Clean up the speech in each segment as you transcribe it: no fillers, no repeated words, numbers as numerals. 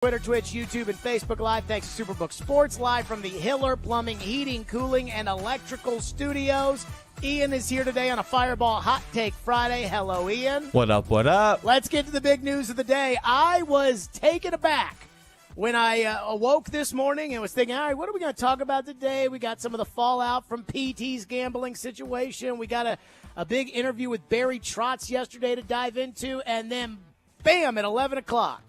Twitter, Twitch, YouTube, and Facebook Live. Thanks to Superbook Sports, live from the Hiller Plumbing, Heating, Cooling, and Electrical Studios. Ian is here today on a Fireball Hot Take Friday. Hello, Ian. What up, what up? Let's get to the big news of the day. I was taken aback when I awoke this morning and was thinking, all right, what are we going to talk about today? We got some of the fallout from PT's gambling situation. We got a big interview with Barry Trotz yesterday to dive into. And then, bam, at 11 o'clock.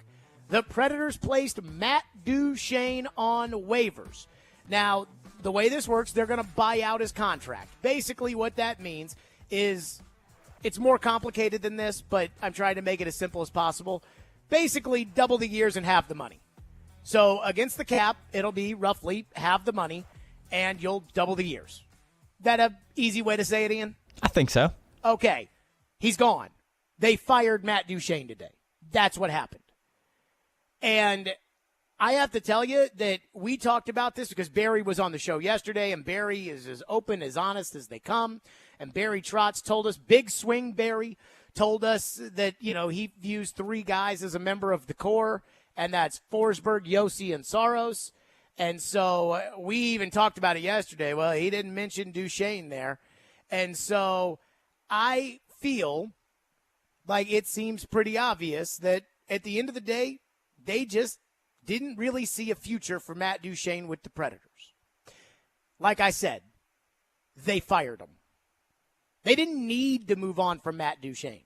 The Predators placed Matt Duchene on waivers. Now, the way this works, they're going to buy out his contract. Basically, what that means is it's more complicated than this, but I'm trying to make it as simple as possible. Basically, double the years and half the money. So against the cap, it'll be roughly half the money, and you'll double the years. That an easy way to say it, Ian? I think so. Okay. He's gone. They fired Matt Duchene today. That's what happened. And I have to tell you that we talked about this because Barry was on the show yesterday, and Barry is as open, as honest as they come. And Barry Trotz told us, big swing Barry, told us that, you know, he views three guys as a member of the core, and that's Forsberg, Yossi, and Saros. And so we even talked about it yesterday. Well, he didn't mention Duchene there. And so I feel like it seems pretty obvious that at the end of the day, they just didn't really see a future for Matt Duchene with the Predators. Like I said, they fired him. They didn't need to move on from Matt Duchene.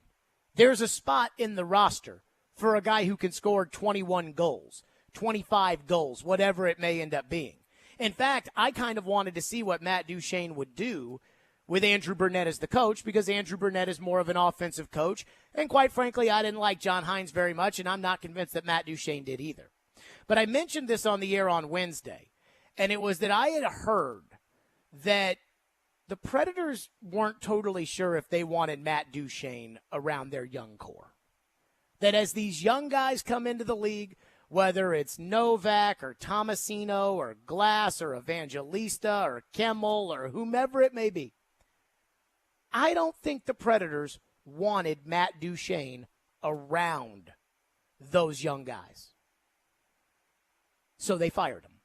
There's a spot in the roster for a guy who can score 21 goals, 25 goals, whatever it may end up being. In fact, I kind of wanted to see what Matt Duchene would do with Andrew Burnett as the coach, because Andrew Burnett is more of an offensive coach. And quite frankly, I didn't like John Hines very much, and I'm not convinced that Matt Duchene did either. But I mentioned this on the air on Wednesday, and it was that I had heard that the Predators weren't totally sure if they wanted Matt Duchene around their young core. That as these young guys come into the league, whether it's Novak or Tomasino or Glass or Evangelista or Kemmel or whomever it may be, I don't think the Predators wanted Matt Duchene around those young guys. So they fired him.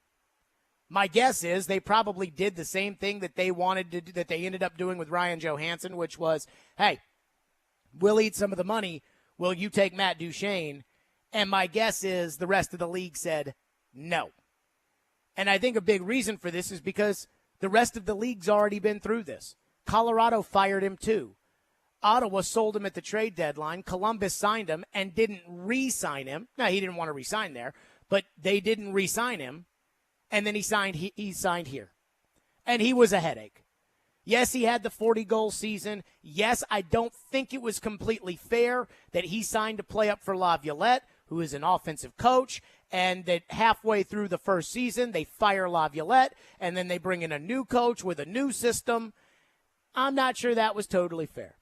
My guess is they probably did the same thing that they wanted to do, that they ended up doing with Ryan Johansson, which was, hey, we'll eat some of the money. Will you take Matt Duchene? And my guess is the rest of the league said no. And I think a big reason for this is because the rest of the league's already been through this. Colorado fired him too. Ottawa sold him at the trade deadline. Columbus signed him and didn't re-sign him. Now, he didn't want to re-sign there, but they didn't re-sign him. And then he signed here. And he was a headache. Yes, he had the 40-goal season. Yes, I don't think it was completely fair that he signed to play up for Laviolette, who is an offensive coach, and that halfway through the first season, they fire Laviolette, and then they bring in a new coach with a new system. I'm not sure that was totally fair.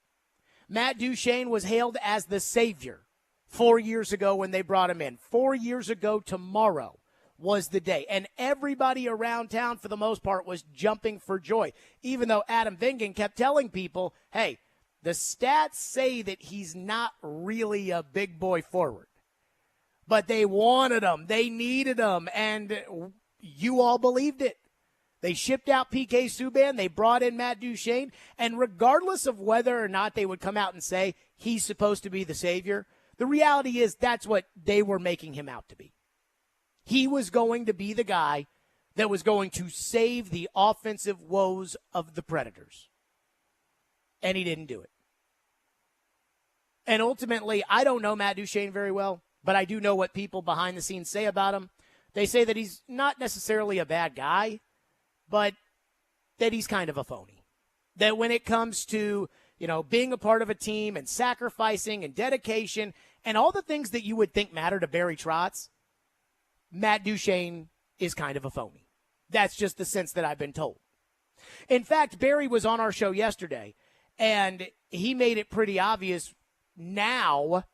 Matt Duchene was hailed as the savior 4 years ago when they brought him in. 4 years ago tomorrow was the day. And everybody around town, for the most part, was jumping for joy, even though Adam Vingan kept telling people, hey, the stats say that he's not really a big boy forward. But they wanted him. They needed him. And you all believed it. They shipped out PK Subban. They brought in Matt Duchene. And regardless of whether or not they would come out and say he's supposed to be the savior, the reality is that's what they were making him out to be. He was going to be the guy that was going to save the offensive woes of the Predators. And he didn't do it. And ultimately, I don't know Matt Duchene very well, but I do know what people behind the scenes say about him. They say that he's not necessarily a bad guy, but that he's kind of a phony. That when it comes to, being a part of a team and sacrificing and dedication and all the things that you would think matter to Barry Trotz, Matt Duchene is kind of a phony. That's just the sense that I've been told. In fact, Barry was on our show yesterday, and he made it pretty obvious now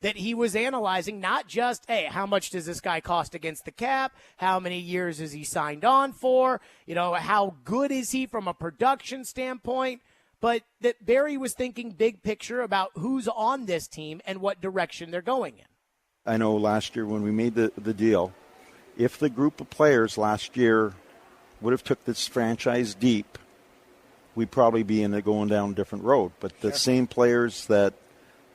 that he was analyzing not just, hey, how much does this guy cost against the cap? How many years is he signed on for? How good is he from a production standpoint? But that Barry was thinking big picture about who's on this team and what direction they're going in. I know last year when we made the deal, if the group of players last year would have took this franchise deep, we'd probably be going down a different road. But the same players that,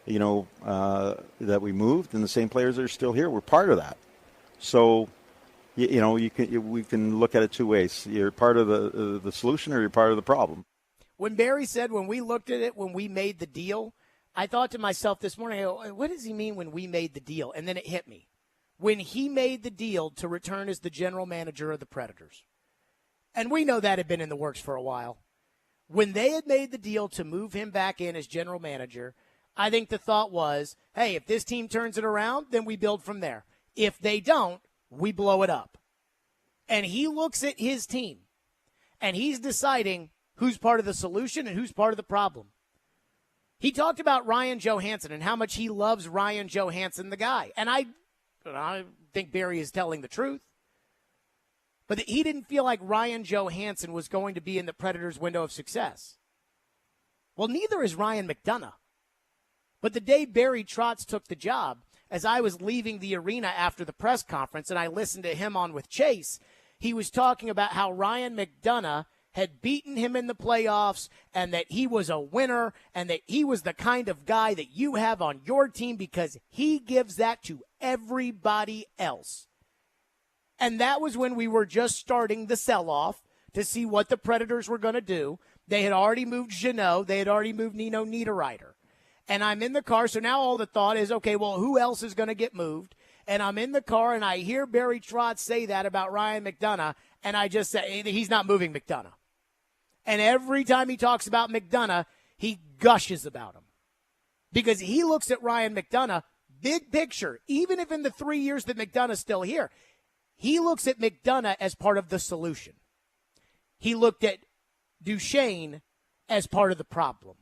that we moved and the same players that are still here, we're part of that. So, we can look at it two ways. You're part of the solution or you're part of the problem. When Barry said when we looked at it, when we made the deal, I thought to myself this morning, what does he mean when we made the deal? And then it hit me. When he made the deal to return as the general manager of the Predators. And we know that had been in the works for a while. When they had made the deal to move him back in as general manager, I think the thought was, hey, if this team turns it around, then we build from there. If they don't, we blow it up. And he looks at his team, and he's deciding who's part of the solution and who's part of the problem. He talked about Ryan Johansson and how much he loves Ryan Johansson, the guy. And I think Barry is telling the truth. But he didn't feel like Ryan Johansson was going to be in the Predators' window of success. Well, neither is Ryan McDonough. But the day Barry Trotz took the job, as I was leaving the arena after the press conference and I listened to him on with Chase, he was talking about how Ryan McDonough had beaten him in the playoffs and that he was a winner and that he was the kind of guy that you have on your team because he gives that to everybody else. And that was when we were just starting the sell-off to see what the Predators were going to do. They had already moved Jeannot. They had already moved Nino Niederreiter. And I'm in the car, so now all the thought is, okay, well, who else is going to get moved? And I'm in the car, and I hear Barry Trotz say that about Ryan McDonough, and I just say, he's not moving McDonough. And every time he talks about McDonough, he gushes about him. Because he looks at Ryan McDonough, big picture, even if in the 3 years that McDonough's still here, he looks at McDonough as part of the solution. He looked at Duchesne as part of the problem.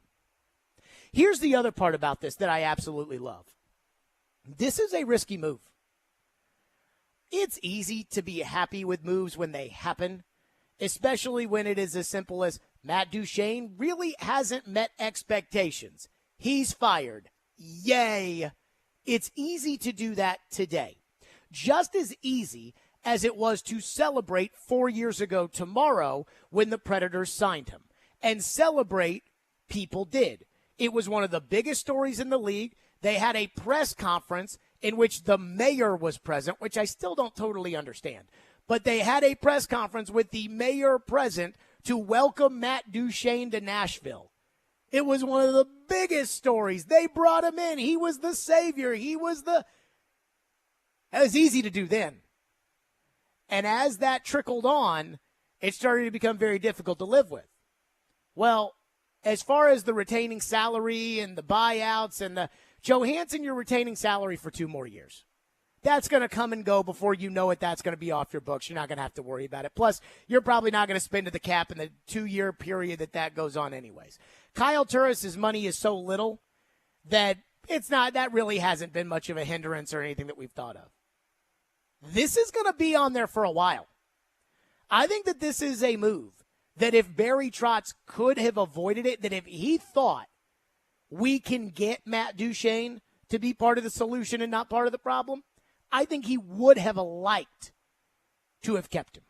Here's the other part about this that I absolutely love. This is a risky move. It's easy to be happy with moves when they happen, especially when it is as simple as Matt Duchesne really hasn't met expectations. He's fired. Yay. It's easy to do that today. Just as easy as it was to celebrate 4 years ago tomorrow when the Predators signed him. And celebrate, people did. It was one of the biggest stories in the league. They had a press conference in which the mayor was present, which I still don't totally understand. But they had a press conference with the mayor present to welcome Matt Duchesne to Nashville. It was one of the biggest stories. They brought him in. He was the savior. It was easy to do then. And as that trickled on, it started to become very difficult to live with. Well, as far as the retaining salary and the buyouts and the Johansson, you're retaining salary for 2 more years. That's going to come and go before you know it. That's going to be off your books. You're not going to have to worry about it. Plus, you're probably not going to spend to the cap in the 2-year period that goes on anyways. Kyle Turris' money is so little that that really hasn't been much of a hindrance or anything that we've thought of. This is going to be on there for a while. I think that this is a move that if Barry Trotz could have avoided it, that if he thought we can get Matt Duchesne to be part of the solution and not part of the problem, I think he would have liked to have kept him.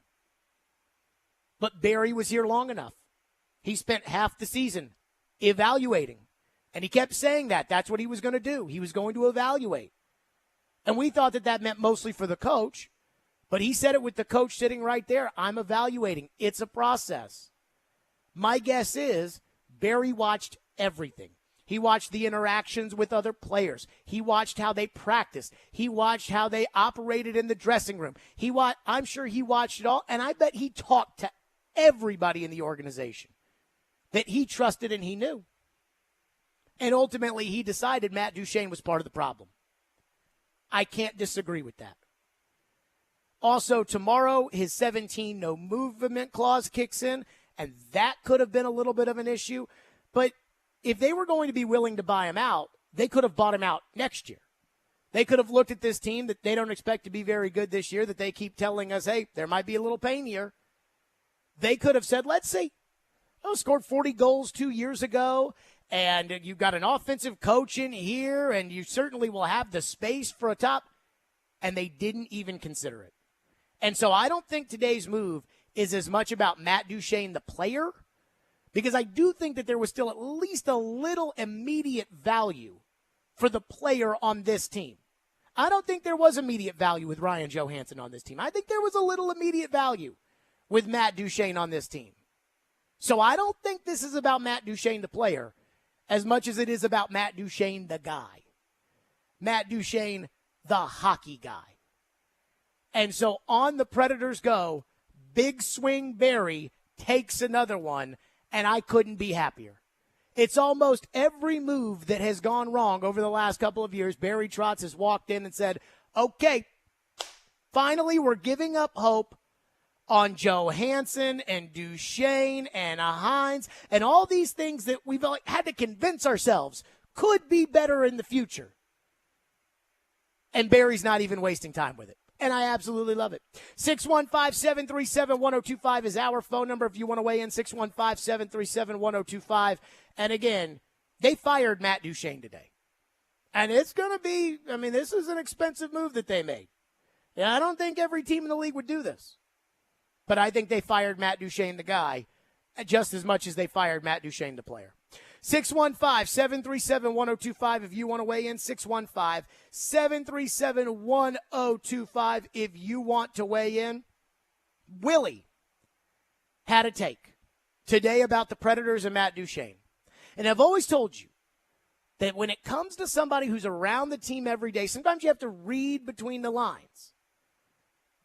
But Barry was here long enough. He spent half the season evaluating, and he kept saying that. That's what he was going to do. He was going to evaluate. And we thought that meant mostly for the coach, but he said it with the coach sitting right there. I'm evaluating. It's a process. My guess is Barry watched everything. He watched the interactions with other players. He watched how they practiced. He watched how they operated in the dressing room. I'm sure he watched it all, and I bet he talked to everybody in the organization that he trusted and he knew. And ultimately, he decided Matt Duchesne was part of the problem. I can't disagree with that. Also, tomorrow, his 17 no movement clause kicks in, and that could have been a little bit of an issue. But if they were going to be willing to buy him out, they could have bought him out next year. They could have looked at this team that they don't expect to be very good this year, that they keep telling us, hey, there might be a little pain here. They could have said, let's see. Scored 40 goals 2 years ago, and you've got an offensive coach in here, and you certainly will have the space for a top. and they didn't even consider it. And so I don't think today's move is as much about Matt Duchene, the player, because I do think that there was still at least a little immediate value for the player on this team. I don't think there was immediate value with Ryan Johansson on this team. I think there was a little immediate value with Matt Duchene on this team. So I don't think this is about Matt Duchene, the player, as much as it is about Matt Duchene, the guy. Matt Duchene, the hockey guy. And so on the Predators go, big swing Barry takes another one, and I couldn't be happier. It's almost every move that has gone wrong over the last couple of years. Barry Trotz has walked in and said, okay, finally we're giving up hope on Johansson and Duchene and Hines and all these things that we've had to convince ourselves could be better in the future. And Barry's not even wasting time with it. And I absolutely love it. 615-737-1025 is our phone number if you want to weigh in, 615-737-1025. And again, they fired Matt Duchene today. And it's going to be, this is an expensive move that they made. Yeah, I don't think every team in the league would do this. But I think they fired Matt Duchene, the guy, just as much as they fired Matt Duchene, the player. 615-737-1025 if you want to weigh in. 615-737-1025 if you want to weigh in. Willie had a take today about the Predators and Matt Duchene. And I've always told you that when it comes to somebody who's around the team every day, sometimes you have to read between the lines.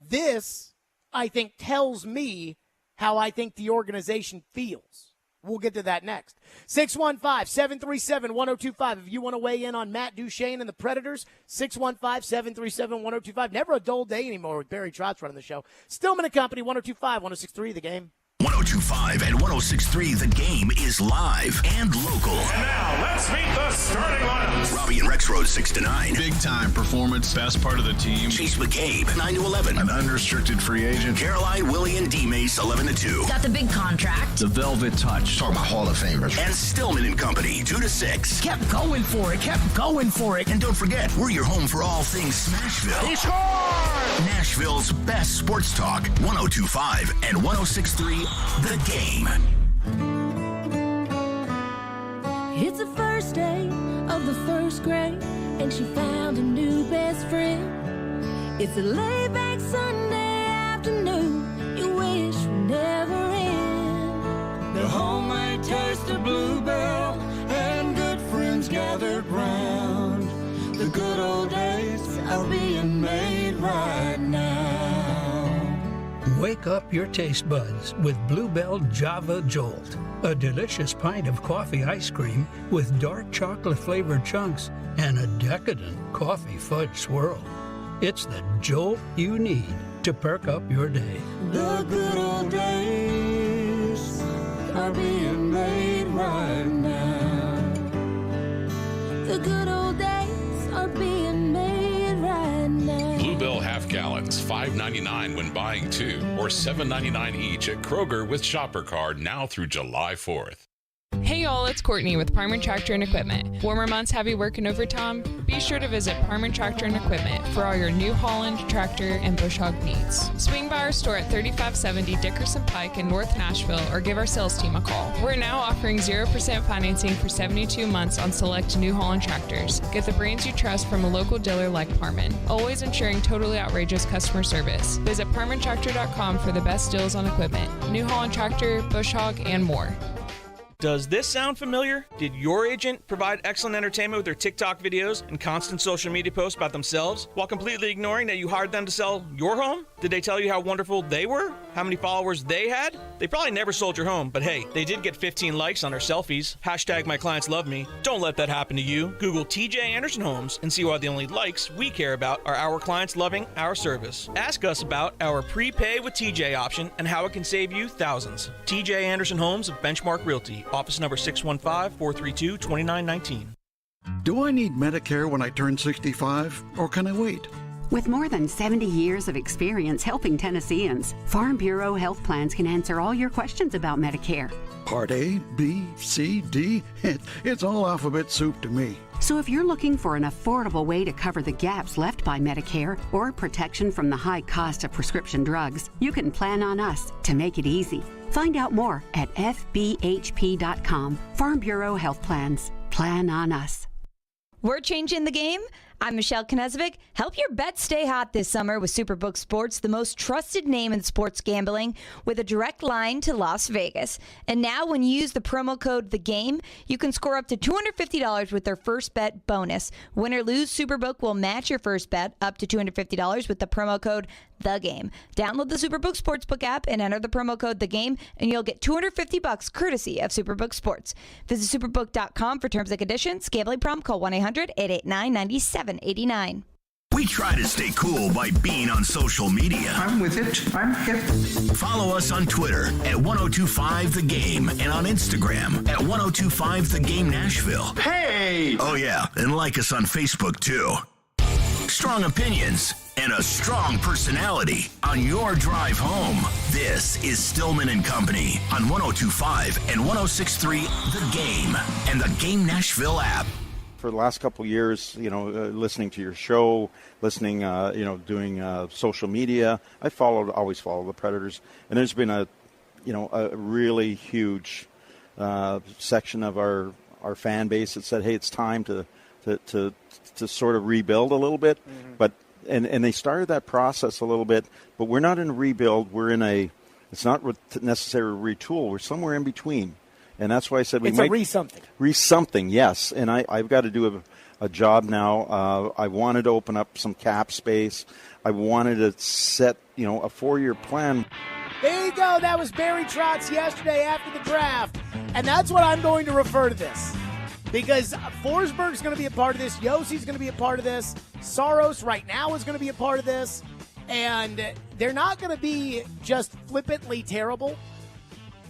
This, I think, tells me how I think the organization feels. We'll get to that next. 615-737-1025 if you want to weigh in on Matt Duchene and the Predators. 615-737-1025. Never a dull day anymore with Barry Trotz running the show. Stillman and Company, 102.5, 106.3 The Game. 102.5 and 106.3 The Game is live and local. And now, let's meet the starting lineups. Robbie and Rex Road 6 to 9. Big time performance, best part of the team. Chase McCabe 9 to 11. An unrestricted free agent. Caroline, Willie, and D Mace 11 to 2. Got the big contract. The Velvet Touch. Talk about Hall of Famers. And Stillman and Company 2 to 6. Kept going for it. And don't forget, we're your home for all things Smashville. He scored! Nashville's best sports talk. 102.5 and 106.3 The Game. It's the first day of the first grade, and she found a new best friend. It's a laid-back Sunday afternoon you wish would never end. The homemade taste of Bluebell and good friends gathered round. The good old days are being made right now. Wake up your taste buds with Bluebell Java Jolt, a delicious pint of coffee ice cream with dark chocolate-flavored chunks and a decadent coffee fudge swirl. It's the jolt you need to perk up your day. The good old days are being made right now. The good old days are being made right now. Bluebell half gallons, $5.99 when buying 2, or $7.99 each at Kroger with Shopper Card now through July 4th. Hey y'all, it's Courtney with Parman Tractor and Equipment. Warmer months have you working overtime? Be sure to visit Parman Tractor and Equipment for all your New Holland tractor and bush hog needs. Swing by our store at 3570 Dickerson Pike in North Nashville or give our sales team a call. We're now offering 0% financing for 72 months on select New Holland tractors. Get the brands you trust from a local dealer like Parman, always ensuring totally outrageous customer service. Visit ParmanTractor.com for the best deals on equipment, New Holland tractor, bush hog, and more. Does this sound familiar? Did your agent provide excellent entertainment with their TikTok videos and constant social media posts about themselves while completely ignoring that you hired them to sell your home? Did they tell you how wonderful they were? How many followers they had? They probably never sold your home, but hey, they did get 15 likes on their selfies. Hashtag my clients love me. Don't let that happen to you. Google TJ Anderson Homes and see why the only likes we care about are our clients loving our service. Ask us about our prepay with TJ option and how it can save you thousands. TJ Anderson Homes of Benchmark Realty. Office number 615-432-2919. Do I need Medicare when I turn 65, or can I wait? With more than 70 years of experience helping Tennesseans, Farm Bureau Health Plans can answer all your questions about Medicare. Part A, B, C, D, it's all alphabet soup to me. So if you're looking for an affordable way to cover the gaps left by Medicare or protection from the high cost of prescription drugs, you can plan on us to make it easy. Find out more at fbhp.com. Farm Bureau Health Plans. Plan on us. We're changing the game. I'm Michelle Knezovic. Help your bets stay hot this summer with Superbook Sports, the most trusted name in sports gambling, with a direct line to Las Vegas. And now when you use the promo code THEGAME, you can score up to $250 with their first bet bonus. Win or lose, Superbook will match your first bet up to $250 with the promo code THEGAME. Download the Superbook Sportsbook app and enter the promo code THEGAME, and you'll get $250 courtesy of Superbook Sports. Visit superbook.com for terms and conditions. Gambling problem, call 1-800-889-9789. We try to stay cool by being on social media. I'm with it. I'm hip. Follow us on Twitter at 1025thegame and on Instagram at 1025thegame Nashville. Hey! Oh yeah, and like us on Facebook too. Strong opinions and a strong personality on your drive home. This is Stillman and Company on 1025 and 1063 The Game and the Game Nashville app. For the last couple of years, listening to your show, listening, doing social media, I always follow the Predators, and there's been a really huge section of our fan base that said, hey, it's time to sort of rebuild a little bit, but and they started that process a little bit, but we're not in a rebuild. We're in it's not necessarily retool. We're somewhere in between. And that's why I said it's a re-something. Re-something, yes. And I've got to do a job now. I wanted to open up some cap space. I wanted to set, a 4-year plan. There you go. That was Barry Trotz yesterday after the draft. And that's what I'm going to refer to this. Because Forsberg's going to be a part of this. Yossi's going to be a part of this. Saros right now is going to be a part of this. And they're not going to be just flippantly terrible.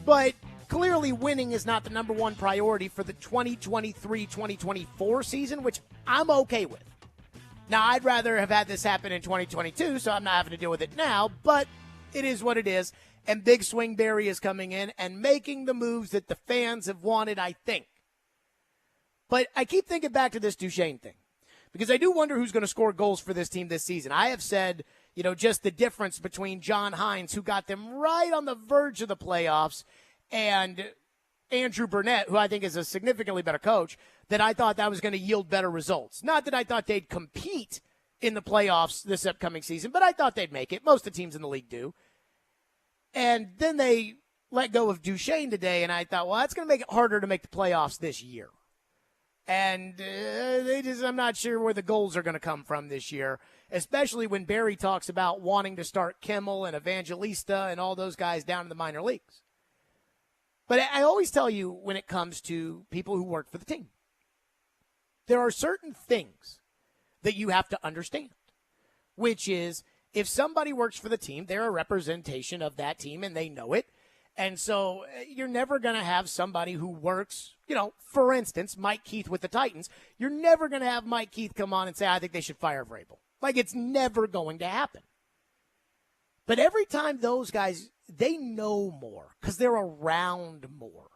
But clearly, winning is not the number one priority for the 2023-2024 season, which I'm okay with. Now, I'd rather have had this happen in 2022, so I'm not having to deal with it now, but it is what it is. And Big Swing Barry is coming in and making the moves that the fans have wanted, I think. But I keep thinking back to this Duchesne thing, because I do wonder who's going to score goals for this team this season. I have said, just the difference between John Hines, who got them right on the verge of the playoffs, and Andrew Burnett, who I think is a significantly better coach, that I thought that was going to yield better results. Not that I thought they'd compete in the playoffs this upcoming season, but I thought they'd make it. Most of the teams in the league do. And then they let go of Duchesne today, and I thought, well, that's going to make it harder to make the playoffs this year. And I'm not sure where the goals are going to come from this year, especially when Barry talks about wanting to start Kimmel and Evangelista and all those guys down in the minor leagues. But I always tell you when it comes to people who work for the team, there are certain things that you have to understand, which is if somebody works for the team, they're a representation of that team and they know it. And so you're never going to have somebody who works, for instance, Mike Keith with the Titans. You're never going to have Mike Keith come on and say, I think they should fire Vrabel. Like, it's never going to happen. But every time those guys, they know more because they're around more.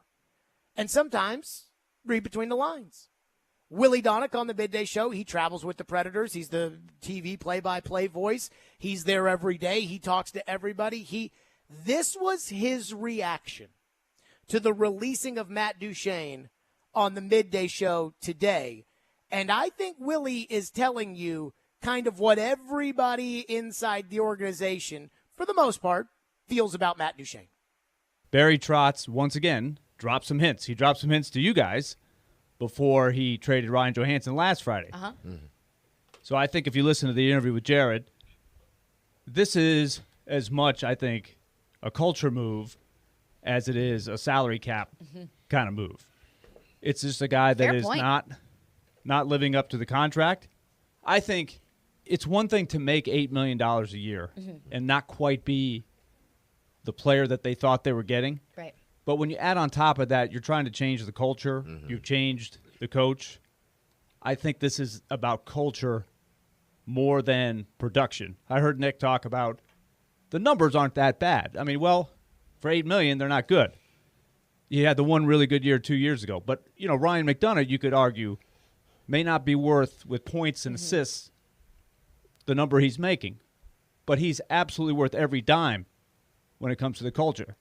And sometimes read between the lines. Willie Donick on the Midday Show, he travels with the Predators. He's the TV play-by-play voice. He's there every day. He talks to everybody. This was his reaction to the releasing of Matt Duchesne on the Midday Show today. And I think Willie is telling you kind of what everybody inside the organization, for the most part, feels about Matt Duchesne. Barry Trotz, once again, dropped some hints. He dropped some hints to you guys before he traded Ryan Johansson last Friday. Uh-huh. Mm-hmm. So I think if you listen to the interview with Jared, this is as much, I think, a culture move as it is a salary cap kind of move. It's just a guy that is not living up to the contract. I think it's one thing to make $8 million a year and not quite be the player that they thought they were getting. Right. But when you add on top of that, you're trying to change the culture. You've changed the coach. I think this is about culture more than production. I heard Nick talk about the numbers aren't that bad. I mean, well, for $8 million, they're not good. He had the one really good year 2 years ago. But, Ryan McDonough, you could argue, may not be worth, with points and assists, the number he's making. But he's absolutely worth every dime when it comes to the culture.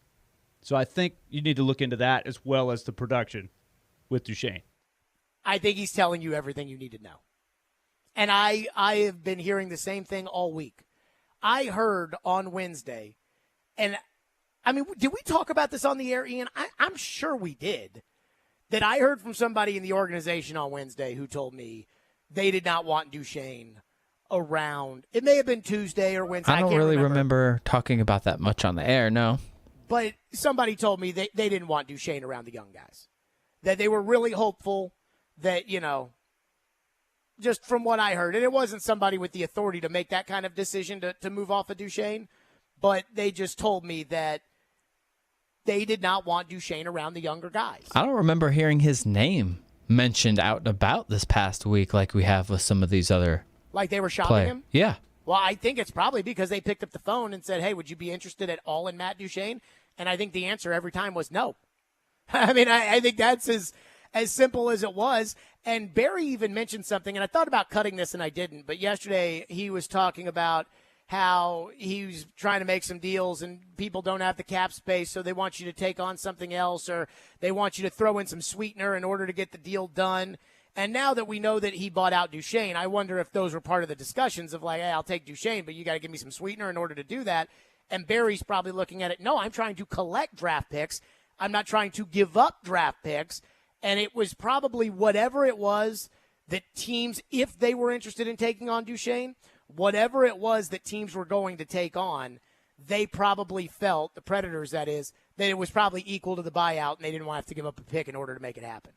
So I think you need to look into that as well as the production with Duchesne. I think he's telling you everything you need to know. And I have been hearing the same thing all week. I heard on Wednesday, and I mean, did we talk about this on the air, Ian? I'm sure we did. That I heard from somebody in the organization on Wednesday who told me they did not want Duchesne around. It may have been Tuesday or Wednesday. I don't really remember talking about that much on the air, no. But somebody told me they didn't want Duchesne around the young guys. That they were really hopeful that, just from what I heard, and it wasn't somebody with the authority to make that kind of decision to move off of Duchesne, but they just told me that they did not want Duchesne around the younger guys. I don't remember hearing his name mentioned out and about this past week like we have with some of these other Like they were shopping him? Yeah. Well, I think it's probably because they picked up the phone and said, hey, would you be interested at all in Matt Duchesne? And I think the answer every time was no. I mean, I think that's as simple as it was. And Barry even mentioned something, and I thought about cutting this and I didn't, but yesterday he was talking about how he was trying to make some deals and people don't have the cap space, so they want you to take on something else, or they want you to throw in some sweetener in order to get the deal done. And now that we know that he bought out Duchesne, I wonder if those were part of the discussions of like, hey, I'll take Duchesne, but you got to give me some sweetener in order to do that. And Barry's probably looking at it, no, I'm trying to collect draft picks. I'm not trying to give up draft picks. And it was probably whatever it was that teams, if they were interested in taking on Duchesne, whatever it was that teams were going to take on, they probably felt, the Predators that is, that it was probably equal to the buyout and they didn't want to have to give up a pick in order to make it happen.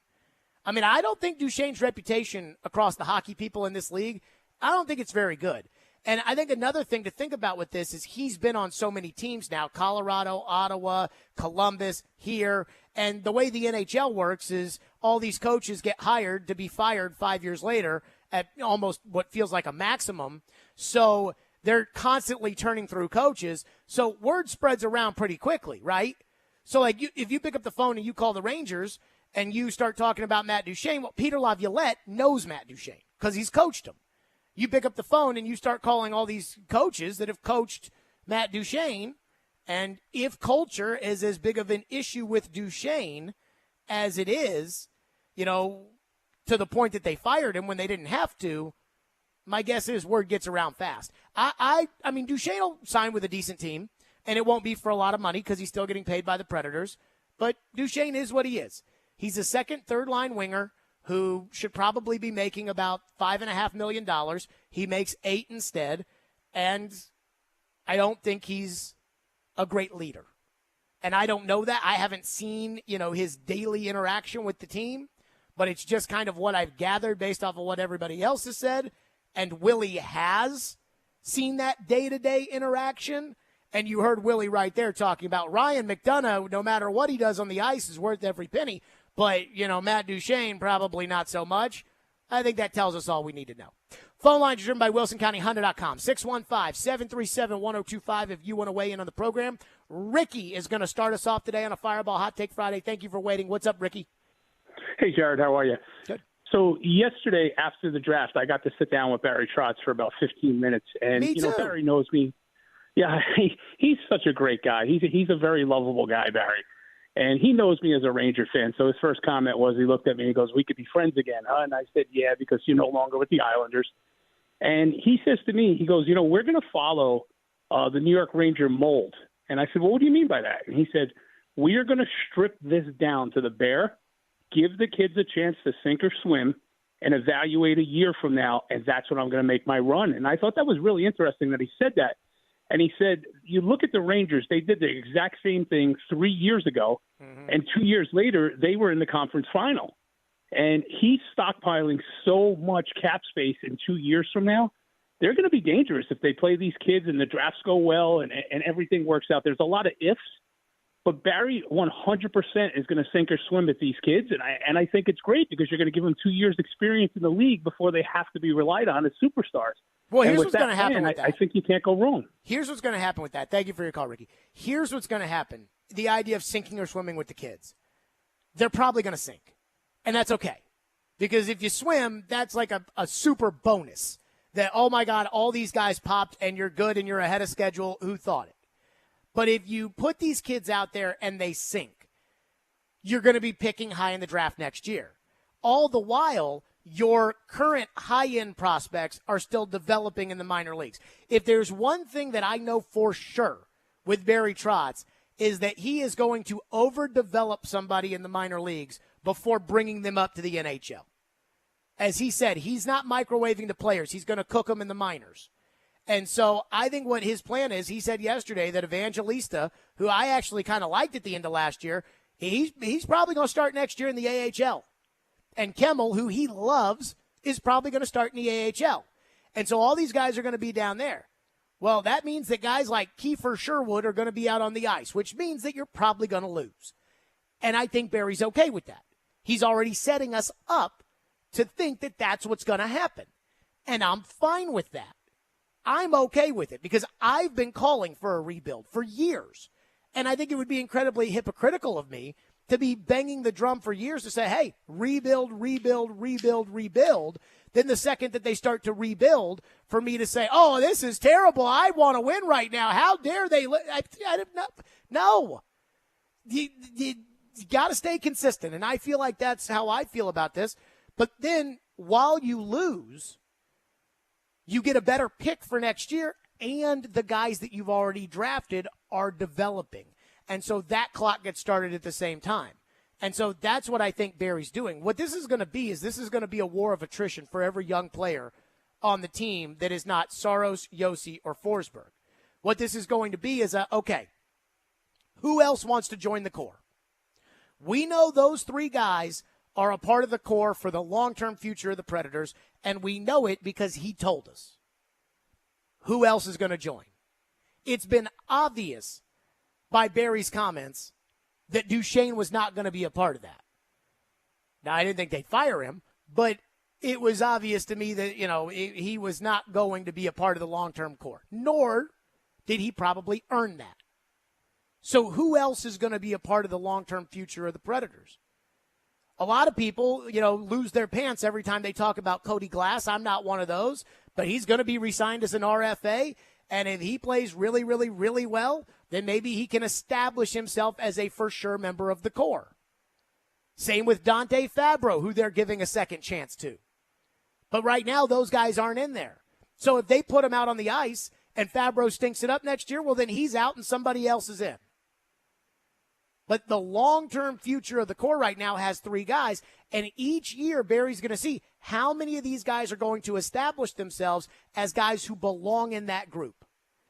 I mean, I don't think Duchesne's reputation across the hockey people in this league, I don't think it's very good. And I think another thing to think about with this is he's been on so many teams now, Colorado, Ottawa, Columbus, here. And the way the NHL works is all these coaches get hired to be fired 5 years later at almost what feels like a maximum. So they're constantly turning through coaches. So word spreads around pretty quickly, right? So like if you pick up the phone and you call the Rangers and you start talking about Matt Duchesne, well, Peter Laviolette knows Matt Duchesne because he's coached him. You pick up the phone and you start calling all these coaches that have coached Matt Duchesne, and if culture is as big of an issue with Duchesne as it is, to the point that they fired him when they didn't have to, my guess is word gets around fast. I mean, Duchesne will sign with a decent team, and it won't be for a lot of money because he's still getting paid by the Predators, but Duchesne is what he is. He's a second, third-line winger who should probably be making about $5.5 million. He makes $8 million instead, and I don't think he's a great leader. And I don't know that. I haven't seen, his daily interaction with the team, but it's just kind of what I've gathered based off of what everybody else has said. And Willie has seen that day-to-day interaction. And you heard Willie right there talking about Ryan McDonough, no matter what he does on the ice, is worth every penny. But, Matt Duchesne, probably not so much. I think that tells us all we need to know. Phone lines are driven by WilsonCountyHonda.com. 615-737-1025 if you want to weigh in on the program. Ricky is going to start us off today on a Fireball Hot Take Friday. Thank you for waiting. What's up, Ricky? Hey, Jared. How are you? Good. So yesterday after the draft, I got to sit down with Barry Trotz for about 15 minutes. And, Me too. Barry knows me. Yeah, he's such a great guy. He's a very lovable guy, Barry. And he knows me as a Ranger fan. So his first comment was, he looked at me and he goes, we could be friends again, huh? And I said, yeah, because you're no longer with the Islanders. And he says to me, he goes, we're going to follow the New York Ranger mold. And I said, well, what do you mean by that? And he said, we are going to strip this down to the bare, give the kids a chance to sink or swim, and evaluate a year from now, and that's when I'm going to make my run. And I thought that was really interesting that he said that. And he said, you look at the Rangers, they did the exact same thing 3 years ago, and 2 years later, they were in the conference final. And he's stockpiling so much cap space in 2 years from now. They're going to be dangerous if they play these kids and the drafts go well and everything works out. There's a lot of ifs, but Barry 100% is going to sink or swim at these kids. And I think it's great because you're going to give them 2 years experience in the league before they have to be relied on as superstars. Well, here's with what's going to that happen plan, with that. I think you can't go wrong. Here's what's going to happen with that. Thank you for your call, Ricky. Here's what's going to happen. The idea of sinking or swimming with the kids. They're probably going to sink. And that's okay. Because if you swim, that's like a super bonus. That, oh, my God, all these guys popped and you're good and you're ahead of schedule. Who thought it? But if you put these kids out there and they sink, you're going to be picking high in the draft next year. All the while, your current high-end prospects are still developing in the minor leagues. If there's one thing that I know for sure with Barry Trotz is that he is going to overdevelop somebody in the minor leagues before bringing them up to the NHL. As he said, he's not microwaving the players. He's going to cook them in the minors. And so I think what his plan is, he said yesterday that Evangelista, who I actually kind of liked at the end of last year, he's probably going to start next year in the AHL. And Kemmel, who he loves, is probably going to start in the AHL. And so all these guys are going to be down there. Well, that means that guys like Kiefer Sherwood are going to be out on the ice, which means that you're probably going to lose. And I think Barry's okay with that. He's already setting us up to think that that's what's going to happen. And I'm fine with that. I'm okay with it because I've been calling for a rebuild for years. And I think it would be incredibly hypocritical of me to be banging the drum for years to say, hey, rebuild, rebuild, rebuild, rebuild. Then the second that they start to rebuild, for me to say, oh, this is terrible. I want to win right now. How dare they? No. You got to stay consistent. And I feel like that's how I feel about this. But then while you lose, you get a better pick for next year, and the guys that you've already drafted are developing. And so that clock gets started at the same time. And so that's what I think Barry's doing. What this is going to be is this is going to be a war of attrition for every young player on the team that is not Saros, Yossi, or Forsberg. What this is going to be is, okay, who else wants to join the core? We know those three guys are a part of the core for the long-term future of the Predators, and we know it because he told us. Who else is going to join? It's been obvious by Barry's comments that Duchesne was not going to be a part of that. Now, I didn't think they'd fire him, but it was obvious to me that, he was not going to be a part of the long-term core, nor did he probably earn that. So who else is going to be a part of the long-term future of the Predators? A lot of people, lose their pants every time they talk about Cody Glass. I'm not one of those, but he's going to be re-signed as an RFA. And if he plays really, really, really well, then maybe he can establish himself as a for sure member of the core. Same with Dante Fabro, who they're giving a second chance to. But right now, those guys aren't in there. So if they put him out on the ice and Fabro stinks it up next year, well, then he's out and somebody else is in. But the long-term future of the core right now has three guys, and each year Barry's going to see how many of these guys are going to establish themselves as guys who belong in that group.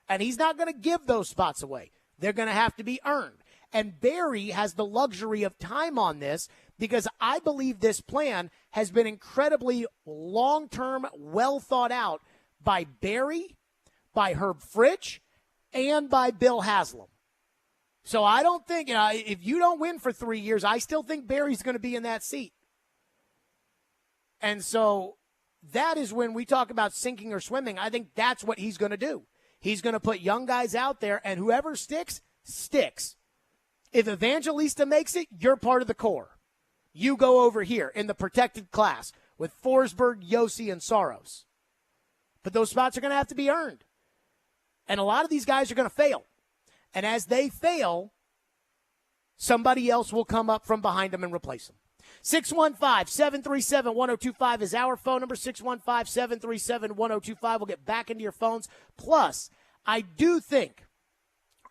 And he's not going to give those spots away. They're going to have to be earned. And Barry has the luxury of time on this because I believe this plan has been incredibly long-term, well thought out by Barry, by Herb Fritch, and by Bill Haslam. So I don't think, if you don't win for 3 years, I still think Barry's going to be in that seat. And so that is when we talk about sinking or swimming. I think that's what he's going to do. He's going to put young guys out there, and whoever sticks, sticks. If Evangelista makes it, you're part of the core. You go over here in the protected class with Forsberg, Yossi, and Saros. But those spots are going to have to be earned. And a lot of these guys are going to fail. And as they fail, somebody else will come up from behind them and replace them. 615-737-1025 is our phone number, 615-737-1025. We'll get back into your phones. Plus, I didn't think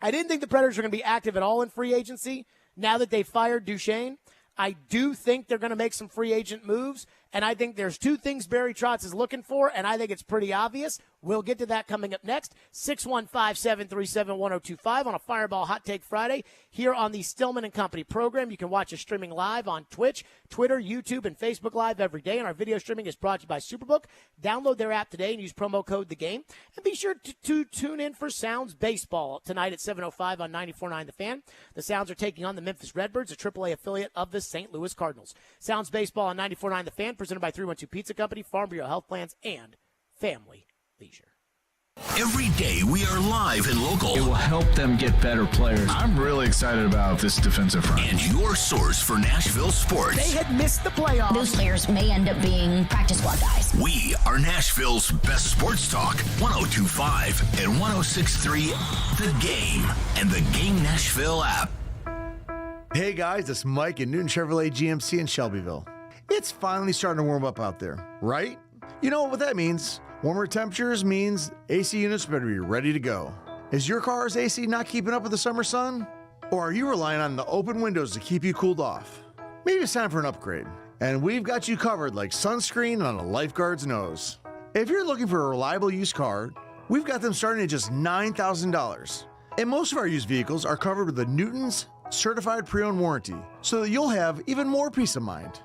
the Predators are going to be active at all in free agency now that they fired Duchesne. I do think they're going to make some free agent moves, and I think there's two things Barry Trotz is looking for, and I think it's pretty obvious. We'll get to that coming up next. 615-737-1025 on a Fireball Hot Take Friday here on the Stillman & Company program. You can watch us streaming live on Twitch, Twitter, YouTube, and Facebook Live every day, and our video streaming is brought to you by Superbook. Download their app today and use promo code THEGAME. And be sure to tune in for Sounds Baseball tonight at 7:05 on 94.9 The Fan. The Sounds are taking on the Memphis Redbirds, a AAA affiliate of the St. Louis Cardinals. Sounds Baseball on 94.9 The Fan, presented by 312 Pizza Company, Farm Bureau Health Plans, and Family Leisure. Every day we are live and local. It will help them get better players. I'm really excited about this defensive front. And your source for Nashville sports. They had missed the playoffs. Those players may end up being practice squad guys. We are Nashville's best sports talk. 102.5 and 106.3 The Game and the Game Nashville app. Hey guys, it's Mike at Newton Chevrolet GMC in Shelbyville. It's finally starting to warm up out there, right? You know what that means. Warmer temperatures means AC units better be ready to go. Is your car's AC not keeping up with the summer sun? Or are you relying on the open windows to keep you cooled off? Maybe it's time for an upgrade. And we've got you covered like sunscreen on a lifeguard's nose. If you're looking for a reliable used car, we've got them starting at just $9,000. And most of our used vehicles are covered with the Newton's certified pre-owned warranty, so that you'll have even more peace of mind.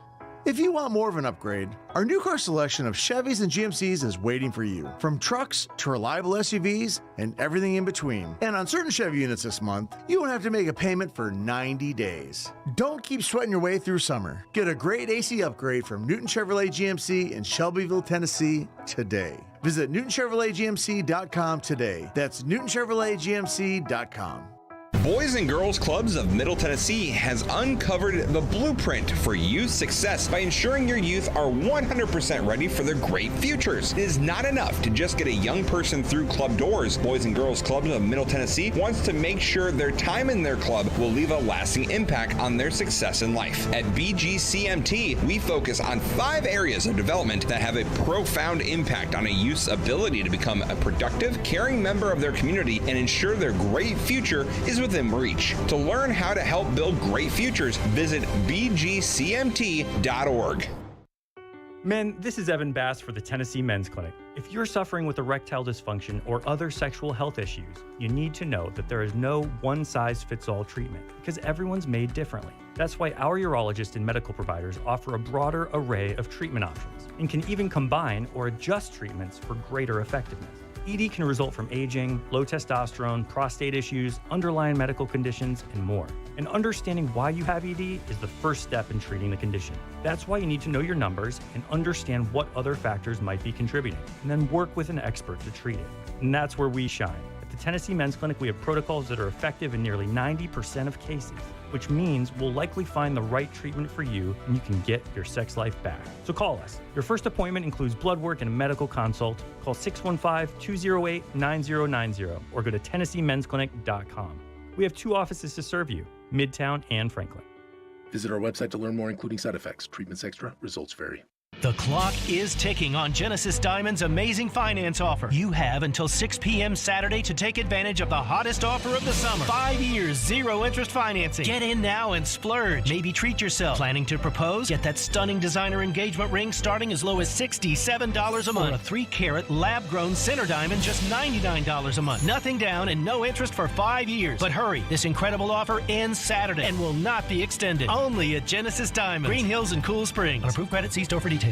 If you want more of an upgrade, our new car selection of Chevys and GMCs is waiting for you. From trucks to reliable SUVs and everything in between. And on certain Chevy units this month, you won't have to make a payment for 90 days. Don't keep sweating your way through summer. Get a great AC upgrade from Newton Chevrolet GMC in Shelbyville, Tennessee today. Visit NewtonChevroletGMC.com today. That's NewtonChevroletGMC.com. Boys and Girls Clubs of Middle Tennessee has uncovered the blueprint for youth success by ensuring your youth are 100% ready for their great futures. It is not enough to just get a young person through club doors. Boys and Girls Clubs of Middle Tennessee wants to make sure their time in their club will leave a lasting impact on their success in life. At BGCMT, we focus on 5 areas of development that have a profound impact on a youth's ability to become a productive, caring member of their community and ensure their great future is within reach. To learn how to help build great futures, visit bgcmt.org. Men, this is Evan Bass for the Tennessee Men's Clinic. If you're suffering with erectile dysfunction or other sexual health issues, you need to know that there is no one-size-fits-all treatment because everyone's made differently. That's why our urologists and medical providers offer a broader array of treatment options and can even combine or adjust treatments for greater effectiveness. ED can result from aging, low testosterone, prostate issues, underlying medical conditions, and more. And understanding why you have ED is the first step in treating the condition. That's why you need to know your numbers and understand what other factors might be contributing, and then work with an expert to treat it. And that's where we shine. At the Tennessee Men's Clinic, we have protocols that are effective in nearly 90% of cases, which means we'll likely find the right treatment for you and you can get your sex life back. So call us. Your first appointment includes blood work and a medical consult. Call 615-208-9090 or go to TennesseeMen'sClinic.com. We have 2 offices to serve you, Midtown and Franklin. Visit our website to learn more, including side effects. Treatments extra, results vary. The clock is ticking on Genesis Diamond's amazing finance offer. You have until 6 p.m. Saturday to take advantage of the hottest offer of the summer. 5 years, 0 interest financing. Get in now and splurge. Maybe treat yourself. Planning to propose? Get that stunning designer engagement ring starting as low as $67 a month. Or a 3-carat lab-grown center diamond just $99 a month. Nothing down and no interest for 5 years. But hurry, this incredible offer ends Saturday and will not be extended. Only at Genesis Diamond, Green Hills and Cool Springs. On approved credit, see store for details.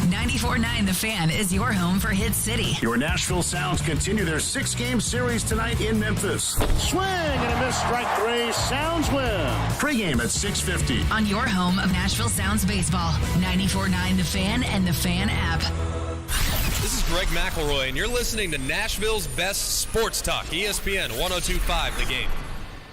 94.9 The Fan is your home for Hit City. Your Nashville Sounds continue their 6-game series tonight in Memphis. Swing and a miss, strike 3. Sounds win. Pre-game at 6:50. On your home of Nashville Sounds baseball. 94.9 The Fan and the Fan app. This is Greg McElroy, and you're listening to Nashville's best sports talk, ESPN 102.5 The Game.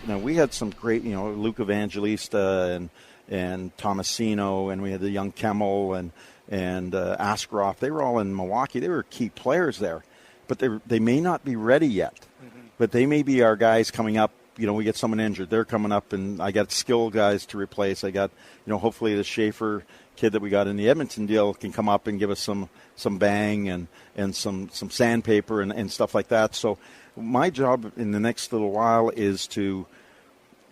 Now, we had some great, Luke Evangelista and Tomasino, and we had the young Kemmel and Askeroff. They were all in Milwaukee. They were key players there, but they may not be ready yet. Mm-hmm. But they may be our guys coming up. We get someone injured. They're coming up, and I got skill guys to replace. I got, hopefully the Schaefer kid that we got in the Edmonton deal can come up and give us some bang and some sandpaper and stuff like that. So my job in the next little while is to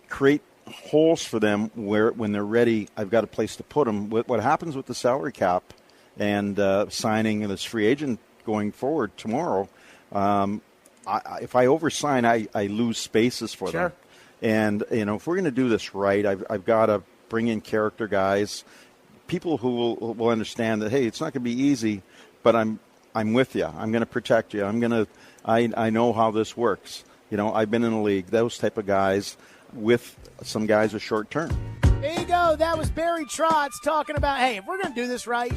create holes for them where when they're ready, I've got a place to put them. What happens with the salary cap and signing this free agent going forward tomorrow, if I oversign, I lose spaces for them. And, if we're going to do this right, I've got to bring in character guys, people who will understand that, hey, it's not going to be easy, but I'm with you. I'm going to protect you. I know how this works. I've been in the league, those type of guys with some guys are short term. There you go. That was Barry Trotz talking about, hey, if we're going to do this right,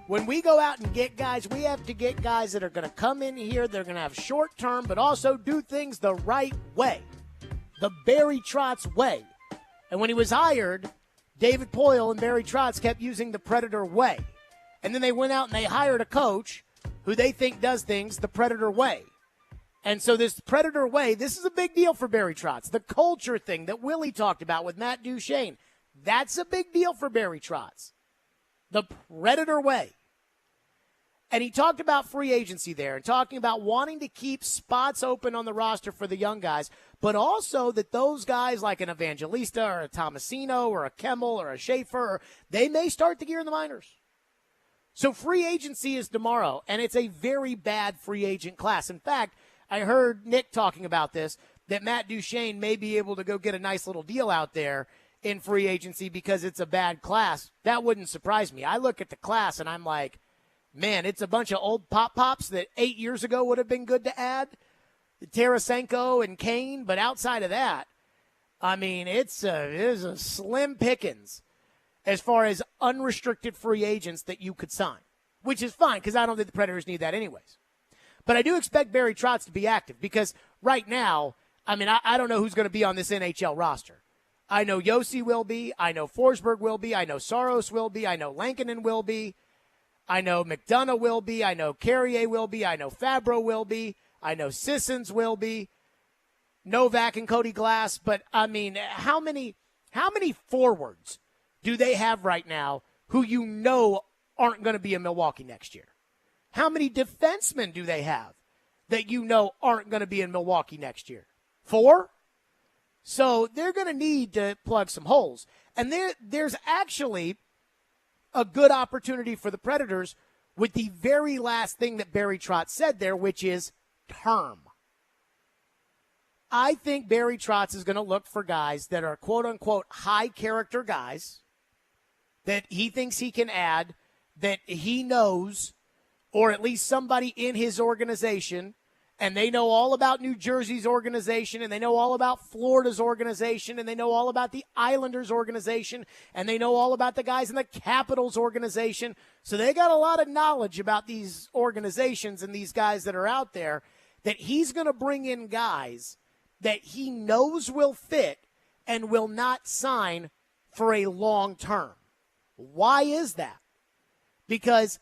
When we go out and get guys, we have to get guys that are going to come in here, they're going to have short term, but also do things the right way, the Barry Trotz way. And when he was hired, David Poyle and Barry Trotz kept using the Predator way. And then they went out and they hired a coach who they think does things the Predator way. And so this Predator way, this is a big deal for Barry Trotz. The culture thing that Willie talked about with Matt Duchene, that's a big deal for Barry Trotz. The Predator way. And he talked about free agency there and talking about wanting to keep spots open on the roster for the young guys, but also that those guys like an Evangelista or a Tomasino or a Kemmel or a Schaefer, they may start the year in the minors. So free agency is tomorrow, and it's a very bad free agent class. In fact, I heard Nick talking about this, that Matt Duchene may be able to go get a nice little deal out there in free agency because it's a bad class. That wouldn't surprise me. I look at the class, and I'm like, man, it's a bunch of old pop-pops that 8 years ago would have been good to add, Tarasenko and Kane. But outside of that, I mean, it's a slim pickings as far as unrestricted free agents that you could sign, which is fine because I don't think the Predators need that anyways. But I do expect Barry Trotz to be active because right now, I mean, I don't know who's going to be on this NHL roster. I know Yossi will be. I know Forsberg will be. I know Saros will be. I know Lankinen will be. I know McDonough will be. I know Carrier will be. I know Fabro will be. I know Sissons will be. Novak and Cody Glass. But, I mean, how many forwards do they have right now who you know aren't going to be in Milwaukee next year? How many defensemen do they have that you know aren't going to be in Milwaukee next year? 4? So they're going to need to plug some holes. And there's actually a good opportunity for the Predators with the very last thing that Barry Trotz said there, which is term. I think Barry Trotz is going to look for guys that are quote-unquote high-character guys that he thinks he can add, that he knows, or at least somebody in his organization, and they know all about New Jersey's organization, and they know all about Florida's organization, and they know all about the Islanders' organization, and they know all about the guys in the Capitals' organization. So they got a lot of knowledge about these organizations and these guys that are out there, that he's going to bring in guys that he knows will fit and will not sign for a long term. Why is that? Because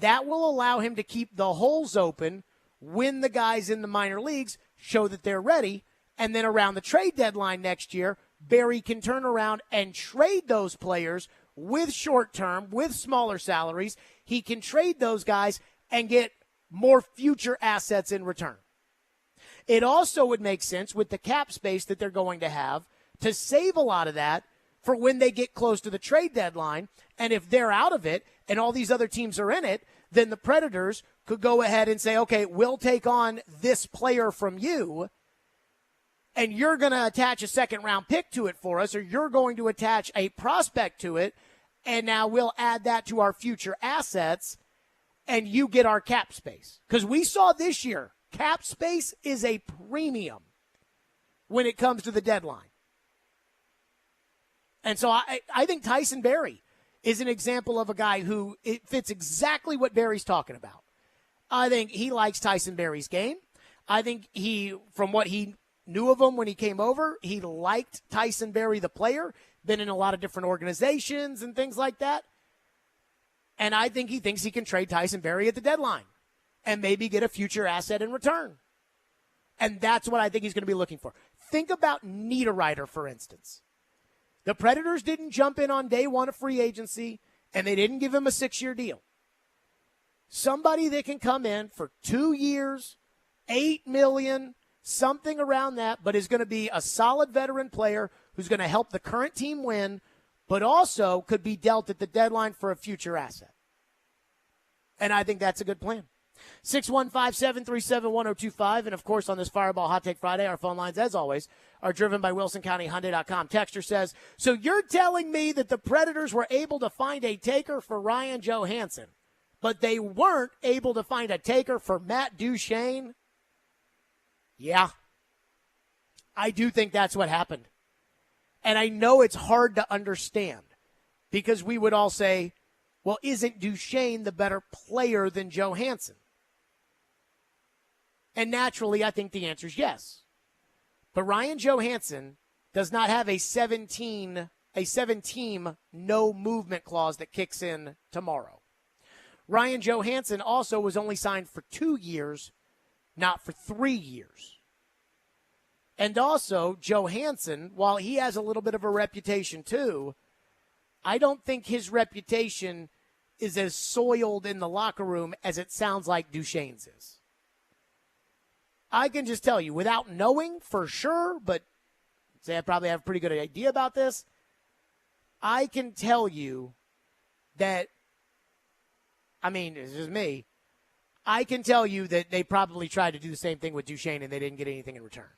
that will allow him to keep the holes open when the guys in the minor leagues show that they're ready, and then around the trade deadline next year, Barry can turn around and trade those players with short term, with smaller salaries. He can trade those guys and get more future assets in return. It also would make sense with the cap space that they're going to have to save a lot of that for when they get close to the trade deadline. And if they're out of it and all these other teams are in it, then the Predators could go ahead and say, okay, we'll take on this player from you, and you're going to attach a second-round pick to it for us, or you're going to attach a prospect to it, and now we'll add that to our future assets, and you get our cap space. Because we saw this year, cap space is a premium when it comes to the deadline. And so I think Tyson Barrie is an example of a guy who it fits exactly what Barry's talking about. I think he likes Tyson Barrie's game. I think from what he knew of him when he came over, he liked Tyson Barrie, the player, been in a lot of different organizations and things like that. And I think he thinks he can trade Tyson Barrie at the deadline and maybe get a future asset in return. And that's what I think he's going to be looking for. Think about Niederreiter, for instance. The Predators didn't jump in on day one of free agency, and they didn't give him a 6-year deal. Somebody that can come in for 2 years, $8 million, something around that, but is going to be a solid veteran player who's going to help the current team win, but also could be dealt at the deadline for a future asset. And I think that's a good plan. 615-737-1025. And, of course, on this Fireball Hot Take Friday, our phone lines, as always, are driven by WilsonCountyHyundai.com. Texter says, so you're telling me that the Predators were able to find a taker for Ryan Johansson, but they weren't able to find a taker for Matt Duchene? Yeah. I do think that's what happened. And I know it's hard to understand because we would all say, Well, isn't Duchesne the better player than Johansson? And naturally, I think the answer is yes. But Ryan Johansson does not have a 7-team no movement clause that kicks in tomorrow. Ryan Johansson also was only signed for 2 years, not for 3 years. And also, Johansson, while he has a little bit of a reputation too, I don't think his reputation is as soiled in the locker room as it sounds like Duchesne's is. I can just tell you, without knowing for sure, but say I probably have a pretty good idea about this, I can tell you that, I mean, it's just me, I can tell you that they probably tried to do the same thing with Duchesne and they didn't get anything in return.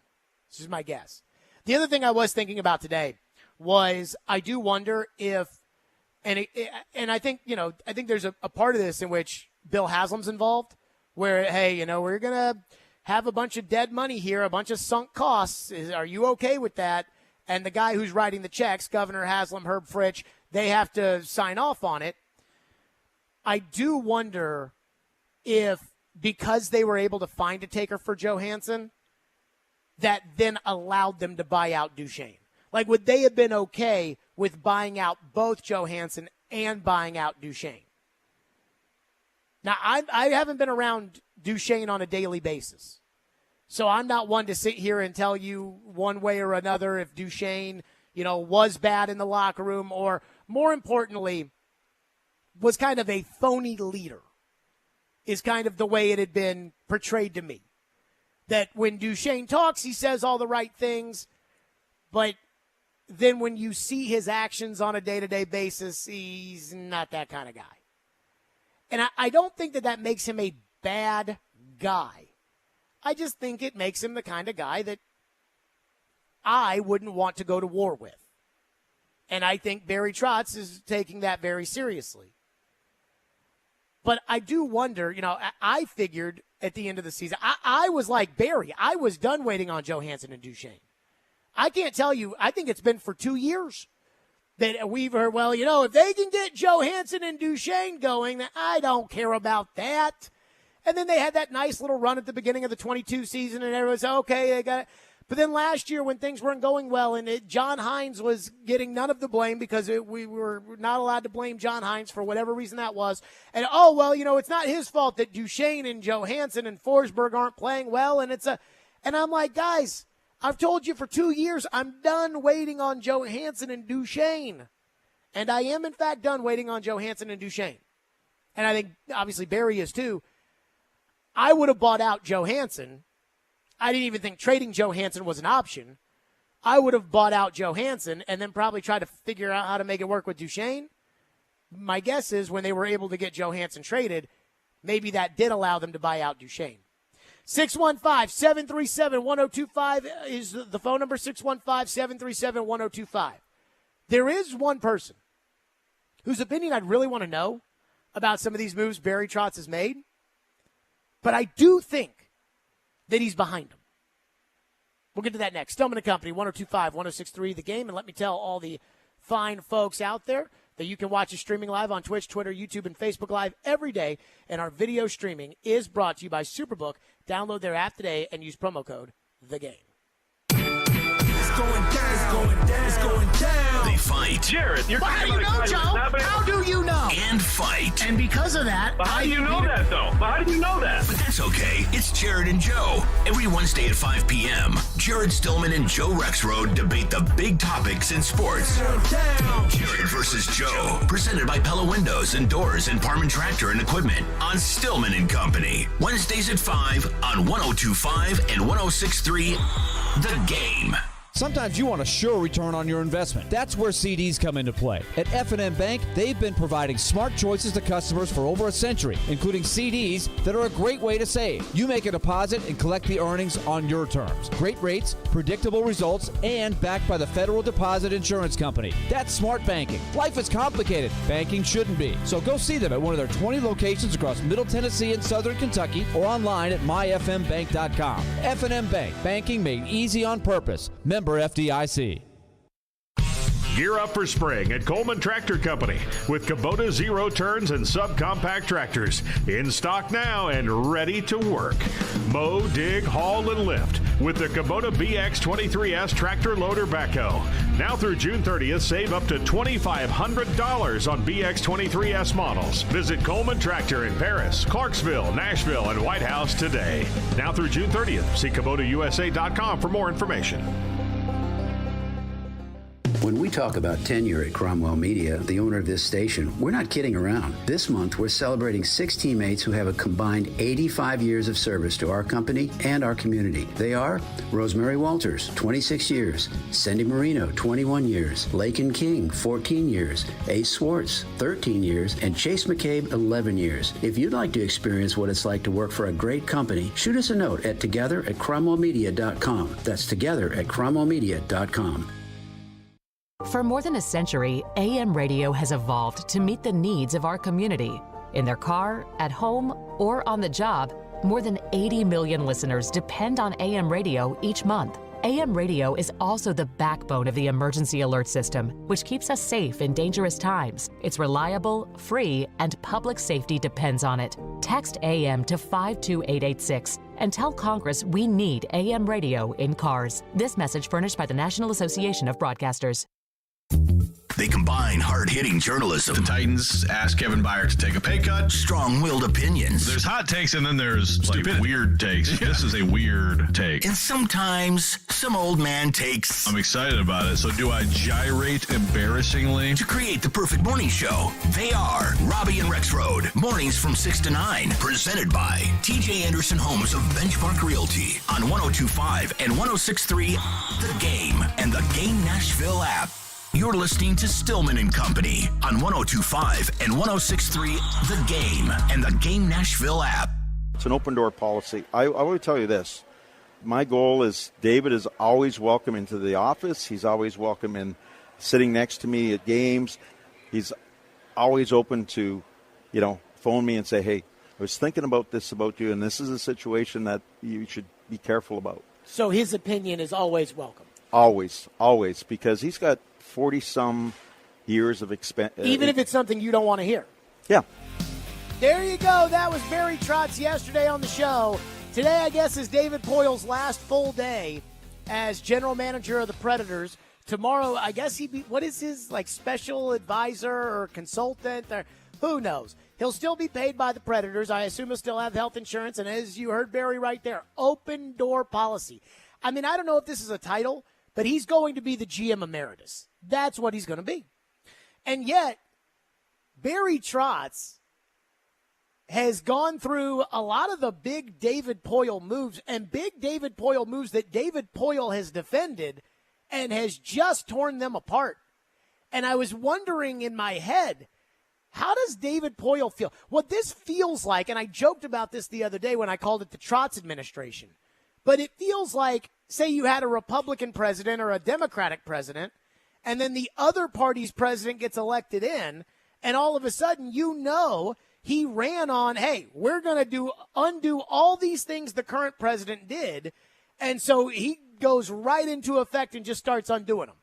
This is my guess. The other thing I was thinking about today was I do wonder if, and I think, I think there's a part of this in which Bill Haslam's involved where, hey, we're going to have a bunch of dead money here, a bunch of sunk costs. Are you okay with that? And the guy who's writing the checks, Governor Haslam, Herb Fritch, they have to sign off on it. I do wonder if, because they were able to find a taker for Johansson, that then allowed them to buy out Duchesne. Like, would they have been okay with buying out both Johansson and buying out Duchesne? Now, I haven't been around Duchesne on a daily basis, so I'm not one to sit here and tell you one way or another if Duchesne, was bad in the locker room or, more importantly, was kind of a phony leader, is kind of the way it had been portrayed to me. That when Duchesne talks, he says all the right things, but then when you see his actions on a day-to-day basis, he's not that kind of guy. And I don't think that makes him a bad guy. I just think it makes him the kind of guy that I wouldn't want to go to war with. And I think Barry Trotz is taking that very seriously. But I do wonder, I figured at the end of the season, I was like Barry. I was done waiting on Johansson and Duchesne. I can't tell you, I think it's been for 2 years that we've heard, well, if they can get Johansson and Duchesne going, then I don't care about that. And then they had that nice little run at the beginning of the 22 season, and everyone said, okay, they got it. But then last year when things weren't going well and John Hines was getting none of the blame because we were not allowed to blame John Hines for whatever reason that was. And, it's not his fault that Duchesne and Johansson and Forsberg aren't playing well. And and I'm like, guys, I've told you for 2 years, I'm done waiting on Johansson and Duchesne. And I am, in fact, done waiting on Johansson and Duchesne. And I think, obviously, Barry is too. I would have bought out Johansson. I didn't even think trading Johansson was an option. I would have bought out Johansson and then probably tried to figure out how to make it work with Duchesne. My guess is when they were able to get Johansson traded, maybe that did allow them to buy out Duchesne. 615-737-1025 is the phone number, 615-737-1025. There is one person whose opinion I'd really want to know about some of these moves Barry Trotz has made, but I do think that he's behind them. We'll get to that next. Stillman & Company, 102.5-106.3 The Game. And let me tell all the fine folks out there that you can watch us streaming live on Twitch, Twitter, YouTube, and Facebook Live every day. And our video streaming is brought to you by Superbook. Download their app today and use promo code The Game. It's going down. It's going down. It's going down. They fight. Jared, you're how do you know, Joe? How do you know? And fight. And because of that, but how do you know that, though? But how do you know that? But that's okay. It's Jared and Joe. Every Wednesday at 5 p.m., Jared Stillman and Joe Rexroad debate the big topics in sports. Jared versus Joe. Presented by Pella Windows and Doors and Parman Tractor and Equipment on Stillman & Company. Wednesdays at 5 on 102.5 and 106.3 The Game. Sometimes you want a sure return on your investment. That's where CDs come into play. At F&M Bank, they've been providing smart choices to customers for over a century, including CDs that are a great way to save. You make a deposit and collect the earnings on your terms. Great rates, predictable results, and backed by the Federal Deposit Insurance Company. That's smart banking. Life is complicated. Banking shouldn't be. So go see them at one of their 20 locations across Middle Tennessee and Southern Kentucky or online at myfmbank.com. F&M Bank. Banking made easy on purpose. Member FDIC. Gear up for spring at Coleman Tractor Company with Kubota zero turns and subcompact tractors in stock now and ready to work. Mow, dig, haul, and lift with the Kubota BX23S tractor loader backhoe. Now through June 30th, save up to $2,500 on BX23S models. Visit Coleman Tractor in Paris, Clarksville, Nashville, and White House today. Now through June 30th. See KubotaUSA.com for more information. When we talk about tenure at Cromwell Media, the owner of this station, we're not kidding around. This month, we're celebrating 6 teammates who have a combined 85 years of service to our company and our community. They are Rosemary Walters, 26 years, Cindy Marino, 21 years, Lakin King, 14 years, Ace Swartz, 13 years, and Chase McCabe, 11 years. If you'd like to experience what it's like to work for a great company, shoot us a note at together@cromwellmedia.com. That's together@cromwellmedia.com. For more than a century, AM radio has evolved to meet the needs of our community. In their car, at home, or on the job, more than 80 million listeners depend on AM radio each month. AM radio is also the backbone of the emergency alert system, which keeps us safe in dangerous times. It's reliable, free, and public safety depends on it. Text AM to 52886 and tell Congress we need AM radio in cars. This message furnished by the National Association of Broadcasters. They combine hard-hitting journalism. The Titans asked Kevin Byard to take a pay cut. Strong-willed opinions. There's hot takes and then there's like weird takes. Yeah. This is a weird take. And sometimes some old man takes. I'm excited about it. So do I gyrate embarrassingly? To create the perfect morning show, they are Robbie and Rex Road. Mornings from 6 to 9. Presented by TJ Anderson Homes of Benchmark Realty on 102.5 and 106.3 The Game and the Game Nashville app. You're listening to Stillman and Company on 102.5 and 106.3 The Game and the Game Nashville app. It's an open door policy. I will tell you this. My goal is David is always welcome into the office. He's always welcome in sitting next to me at games. He's always open to, phone me and say, hey, I was thinking about this about you, and this is a situation that you should be careful about. So his opinion is always welcome. Always, always, because he's got 40-some years of experience. Even if it's something you don't want to hear. Yeah. There you go. That was Barry Trotz yesterday on the show. Today, I guess, is David Poyle's last full day as general manager of the Predators. Tomorrow, I guess what is his, special advisor or consultant? Or who knows? He'll still be paid by the Predators. I assume he'll still have health insurance. And as you heard Barry right there, open door policy. I mean, I don't know if this is a title, but he's going to be the GM emeritus. That's what he's going to be. And yet, Barry Trotz has gone through a lot of the big David Poyle moves, and big David Poyle moves that David Poyle has defended and has just torn them apart. And I was wondering in my head, how does David Poyle feel? What this feels like, and I joked about this the other day when I called it the Trotz administration, but it feels like, say you had a Republican president or a Democratic president, and then the other party's president gets elected in, and all of a sudden he ran on, hey, we're going to undo all these things the current president did, and so he goes right into effect and just starts undoing them.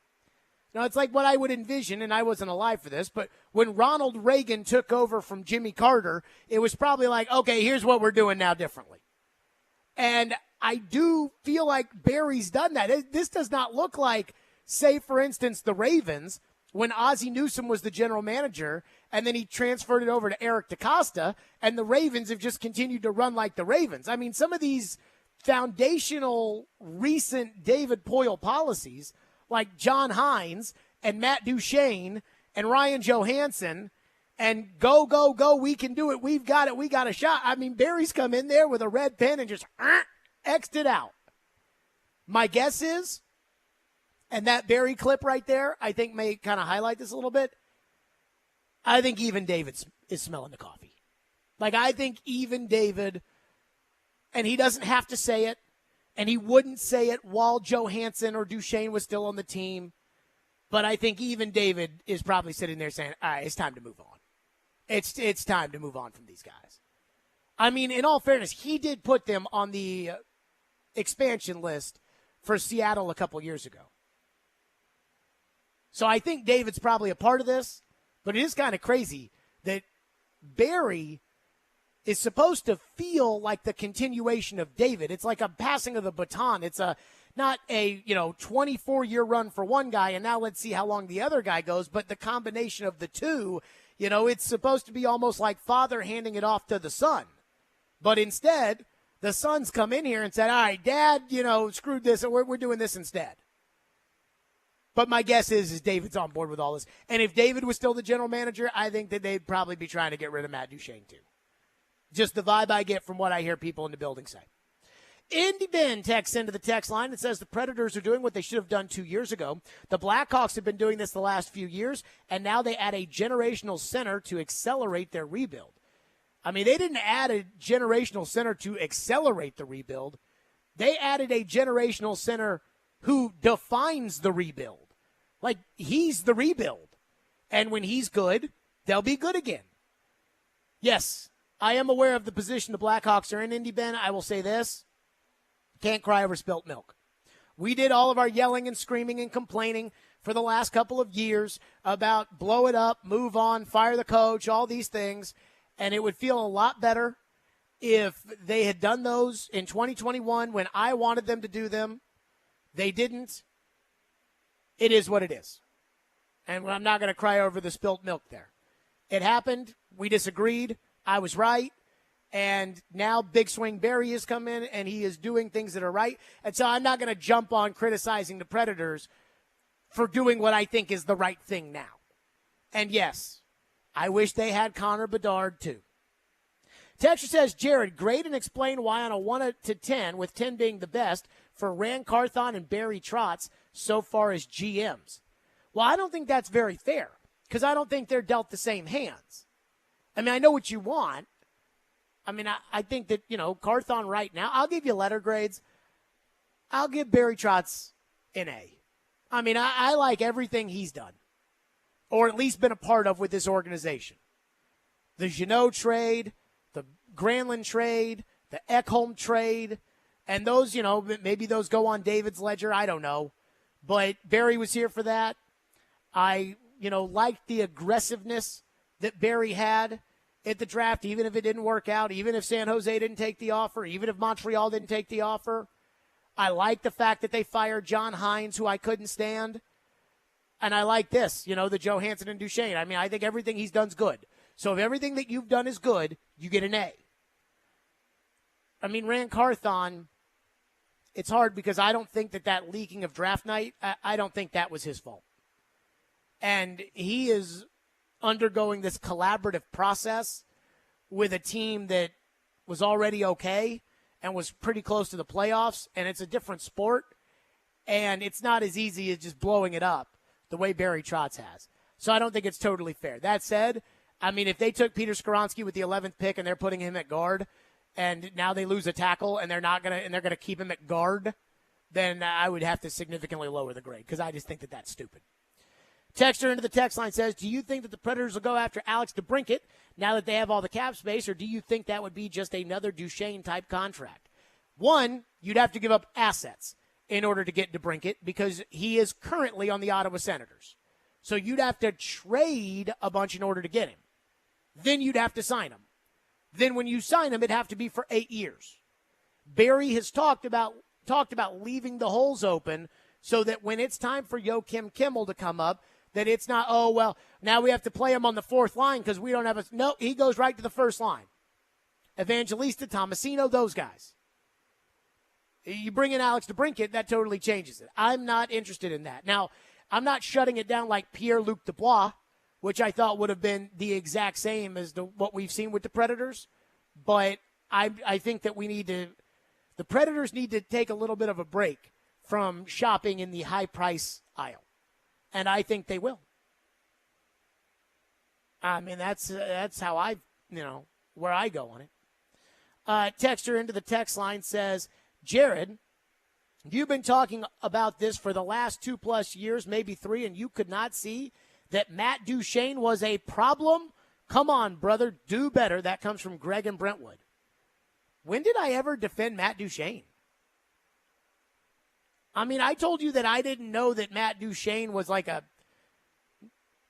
Now, it's like what I would envision, and I wasn't alive for this, but when Ronald Reagan took over from Jimmy Carter, it was probably like, okay, here's what we're doing now differently. And I do feel like Barry's done that. This does not look like, say, for instance, the Ravens, when Ozzie Newsome was the general manager, and then he transferred it over to Eric DeCosta, and the Ravens have just continued to run like the Ravens. I mean, some of these foundational recent David Poyle policies, like John Hines and Matt Duchene and Ryan Johansson, and go, go, go, we can do it, we've got it, we got a shot. I mean, Barry's come in there with a red pen and just X'd it out. My guess is, and that Barry clip right there, I think may kind of highlight this a little bit, I think even David is smelling the coffee. I think even David, and he doesn't have to say it, and he wouldn't say it while Johansson or Duchene was still on the team, but I think even David is probably sitting there saying, all right, it's time to move on. It's time to move on from these guys. I mean, in all fairness, he did put them on the expansion list for Seattle a couple years ago. So I think David's probably a part of this, but it is kind of crazy that Barry is supposed to feel like the continuation of David. It's like a passing of the baton. It's not a 24-year run for one guy, and now let's see how long the other guy goes, but the combination of the two, it's supposed to be almost like father handing it off to the son. But instead, the son's come in here and said, all right, Dad, screwed this, and we're doing this instead. But my guess is David's on board with all this. And if David was still the general manager, I think that they'd probably be trying to get rid of Matt Duchene too. Just the vibe I get from what I hear people in the building say. Indy Ben texts into the text line and says the Predators are doing what they should have done 2 years ago. The Blackhawks have been doing this the last few years, and now they add a generational center to accelerate their rebuild. I mean, they didn't add a generational center to accelerate the rebuild. They added a generational center who defines the rebuild. Like, he's the rebuild. And when he's good, they'll be good again. Yes, I am aware of the position the Blackhawks are in, Indy Ben. I will say this. Can't cry over spilt milk. We did all of our yelling and screaming and complaining for the last couple of years about blow it up, move on, fire the coach, all these things. And it would feel a lot better if they had done those in 2021 when I wanted them to do them. They didn't. It is what it is. And I'm not going to cry over the spilt milk there. It happened. We disagreed. I was right. And now Big Swing Barry has come in, and he is doing things that are right. And so I'm not going to jump on criticizing the Predators for doing what I think is the right thing now. And yes, I wish they had Connor Bedard too. Texture says, Jared, grade and explain why on a 1 to 10, with 10 being the best, for Rand Carthon and Barry Trotz so far as GMs. Well, I don't think that's very fair because I don't think they're dealt the same hands. I mean, I know what you want. I mean, I think that, Carthon right now, I'll give you letter grades. I'll give Barry Trotz an A. I mean, I like everything he's done or at least been a part of with this organization. The Jeannot trade, the Granlund trade, the Ekholm trade, and those, maybe those go on David's ledger. I don't know. But Barry was here for that. I, liked the aggressiveness that Barry had at the draft, even if it didn't work out, even if San Jose didn't take the offer, even if Montreal didn't take the offer. I like the fact that they fired John Hines, who I couldn't stand. And I like this, the Johansson and Duchene. I mean, I think everything he's done's good. So if everything that you've done is good, you get an A. I mean, Rand Carthon, it's hard because I don't think that leaking of draft night, I don't think that was his fault. And he is undergoing this collaborative process with a team that was already okay and was pretty close to the playoffs, and it's a different sport, and it's not as easy as just blowing it up the way Barry Trotz has. So I don't think it's totally fair. That said, I mean, if they took Peter Skoronsky with the 11th pick and they're putting him at guard, and now they lose a tackle and they're gonna keep him at guard, then I would have to significantly lower the grade because I just think that that's stupid. Texter into the text line says, do you think that the Predators will go after Alex DeBrincat now that they have all the cap space, or do you think that would be just another Duchene-type contract? One, you'd have to give up assets in order to get DeBrincat because he is currently on the Ottawa Senators. So you'd have to trade a bunch in order to get him. Then you'd have to sign him. Then when you sign him, it'd have to be for 8 years. Barry has talked about leaving the holes open so that when it's time for Joakim Kimmel to come up, that it's not, now we have to play him on the fourth line because we don't have a – no, he goes right to the first line. Evangelista, Tomasino, those guys. You bring in Alex DeBrincat, that totally changes it. I'm not interested in that. Now, I'm not shutting it down like Pierre-Luc Dubois, which I thought would have been the exact same as what we've seen with the Predators. But I think that the Predators need to take a little bit of a break from shopping in the high-price aisle. And I think they will. I mean, that's how where I go on it. Texter into the text line says, Jared, you've been talking about this for the last 2+ years, maybe 3, and you could not see that Matt Duchene was a problem? Come on, brother, do better. That comes from Greg and Brentwood. When did I ever defend Matt Duchene? I mean, I told you that I didn't know that Matt Duchene was like a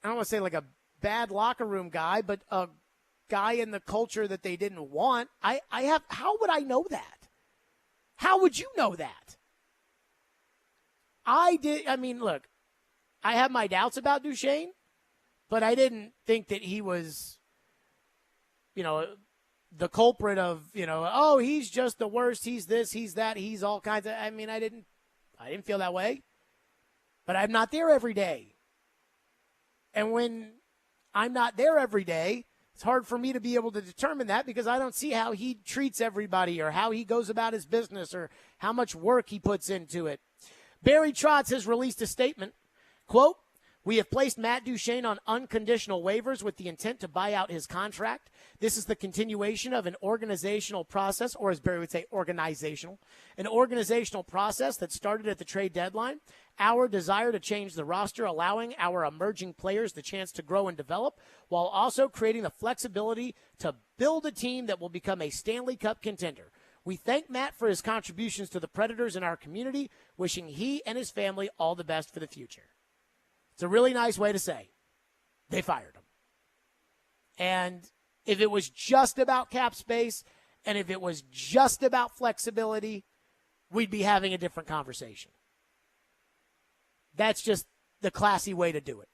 I don't want to say like a bad locker room guy, but a guy in the culture that they didn't want. How would I know that? How would you know that? Look, I have my doubts about Duchesne, but I didn't think that he was, the culprit of, he's just the worst. He's this, he's that, he's all kinds of, I didn't feel that way, but I'm not there every day. And when I'm not there every day, it's hard for me to be able to determine that because I don't see how he treats everybody or how he goes about his business or how much work he puts into it. Barry Trotz has released a statement, quote, "We have placed Matt Duchesne on unconditional waivers with the intent to buy out his contract. This is the continuation of an organizational process," or as Barry would say, an organizational process that started at the trade deadline. Our desire to change the roster, allowing our emerging players the chance to grow and develop, while also creating the flexibility to build a team that will become a Stanley Cup contender. We thank Matt for his contributions to the Predators and our community, wishing he and his family all the best for the future. It's a really nice way to say they fired him. And if it was just about cap space and if it was just about flexibility, we'd be having a different conversation. That's just the classy way to do it.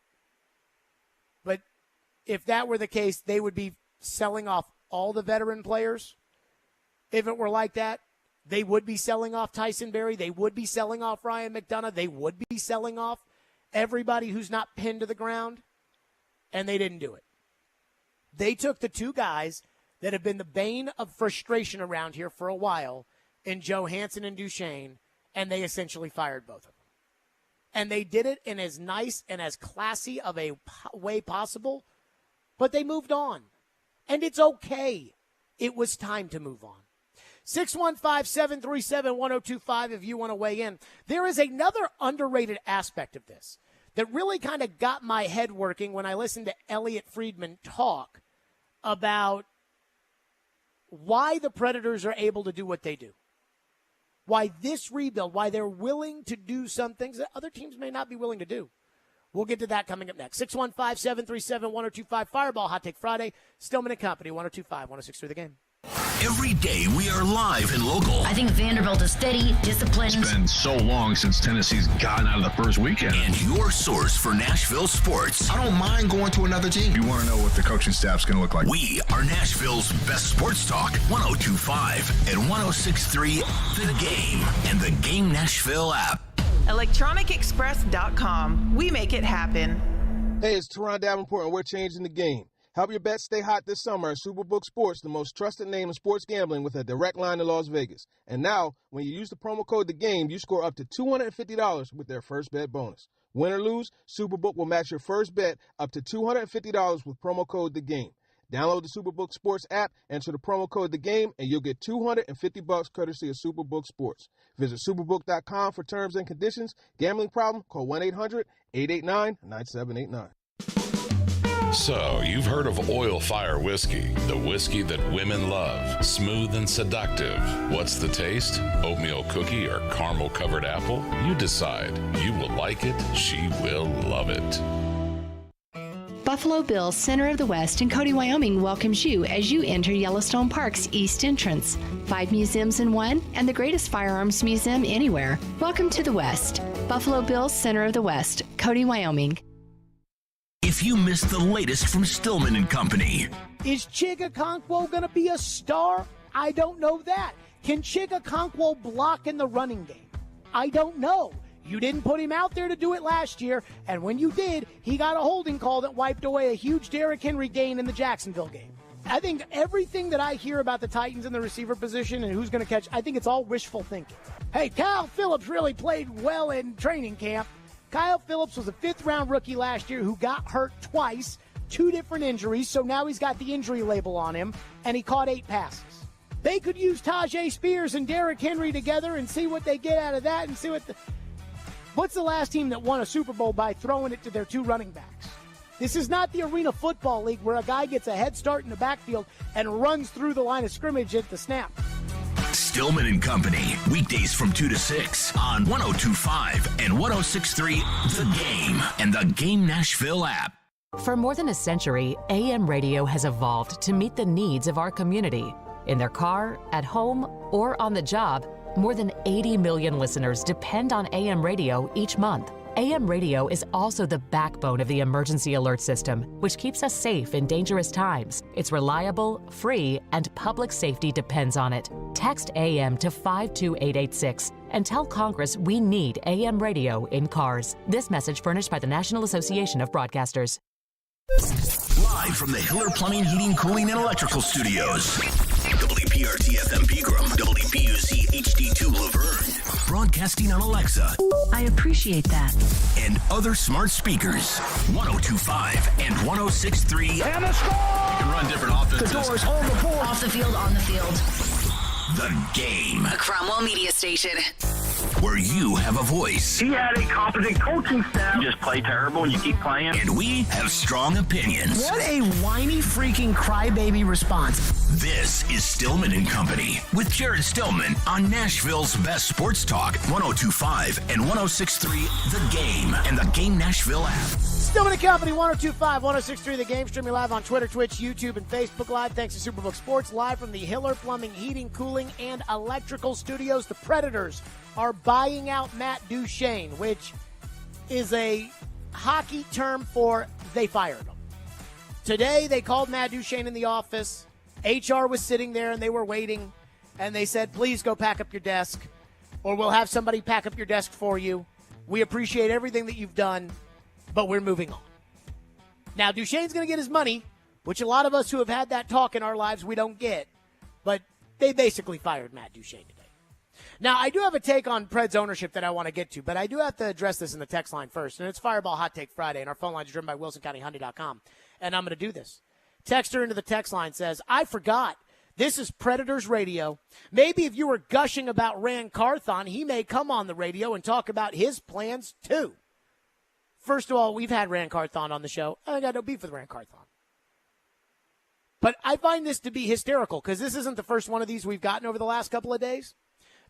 But if that were the case, they would be selling off all the veteran players. If it were like that, they would be selling off Tyson Barrie. They would be selling off Ryan McDonough. They would be selling off everybody who's not pinned to the ground. And they didn't do it. They took the two guys that have been the bane of frustration around here for a while in Joe Hansen and Duchesne, and they essentially fired both of them. And they did it in as nice and as classy of a way possible, but they moved on. And it's okay. It was time to move on. 615-737-1025 if you want to weigh in. There is another underrated aspect of this that really kind of got my head working when I listened to Elliot Friedman talk about why the Predators are able to do what they do. Why this rebuild, why they're willing to do some things that other teams may not be willing to do. We'll get to that coming up next. 615-737-1025, Fireball Hot Take Friday, Stillman & Company, 1025, 106.3 The Game. Every day we are live and local. I think Vanderbilt is steady, disciplined. It's been so long since Tennessee's gotten out of the first weekend. And your source for Nashville sports. I don't mind going to another team. You want to know what the coaching staff's going to look like. We are Nashville's best sports talk. 1025 and 1063 The Game and the Game Nashville app. ElectronicExpress.com. We make it happen. Hey, it's Teron Davenport, and we're changing the game. Help your bets stay hot this summer at Superbook Sports, the most trusted name in sports gambling with a direct line to Las Vegas. And now, when you use the promo code THEGAME, you score up to $250 with their first bet bonus. Win or lose, Superbook will match your first bet up to $250 with promo code THEGAME. Download the Superbook Sports app, enter the promo code THEGAME, and you'll get $250 courtesy of Superbook Sports. Visit Superbook.com for terms and conditions. Gambling problem? Call 1-800-889-9789. So, you've heard of Oil Fire Whiskey, the whiskey that women love. Smooth and seductive. What's the taste? Oatmeal cookie or caramel-covered apple? You decide. You will like it. She will love it. Buffalo Bills Center of the West in Cody, Wyoming welcomes you as you enter Yellowstone Park's east entrance. 5 museums in one and the greatest firearms museum anywhere. Welcome to the West. Buffalo Bills Center of the West, Cody, Wyoming. If you missed the latest from Stillman & Company. Is Chig Okonkwo going to be a star? I don't know that. Can Chig Okonkwo block in the running game? I don't know. You didn't put him out there to do it last year, and when you did, he got a holding call that wiped away a huge Derrick Henry gain in the Jacksonville game. I think everything that I hear about the Titans in the receiver position and who's going to catch, I think it's all wishful thinking. Hey, Kyle Phillips really played well in training camp. Kyle Phillips was a 5th-round rookie last year who got hurt twice, 2 different injuries, so now he's got the injury label on him, and he caught 8 passes. They could use Tajay Spears and Derrick Henry together and see what they get out of that and see what What's the last team that won a Super Bowl by throwing it to their 2 running backs? This is not the Arena Football League where a guy gets a head start in the backfield and runs through the line of scrimmage at the snap. Stillman & Company, weekdays from 2 to 6 on 1025 and 1063 The Game and the Game Nashville app. For more than a century, AM radio has evolved to meet the needs of our community. In their car, at home, or on the job, more than 80 million listeners depend on AM radio each month. AM radio is also the backbone of the emergency alert system, which keeps us safe in dangerous times. It's reliable, free, and public safety depends on it. Text AM to 52886 and tell Congress we need AM radio in cars. This message furnished by the National Association of Broadcasters. Live from the Hiller Plumbing, Heating, Cooling, and Electrical Studios. WPRT FM Pegram, WPUC HD2 Laverne. Broadcasting on Alexa. I appreciate that. And other smart speakers. 102.5 and 106.3. And a score! You can run different offenses. The doors on the board. Off the field, on the field. The Game. A Cromwell Media Station. Where you have a voice. He had a competent coaching staff. You just play terrible and you keep playing. And we have strong opinions. What a whiny freaking crybaby response. This is Stillman and Company with Jared Stillman on Nashville's best sports talk, 102.5 and 106.3 The Game and the Game Nashville app. Stillman and Company, 102.5, 106.3 The Game. Streaming live on Twitter, Twitch, YouTube, and Facebook Live. Thanks to Superbook Sports. Live from the Hiller Plumbing, Heating, Cooling, and Electrical Studios. The Predators are buying out Matt Duchene, which is a hockey term for they fired him. Today, they called Matt Duchene in the office. HR was sitting there, and they were waiting. And they said, please go pack up your desk, or we'll have somebody pack up your desk for you. We appreciate everything that you've done, but we're moving on. Now, Duchene's going to get his money, which a lot of us who have had that talk in our lives, we don't get. But they basically fired Matt Duchene today. Now, I do have a take on Preds ownership that I want to get to, but I do have to address this in the text line first. And it's Fireball Hot Take Friday, and our phone lines are driven by WilsonCountyHyundai.com. And I'm going to do this. Texter into the text line says, I forgot. This is Predators Radio. Maybe if you were gushing about Rand Carthon, he may come on the radio and talk about his plans too. First of all, we've had Rand Carthon on the show. I got no beef with Rand Carthon. But I find this to be hysterical because this isn't the first one of these we've gotten over the last couple of days.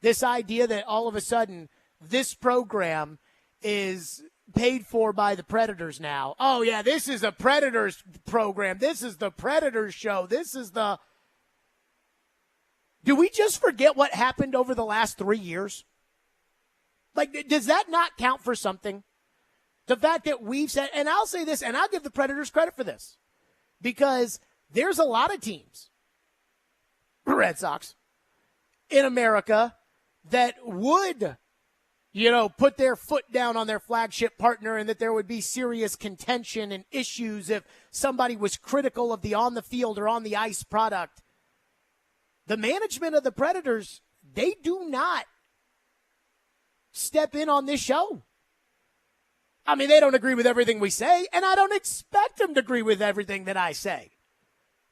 This idea that all of a sudden this program is paid for by the Predators now. Oh, yeah, this is a Predators program. This is the Predators show. This is the... Do we just forget what happened over the last 3 years? Like, does that not count for something? The fact that we've said, and I'll say this, and I'll give the Predators credit for this, because there's a lot of teams, Red Sox, in America that would, put their foot down on their flagship partner and that there would be serious contention and issues if somebody was critical of the on-the-field or on-the-ice product. The management of the Predators, they do not step in on this show. I mean, they don't agree with everything we say, and I don't expect them to agree with everything that I say.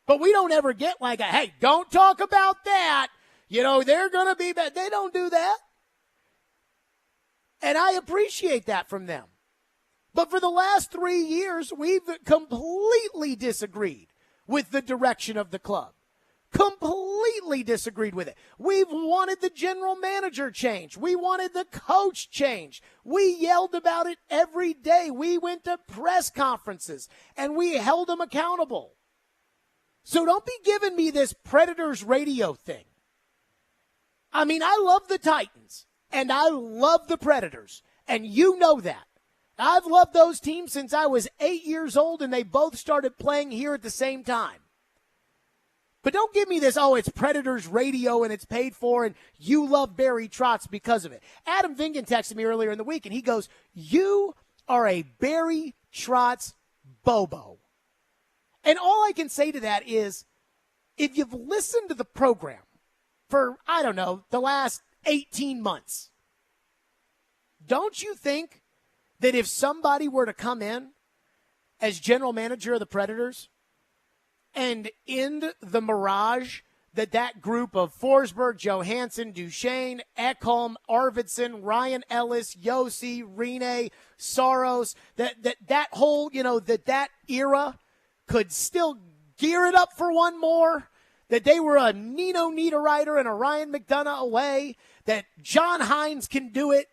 But we don't ever get like hey, don't talk about that. They're going to be bad. They don't do that. And I appreciate that from them. But for the last 3 years, we've completely disagreed with the direction of the club. Completely disagreed with it. We've wanted the general manager change. We wanted the coach change. We yelled about it every day. We went to press conferences, and we held them accountable. So don't be giving me this Predators radio thing. I mean, I love the Titans, and I love the Predators, and you know that. I've loved those teams since I was 8 years old, and they both started playing here at the same time. But don't give me this, it's Predators radio and it's paid for and you love Barry Trotz because of it. Adam Vingan texted me earlier in the week and he goes, you are a Barry Trotz bobo. And all I can say to that is, if you've listened to the program for, the last 18 months, don't you think that if somebody were to come in as general manager of the Predators and end the mirage that group of Forsberg, Johansson, Duchene, Ekholm, Arvidsson, Ryan Ellis, Yossi, Rene, Saros, that whole, that era could still gear it up for one more, that they were a Nino Niederreiter and a Ryan McDonough away, that John Hines can do it,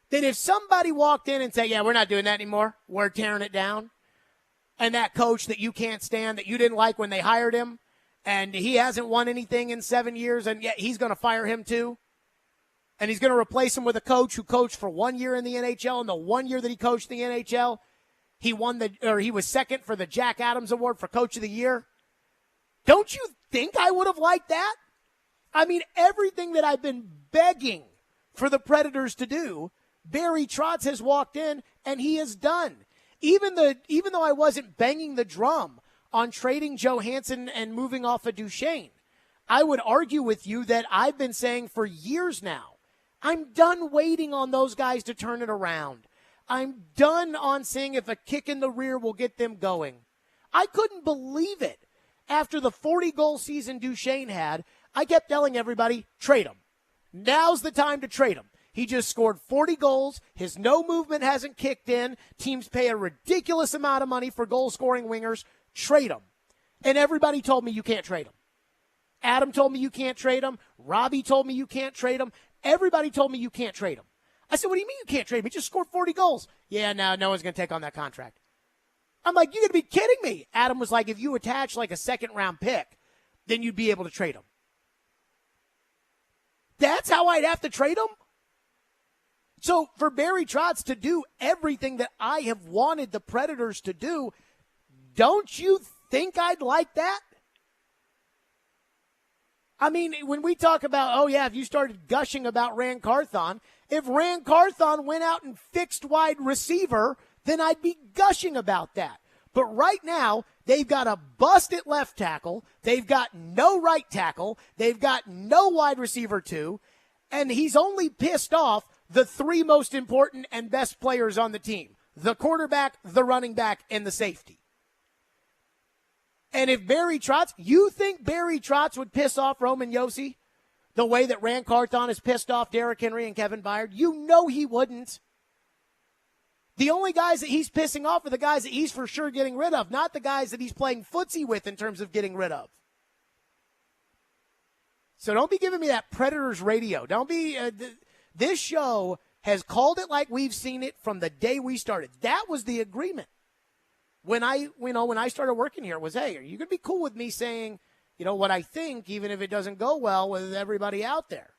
that if somebody walked in and said, yeah, we're not doing that anymore, we're tearing it down, and that coach that you can't stand, that you didn't like when they hired him, and he hasn't won anything in 7 years, and yet he's going to fire him too? And he's going to replace him with a coach who coached for 1 year in the NHL, and the 1 year that he coached in the NHL, he was second for the Jack Adams Award for Coach of the Year. Don't you think I would have liked that? I mean, everything that I've been begging for the Predators to do, Barry Trotz has walked in and he has done. Even though I wasn't banging the drum on trading Johansson and moving off of Duchesne, I would argue with you that I've been saying for years now, I'm done waiting on those guys to turn it around. I'm done on seeing if a kick in the rear will get them going. I couldn't believe it. After the 40-goal season Duchesne had, I kept telling everybody, trade him. Now's the time to trade him. He just scored 40 goals. His no movement hasn't kicked in. Teams pay a ridiculous amount of money for goal-scoring wingers. Trade him. And everybody told me you can't trade him. Adam told me you can't trade him. Robbie told me you can't trade him. Everybody told me you can't trade him. I said, what do you mean you can't trade him? He just scored 40 goals. Yeah, no one's going to take on that contract. I'm like, you're going to be kidding me. Adam was like, if you attach like a second-round pick, then you'd be able to trade him. That's how I'd have to trade him? So for Barry Trotz to do everything that I have wanted the Predators to do, don't you think I'd like that? I mean, when we talk about, if you started gushing about Rand Carthon, if Rand Carthon went out and fixed wide receiver, then I'd be gushing about that. But right now, they've got a busted left tackle. They've got no right tackle. They've got no wide receiver two. And he's only pissed off the three most important and best players on the team, the quarterback, the running back, and the safety. And if Barry Trotz, you think Barry Trotz would piss off Roman Josi the way that Rand Carthon has pissed off Derrick Henry and Kevin Byard? You know he wouldn't. The only guys that he's pissing off are the guys that he's for sure getting rid of, not the guys that he's playing footsie with in terms of getting rid of. So don't be giving me that Predators radio. Don't be. This show has called it like we've seen it from the day we started. That was the agreement. When I started working here, it was, hey, are you going to be cool with me saying, what I think, even if it doesn't go well with everybody out there?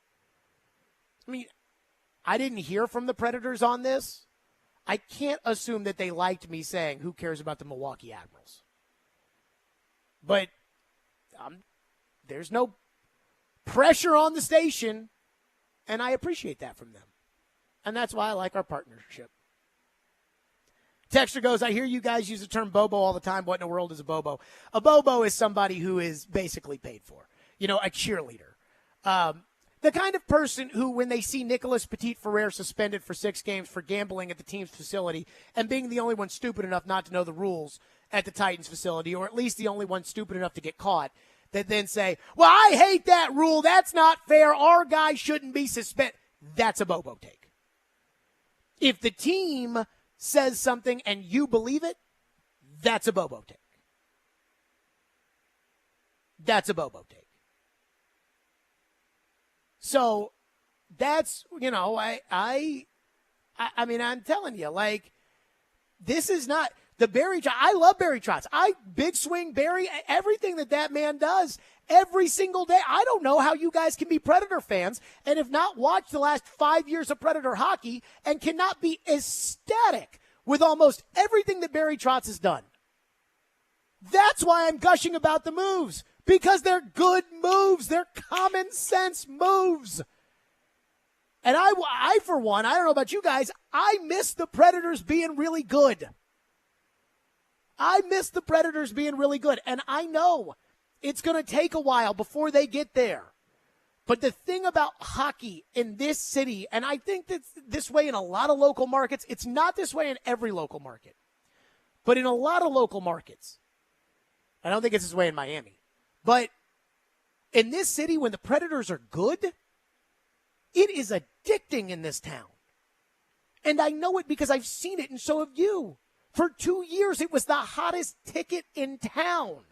I mean, I didn't hear from the Predators on this. I can't assume that they liked me saying, who cares about the Milwaukee Admirals? But there's no pressure on the station, and I appreciate that from them. And that's why I like our partnership. Texter goes, I hear you guys use the term bobo all the time. What in the world is a bobo? A bobo is somebody who is basically paid for. A cheerleader. The kind of person who, when they see Nicholas Petit-Ferrer suspended for 6 games for gambling at the team's facility and being the only one stupid enough not to know the rules at the Titans facility, or at least the only one stupid enough to get caught, that then say, well, I hate that rule. That's not fair. Our guy shouldn't be suspended. That's a bobo take. If the team says something and you believe it, that's a bobo take. That's a bobo take. So that's, I mean, I'm telling you, this is not the Barry Trotz. I love Barry Trotz. Big swing Barry, everything that man does every single day. I don't know how you guys can be Predator fans and have not watched the last 5 years of Predator hockey and cannot be ecstatic with almost everything that Barry Trotz has done. That's why I'm gushing about the moves, because they're good moves. They're common sense moves. And I for one, I don't know about you guys, I miss the Predators being really good. I miss the Predators being really good. And I know it's going to take a while before they get there. But the thing about hockey in this city, and I think that's this way in a lot of local markets, it's not this way in every local market, but in a lot of local markets, I don't think it's this way in Miami, but in this city, when the Predators are good, it is addicting in this town. And I know it because I've seen it, and so have you. For 2 years, it was the hottest ticket in town.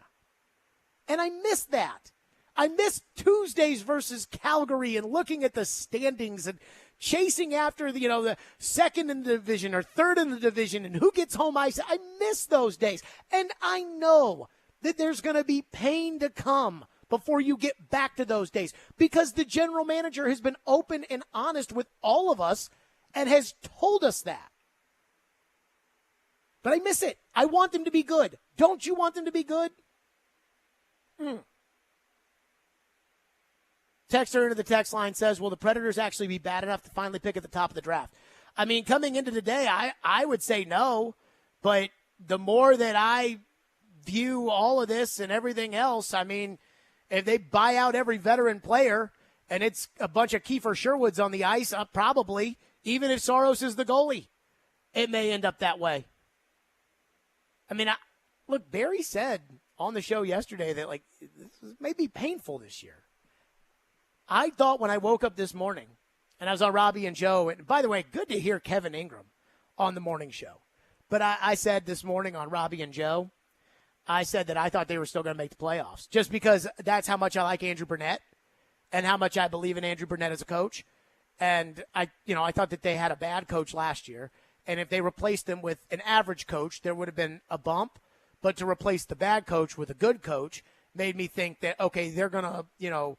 And I miss that. I miss Tuesdays versus Calgary and looking at the standings and chasing after the second in the division or third in the division and who gets home ice. I miss those days. And I know that there's going to be pain to come before you get back to those days, because the general manager has been open and honest with all of us and has told us that. But I miss it. I want them to be good. Don't you want them to be good? Texter into the text line says, will the Predators actually be bad enough to finally pick at the top of the draft? I mean, coming into the day, I would say no. But the more that I view all of this and everything else, I mean, if they buy out every veteran player and it's a bunch of Kiefer Sherwoods on the ice, probably, even if Soros is the goalie, it may end up that way. I mean, look, Barry said on the show yesterday that, like, this may be painful this year. I thought when I woke up this morning and I was on Robbie and Joe, and by the way, good to hear Kevin Ingram on the morning show. But I said this morning on Robbie and Joe, I said that I thought they were still going to make the playoffs just because that's how much I like Andrew Burnett and how much I believe in Andrew Burnett as a coach. And I thought that they had a bad coach last year. And if they replaced them with an average coach, there would have been a bump. But to replace the bad coach with a good coach made me think that, okay, they're going to,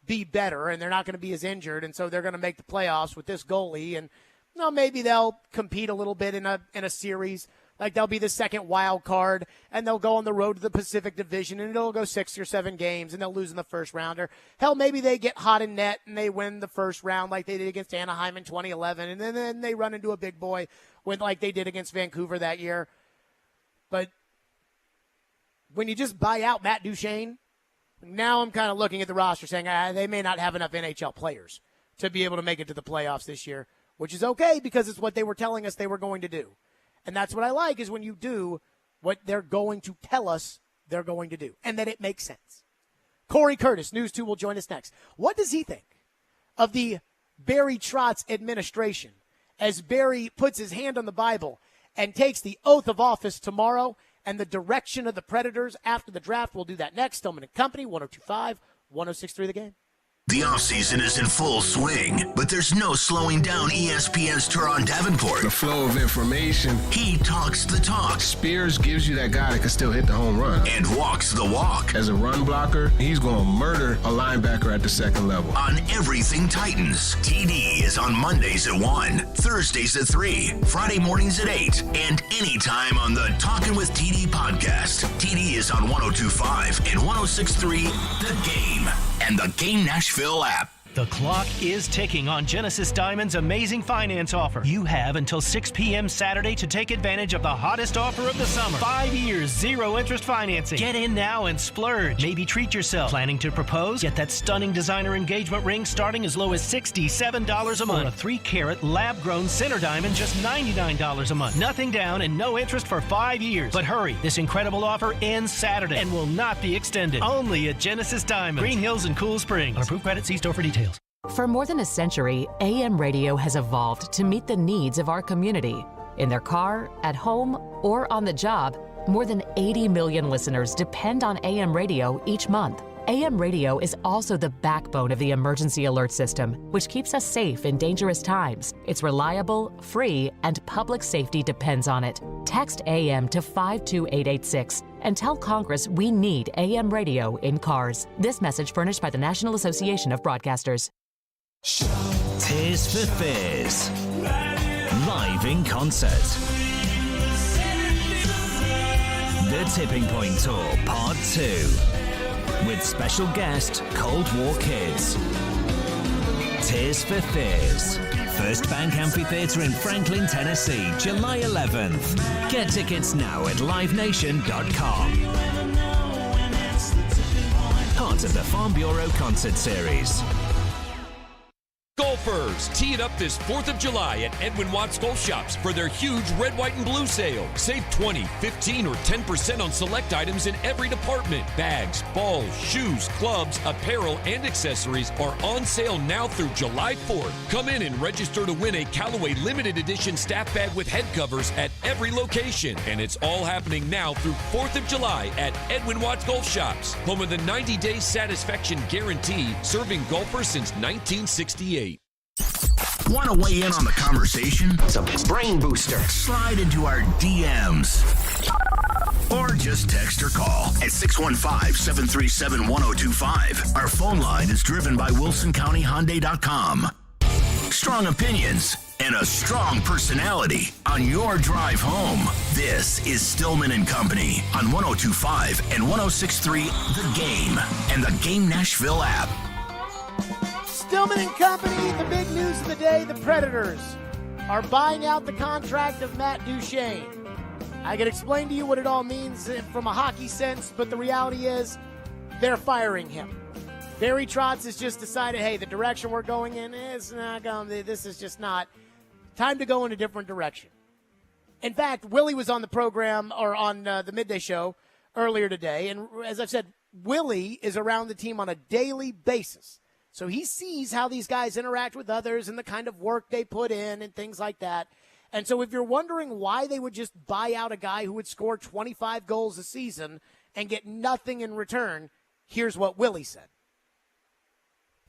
be better and they're not going to be as injured. And so they're going to make the playoffs with this goalie. And maybe they'll compete a little bit in a series. Like they'll be the second wild card and they'll go on the road to the Pacific Division and it'll go 6 or 7 games and they'll lose in the first round. Or hell, maybe they get hot in net and they win the first round like they did against Anaheim in 2011. And then they run into a big boy like they did against Vancouver that year. But when you just buy out Matt Duchene, now I'm kind of looking at the roster saying they may not have enough NHL players to be able to make it to the playoffs this year, which is okay because it's what they were telling us they were going to do. And that's what I like is when you do what they're going to tell us they're going to do and that it makes sense. Corey Curtis, News 2, will join us next. What does he think of the Barry Trotz administration as Barry puts his hand on the Bible and takes the oath of office tomorrow and the direction of the Predators after the draft? We'll do that next. Stillman & Company, 102.5, 106.3 The Game. The offseason is in full swing, but there's no slowing down ESPN's Teron Davenport. The flow of information. He talks the talk. Spears gives you that guy that can still hit the home run. And walks the walk. As a run blocker, he's going to murder a linebacker at the second level. On Everything Titans, TD is on Mondays at 1, Thursdays at 3, Friday mornings at 8, and anytime on the Talkin' with TD podcast. TD is on 102.5 and 106.3 The Game and the Game Nashville app. The clock is ticking on Genesis Diamond's amazing finance offer. You have until 6 p.m. Saturday to take advantage of the hottest offer of the summer. 5 years, 0 interest financing. Get in now and splurge. Maybe treat yourself. Planning to propose? Get that stunning designer engagement ring starting as low as $67 a month. Or a 3-carat lab-grown center diamond just $99 a month. Nothing down and no interest for 5 years. But hurry, this incredible offer ends Saturday and will not be extended. Only at Genesis Diamond, Green Hills and Cool Springs. On approved credit, see store for details. For more than a century, AM radio has evolved to meet the needs of our community. In their car, at home, or on the job, more than 80 million listeners depend on AM radio each month. AM radio is also the backbone of the emergency alert system, which keeps us safe in dangerous times. It's reliable, free, and public safety depends on it. Text AM to 52886 and tell Congress we need AM radio in cars. This message furnished by the National Association of Broadcasters. Tears for Fears. Live in concert. The Tipping Point Tour Part 2. With special guest Cold War Kids. Tears for Fears. First Bank Amphitheater in Franklin, Tennessee, July 11th. Get tickets now at livenation.com. Part of the Farm Bureau Concert Series. Golfers, tee it up this 4th of July at Edwin Watts Golf Shops for their huge red, white, and blue sale. Save 20, 15, or 10% on select items in every department. Bags, balls, shoes, clubs, apparel, and accessories are on sale now through July 4th. Come in and register to win a Callaway limited edition staff bag with head covers at every location. And it's all happening now through 4th of July at Edwin Watts Golf Shops, home of the 90-day satisfaction guarantee, serving golfers since 1968. Want to weigh in on the conversation? It's a brain booster. Slide into our DMs. Or just text or call at 615-737-1025. Our phone line is driven by WilsonCountyHyundai.com. Strong opinions and a strong personality on your drive home. This is Stillman and Company on 102.5 and 106.3 The Game and the Game Nashville app. Stillman and Company, the big news of the day, the Predators are buying out the contract of Matt Duchene. I can explain to you what it all means from a hockey sense, but the reality is they're firing him. Barry Trotz has just decided, hey, the direction we're going in is not going. This is just not time to go in a different direction. In fact, Willie was on the program or on the midday show earlier today, and as I've said, Willie is around the team on a daily basis. So he sees how these guys interact with others and the kind of work they put in and things like that. And so if you're wondering why they would just buy out a guy who would score 25 goals a season and get nothing in return, here's what Willie said.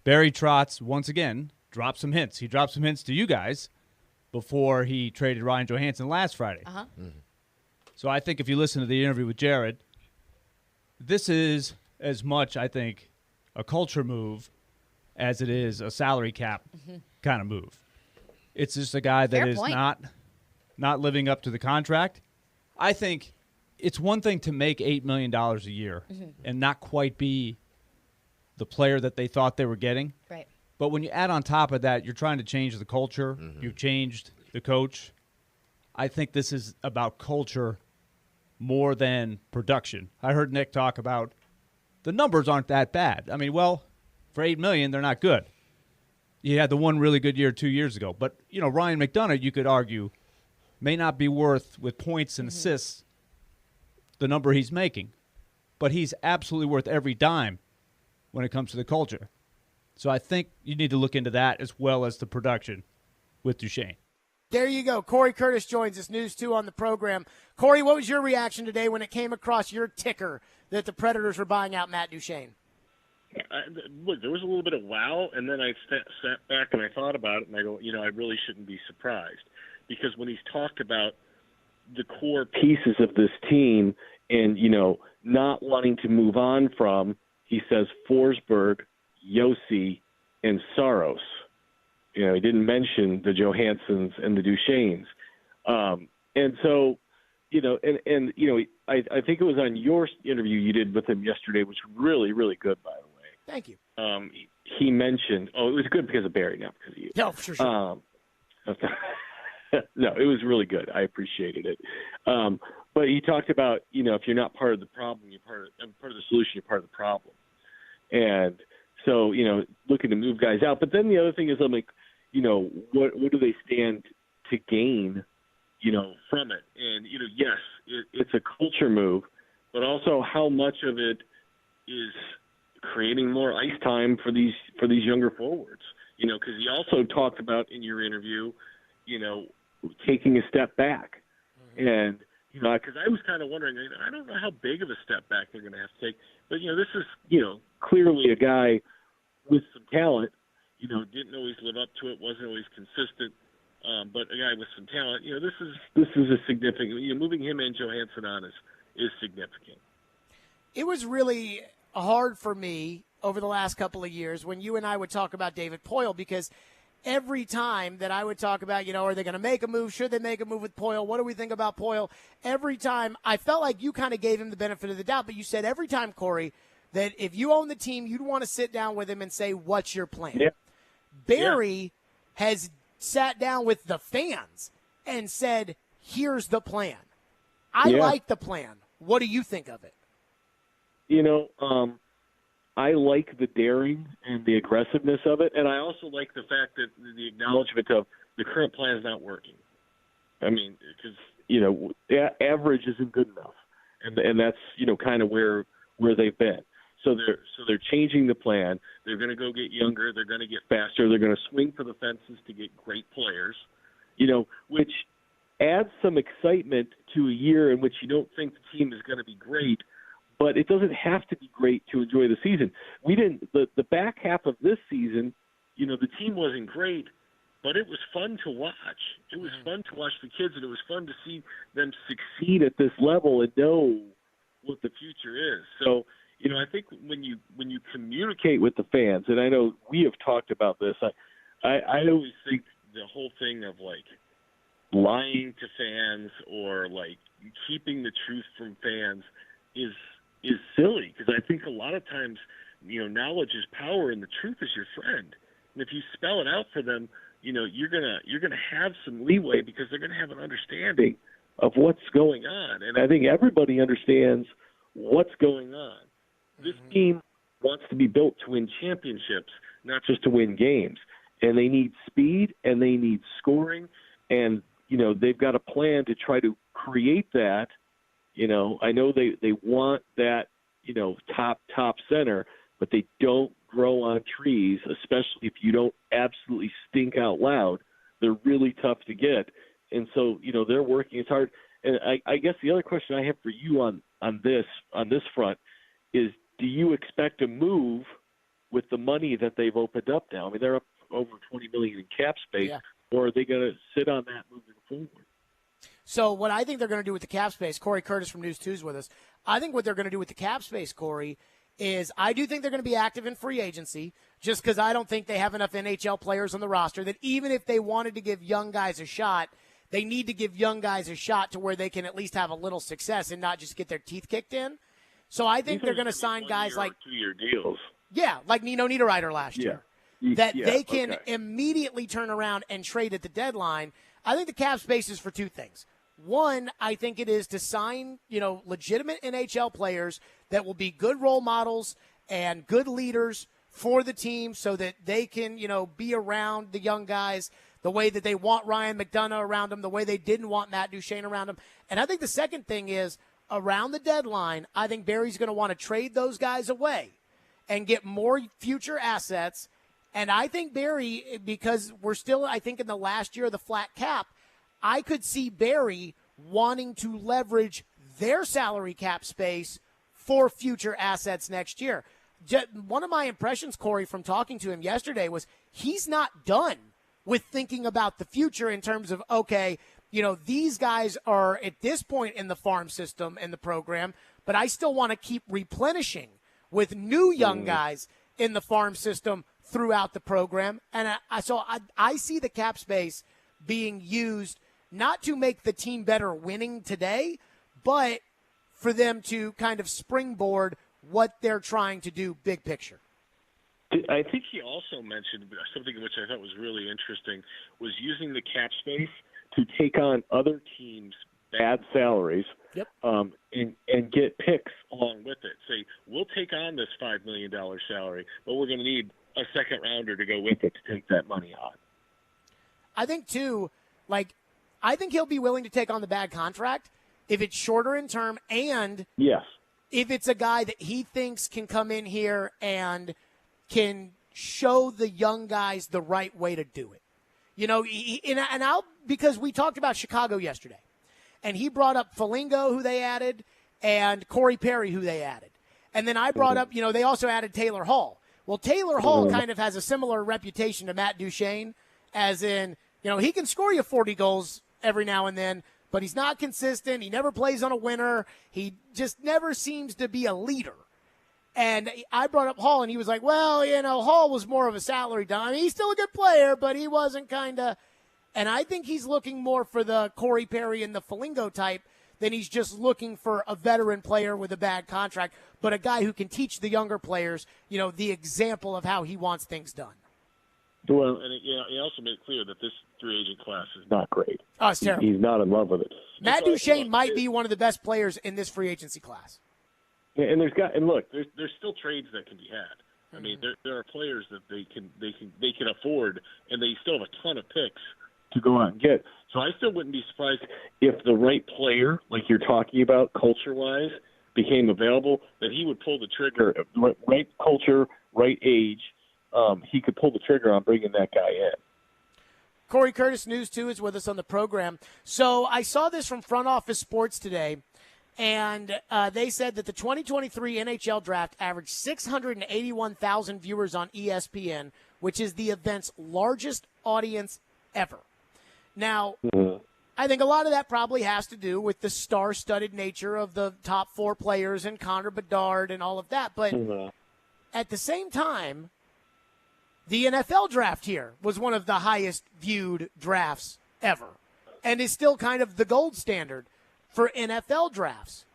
Barry Trotz, once again, dropped some hints. He dropped some hints to you guys before he traded Ryan Johansson last Friday. So I think if you listen to the interview with Jared, this is as much, I think, a culture move as it is a salary cap kind of move. It's just a guy that is not living up to the contract. I think it's one thing to make $8 million a year and not quite be the player that they thought they were getting. Right. But when you add on top of that, you're trying to change the culture. You've changed the coach. I think this is about culture more than production. I heard Nick talk about the numbers aren't that bad. I mean, well, for $8 million, they're not good. You had the one really good year 2 years ago. But, Ryan McDonough, you could argue, may not be worth, with points and assists, the number he's making. But he's absolutely worth every dime when it comes to the culture. So I think you need to look into that as well as the production with Duchene. There you go. Corey Curtis joins us, News 2 on the program. Corey, what was your reaction today when it came across your ticker that the Predators were buying out Matt Duchene? Look, there was a little bit of wow, and then I sat back and I thought about it, and I go, I really shouldn't be surprised. Because when he's talked about the core pieces of this team and, not wanting to move on from, he says Forsberg, Yossi, and Saros. He didn't mention the Johanssons and the Duchenes. And so, I think it was on your interview you did with him yesterday, which was really, really good, by the way. Thank you. He mentioned, it was good because of Barry, not because of you. No, for sure. No, it was really good. I appreciated it. But he talked about, if you're not part of the problem, you're part of the solution, you're part of the problem. And so, looking to move guys out. But then the other thing is, I'm like, what do they stand to gain, from it? And, yes, it's a culture move, but also how much of it is creating more ice time for these younger forwards, because he also talked about in your interview, taking a step back. And, because I was kind of wondering, I don't know how big of a step back they're going to have to take. But, this is, clearly a guy with some talent, didn't always live up to it, wasn't always consistent. But a guy with some talent, this is a significant, moving him and Johansson on is significant. It was really hard for me over the last couple of years when you and I would talk about David Poile, because every time that I would talk about, are they going to make a move? Should they make a move with Poile? What do we think about Poile? Every time I felt like you kind of gave him the benefit of the doubt, but you said every time, Corey, that if you own the team, you'd want to sit down with him and say, what's your plan? Yeah. Barry has sat down with the fans and said, here's the plan. I like the plan. What do you think of it? I like the daring and the aggressiveness of it, and I also like the fact that the acknowledgement of the current plan is not working. I mean, because average isn't good enough, and that's kind of where they've been. So they're changing the plan. They're going to go get younger. They're going to get faster. They're going to swing for the fences to get great players, which adds some excitement to a year in which you don't think the team is going to be great. But it doesn't have to be great to enjoy the season. We didn't. The back half of this season, the team wasn't great, but it was fun to watch. It was fun to watch the kids, and it was fun to see them succeed at this level and know what the future is. So, I think when you communicate with the fans, and I know we have talked about this, I always think the whole thing of like lying to fans or like keeping the truth from fans is silly, because I think a lot of times, knowledge is power and the truth is your friend. And if you spell it out for them, you're gonna have some leeway because they're gonna have an understanding of what's going on. And I think everybody understands what's going on. This team wants to be built to win championships, not just to win games. And they need speed and they need scoring. And, they've got a plan to try to create that. I know they want that, top center, but they don't grow on trees, especially if you don't absolutely stink out loud. They're really tough to get. And so, they're working as hard. And I guess the other question I have for you on this front is, do you expect a move with the money that they've opened up now? I mean, they're up over $20 million in cap space, or are they going to sit on that moving forward? So what I think they're going to do with the cap space, Corey Curtis from News 2 is with us. I think what they're going to do with the cap space, Corey, is I do think they're going to be active in free agency, just because I don't think they have enough NHL players on the roster that even if they wanted to give young guys a shot, they need to give young guys a shot to where they can at least have a little success and not just get their teeth kicked in. So I think they're going to sign guys like 2-year deals. Yeah, like Nino Niederreiter last year. That they can immediately turn around and trade at the deadline. I think the cap space is for two things. One, I think it is to sign, legitimate NHL players that will be good role models and good leaders for the team so that they can, be around the young guys the way that they want Ryan McDonough around them, the way they didn't want Matt Duchene around them. And I think the second thing is around the deadline, I think Barry's going to want to trade those guys away and get more future assets. And I think Barry, because we're still, I think, in the last year of the flat cap, I could see Barry wanting to leverage their salary cap space for future assets next year. One of my impressions, Corey, from talking to him yesterday was he's not done with thinking about the future in terms of, okay, these guys are at this point in the farm system and the program, but I still want to keep replenishing with new young guys in the farm system throughout the program. And I see the cap space being used not to make the team better winning today, but for them to kind of springboard what they're trying to do big picture. I think he also mentioned something which I thought was really interesting, was using the cap space to take on other teams' bad salaries and get picks along with it. Say, we'll take on this $5 million salary, but we're going to need a second rounder to go with it to take that money on. I think, too, I think he'll be willing to take on the bad contract if it's shorter in term and if it's a guy that he thinks can come in here and can show the young guys the right way to do it. Because we talked about Chicago yesterday, and he brought up Foligno, who they added, and Corey Perry, who they added. And then I brought up, they also added Taylor Hall. Well, Taylor Hall kind of has a similar reputation to Matt Duchene, as in, he can score you 40 goals every now and then, but he's not consistent. He never plays on a winner. He just never seems to be a leader. And I brought up Hall, and he was like, well, Hall was more of a salary dump. I mean, he's still a good player, but he wasn't kind of – and I think he's looking more for the Corey Perry and the Foligno type than he's just looking for a veteran player with a bad contract, but a guy who can teach the younger players, the example of how he wants things done. Well, and he also made it clear that this free agent class is not great. Oh, it's terrible. He's not in love with it. Matt Duchene might be one of the best players in this free agency class. Yeah, and there's still trades that can be had. I mean, there are players that they can afford, and they still have a ton of picks to go out and get. So I still wouldn't be surprised if the right player, like you're talking about, culture-wise, became available, that he would pull the trigger. Right culture, right age. He could pull the trigger on bringing that guy in. Corey Curtis, News 2, is with us on the program. So I saw this from Front Office Sports today, and they said that the 2023 NHL Draft averaged 681,000 viewers on ESPN, which is the event's largest audience ever. Now, I think a lot of that probably has to do with the star-studded nature of the top 4 players and Connor Bedard and all of that. But at the same time, the NFL draft here was one of the highest viewed drafts ever and is still kind of the gold standard for NFL drafts.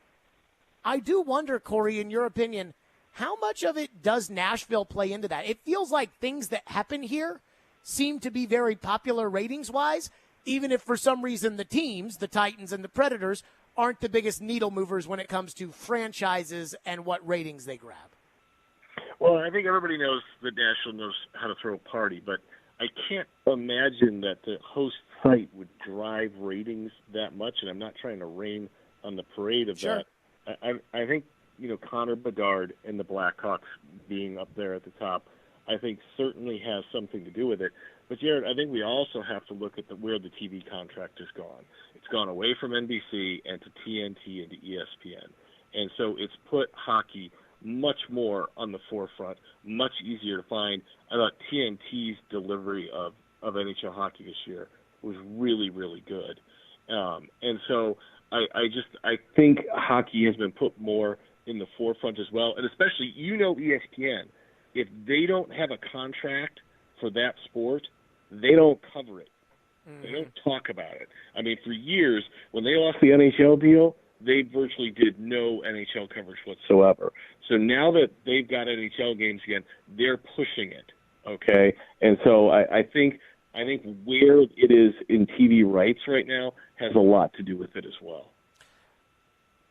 I do wonder, Corey, in your opinion, how much of it does Nashville play into that? It feels like things that happen here seem to be very popular ratings-wise, even if for some reason the teams, the Titans and the Predators, aren't the biggest needle movers when it comes to franchises and what ratings they grab. Well, I think everybody knows that Nashville knows how to throw a party, but I can't imagine that the host site would drive ratings that much, and I'm not trying to rain on the parade of that. I think, Connor Bedard and the Blackhawks being up there at the top, I think certainly has something to do with it. But, Jared, I think we also have to look at where the TV contract has gone. It's gone away from NBC and to TNT and to ESPN. And so it's put hockey much more on the forefront, much easier to find. I thought TNT's delivery of NHL hockey this year was really, really good. And so I think hockey has been put more in the forefront as well. And especially, ESPN, if they don't have a contract for that sport, they don't cover it. They don't talk about it. I mean, for years, when they lost the NHL deal, they virtually did no NHL coverage whatsoever. So now that they've got NHL games again, they're pushing it, okay? And so I think where it is in TV rights right now has a lot to do with it as well.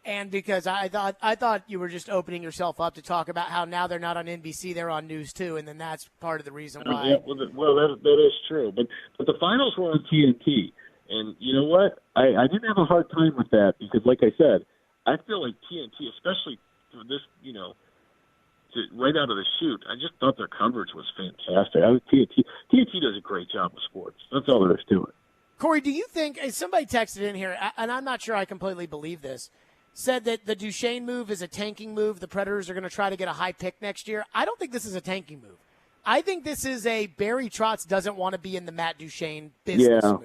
And because I thought you were just opening yourself up to talk about how now they're not on NBC, they're on News 2, and then that's part of the reason why. Yeah, well, that is true. But the finals were on TNT. And you know what? I didn't have a hard time with that because, like I said, I feel like TNT, especially for this, right out of the chute, I just thought their coverage was fantastic. TNT does a great job with sports. That's all there is to it. Corey, do you think, somebody texted in here, and I'm not sure I completely believe this, said that the Duchesne move is a tanking move. The Predators are going to try to get a high pick next year. I don't think this is a tanking move. I think this is a Barry Trotz doesn't want to be in the Matt Duchesne business move.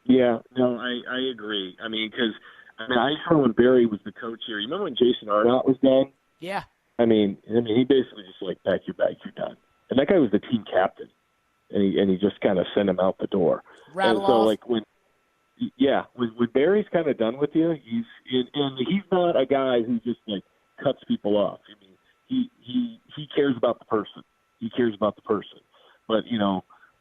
Yeah, no, I agree. I mean, because I remember when Barry was the coach here. You remember when Jason Arnott was done? Yeah. I mean, he basically just like, pack your bags, you're done. And that guy was the team captain, and he just kind of sent him out the door. Rattle and so, off. like when Barry's kind of done with you, he's not a guy who just like cuts people off. I mean, he cares about the person. He cares about the person. But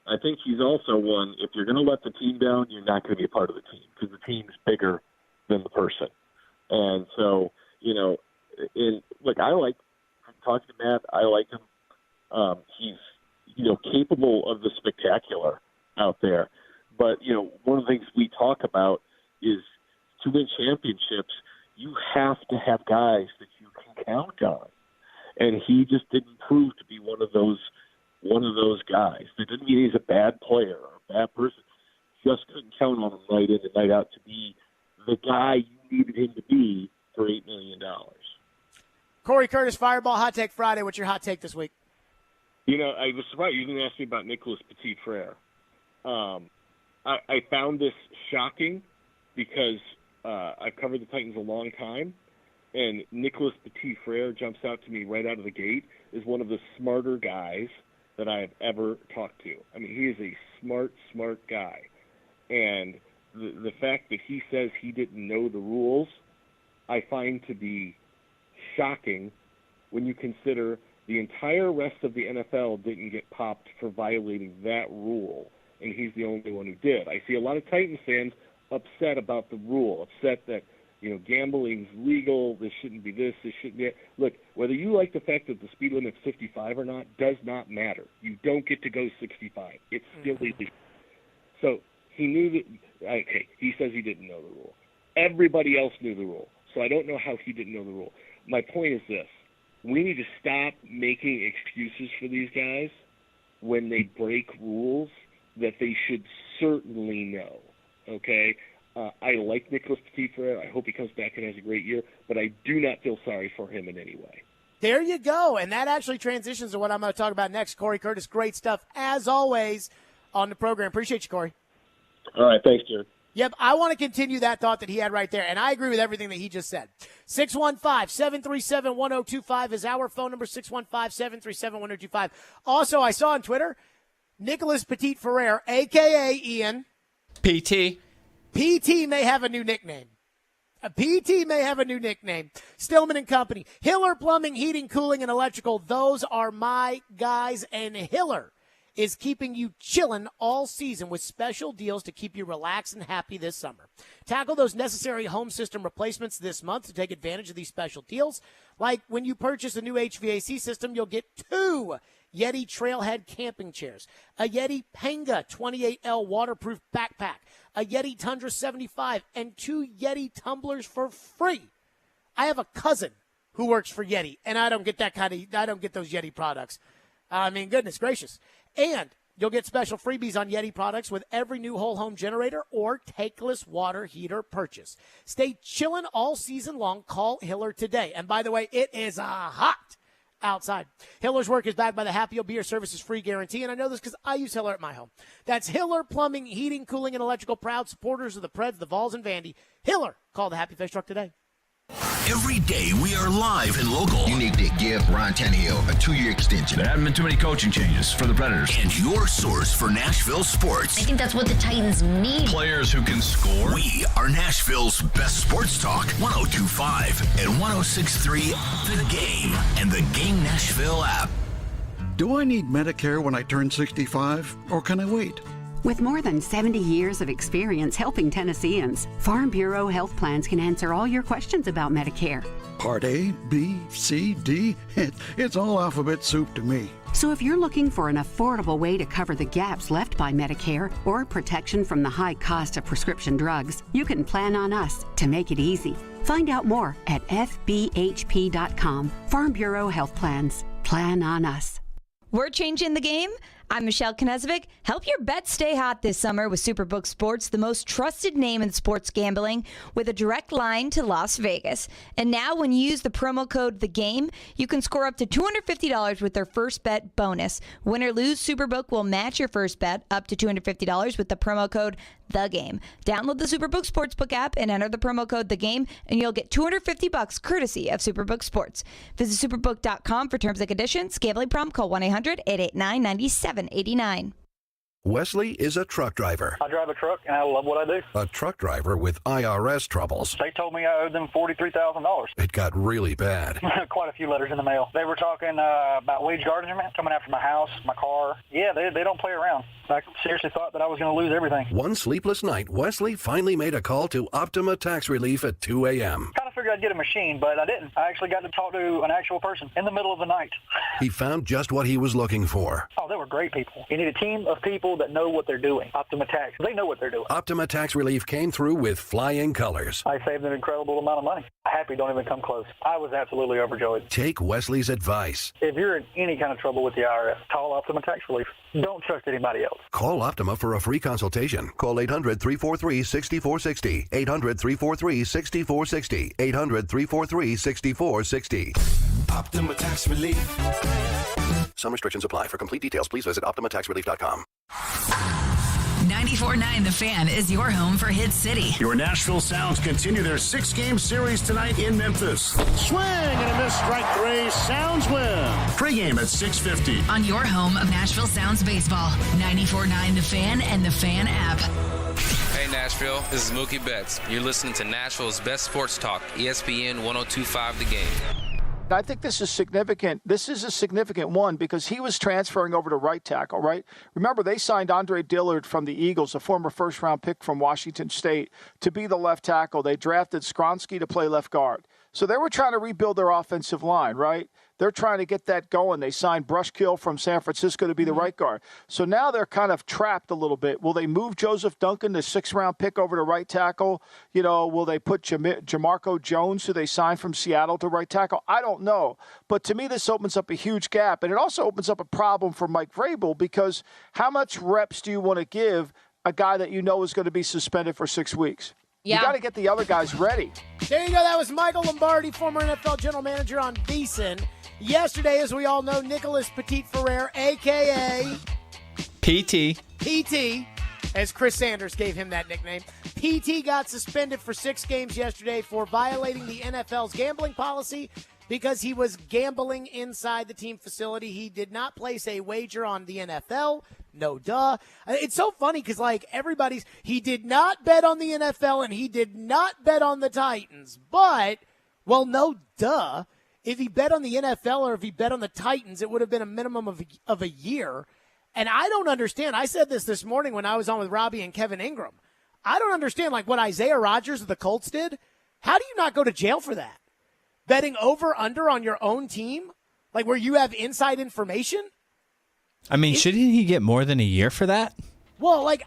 I think he's also one, if you're going to let the team down, you're not going to be a part of the team because the team's bigger than the person. And so, I like talking to Matt. I like him. He's, capable of the spectacular out there. But, one of the things we talk about is to win championships, you have to have guys that you can count on. And he just didn't prove to be one of those guys. That didn't mean he's a bad player or a bad person. Just couldn't count on him night in and night out to be the guy you needed him to be for $8 million. Corey Curtis, Fireball Hot Take Friday. What's your hot take this week? I was surprised you didn't ask me about Nicholas Petit-Frere. I found this shocking because I've covered the Titans a long time, and Nicholas Petit-Frere jumps out to me right out of the gate as one of the smarter guys that I have ever talked to. I mean, he is a smart guy. And the fact that he says he didn't know the rules, I find to be shocking when you consider the entire rest of the NFL didn't get popped for violating that rule, and he's the only one who did. I see a lot of Titans fans upset about the rule, upset that gambling's legal, this shouldn't be this shouldn't be that. Look, whether you like the fact that the speed limit's 55 or not does not matter. You don't get to go 65. It's still illegal. So he knew that, okay, he says he didn't know the rule. Everybody else knew the rule, so I don't know how he didn't know the rule. My point is this. We need to stop making excuses for these guys when they break rules that they should certainly know, okay? I like Nicholas Petit-Frere. I hope he comes back and has a great year, but I do not feel sorry for him in any way. There you go, and that actually transitions to what I'm going to talk about next. Corey Curtis, great stuff, as always, on the program. Appreciate you, Corey. All right. Thanks, Jared. Yep, I want to continue that thought that he had right there, and I agree with everything that he just said. 615-737-1025 is our phone number, 615-737-1025. Also, I saw on Twitter, Nicholas Petit-Ferrer, a.k.a. Ian. PT. PT may have a new nickname. PT may have a new nickname. Stillman and Company. Hiller Plumbing, Heating, Cooling, and Electrical. Those are my guys, and Hiller is keeping you chillin' all season with special deals to keep you relaxed and happy this summer. Tackle those necessary home system replacements this month to take advantage of these special deals. Like when you purchase a new HVAC system, you'll get 2 Yeti Trailhead camping chairs, a Yeti Panga 28L waterproof backpack, a Yeti Tundra 75, and 2 Yeti tumblers for free. I have a cousin who works for Yeti, and I don't get those Yeti products. I mean, goodness gracious. And you'll get special freebies on Yeti products with every new whole home generator or tankless water heater purchase. Stay chillin' all season long. Call Hiller today. And by the way, it is hot outside. Hiller's work is backed by the Happy You'll Be Your Services free guarantee, and I know this because I use Hiller at my home. That's Hiller Plumbing, Heating, Cooling, and Electrical, proud supporters of the Preds, the Vols, and Vandy. Hiller, call the Happy Face Truck today. Every day we are live and local. You need to give Ryan Tannehill a 2-year extension. There haven't been too many coaching changes for the Predators. And your source for Nashville sports. I think that's what the Titans need. Players who can score. We are Nashville's best sports talk. 102.5 and 106.3 The Game and the Game Nashville app. Do I need Medicare when I turn 65, or can I wait? With more than 70 years of experience helping Tennesseans, Farm Bureau Health Plans can answer all your questions about Medicare. Part A, B, C, D, it's all alphabet soup to me. So if you're looking for an affordable way to cover the gaps left by Medicare or protection from the high cost of prescription drugs, you can plan on us to make it easy. Find out more at fbhp.com. Farm Bureau Health Plans. Plan on us. We're changing the game. I'm Michelle Knezovic. Help your bets stay hot this summer with Superbook Sports, the most trusted name in sports gambling, with a direct line to Las Vegas. And now when you use the promo code THEGAME, you can score up to $250 with their first bet bonus. Win or lose, Superbook will match your first bet up to $250 with the promo code THEGAME. Download the Superbook Sportsbook app and enter the promo code THEGAME, and you'll get $250 courtesy of Superbook Sports. Visit superbook.com for terms and conditions. Gambling problem, call 1-800-889-9789. Wesley is a truck driver. I drive a truck, and I love what I do. A truck driver with IRS troubles. They told me I owed them $43,000. It got really bad. Quite a few letters in the mail. They were talking about wage garnishment, coming after my house, my car. Yeah, they don't play around. I seriously thought that I was going to lose everything. One sleepless night, Wesley finally made a call to Optima Tax Relief at 2 a.m. Kind of figured I'd get a machine, but I didn't. I actually got to talk to an actual person in the middle of the night. He found just what he was looking for. Oh, they were great people. You need a team of people that know what they're doing. Optima Tax, they know what they're doing. Optima Tax Relief came through with flying colors. I saved an incredible amount of money. Happy don't even come close. I was absolutely overjoyed. Take Wesley's advice. If you're in any kind of trouble with the IRS, call Optima Tax Relief. Don't trust anybody else. Call Optima for a free consultation. Call 800-343-6460. 800-343-6460. 800-343-6460. Optima Tax Relief. Some restrictions apply. For complete details, please visit OptimaTaxRelief.com. 94.9 The Fan is your home for Hit City. Your Nashville Sounds continue their 6-game series tonight in Memphis. Swing and a miss, strike 3. Sounds win. Pre-game at 6:50. On your home of Nashville Sounds baseball. 94.9 The Fan and The Fan app. Hey Nashville, this is Mookie Betts. You're listening to Nashville's best sports talk, ESPN 102.5 The Game. I think this is significant. This is a significant one because he was transferring over to right tackle, right? Remember, they signed Andre Dillard from the Eagles, a former first-round pick from Washington State, to be the left tackle. They drafted Skronsky to play left guard. So they were trying to rebuild their offensive line, right? They're trying to get that going. They signed Brushkill from San Francisco to be the right guard. So now they're kind of trapped a little bit. Will they move Joseph Duncan, the 6th-round pick, over to right tackle? You know, will they put Jamarco Jones, who they signed from Seattle, to right tackle? I don't know. But to me, this opens up a huge gap. And it also opens up a problem for Mike Vrabel because how much reps do you want to give a guy that you know is going to be suspended for 6 weeks? Yeah. You got to get the other guys ready. There you go. That was Michael Lombardi, former NFL general manager on VSiN. Yesterday, as we all know, Nicholas Petit-Ferrer, a.k.a. PT. PT, as Chris Sanders gave him that nickname. PT got suspended for 6 games yesterday for violating the NFL's gambling policy because he was gambling inside the team facility. He did not place a wager on the NFL. No duh. It's so funny because, like, he did not bet on the NFL and he did not bet on the Titans. But, well, no duh. If he bet on the NFL or if he bet on the Titans, it would have been a minimum of a year. And I don't understand. I said this morning when I was on with Robbie and Kevin Ingram. I don't understand, like, what Isaiah Rodgers of the Colts did. How do you not go to jail for that? Betting over-under on your own team? Like, where you have inside information? I mean, shouldn't he get more than a year for that? Well, like,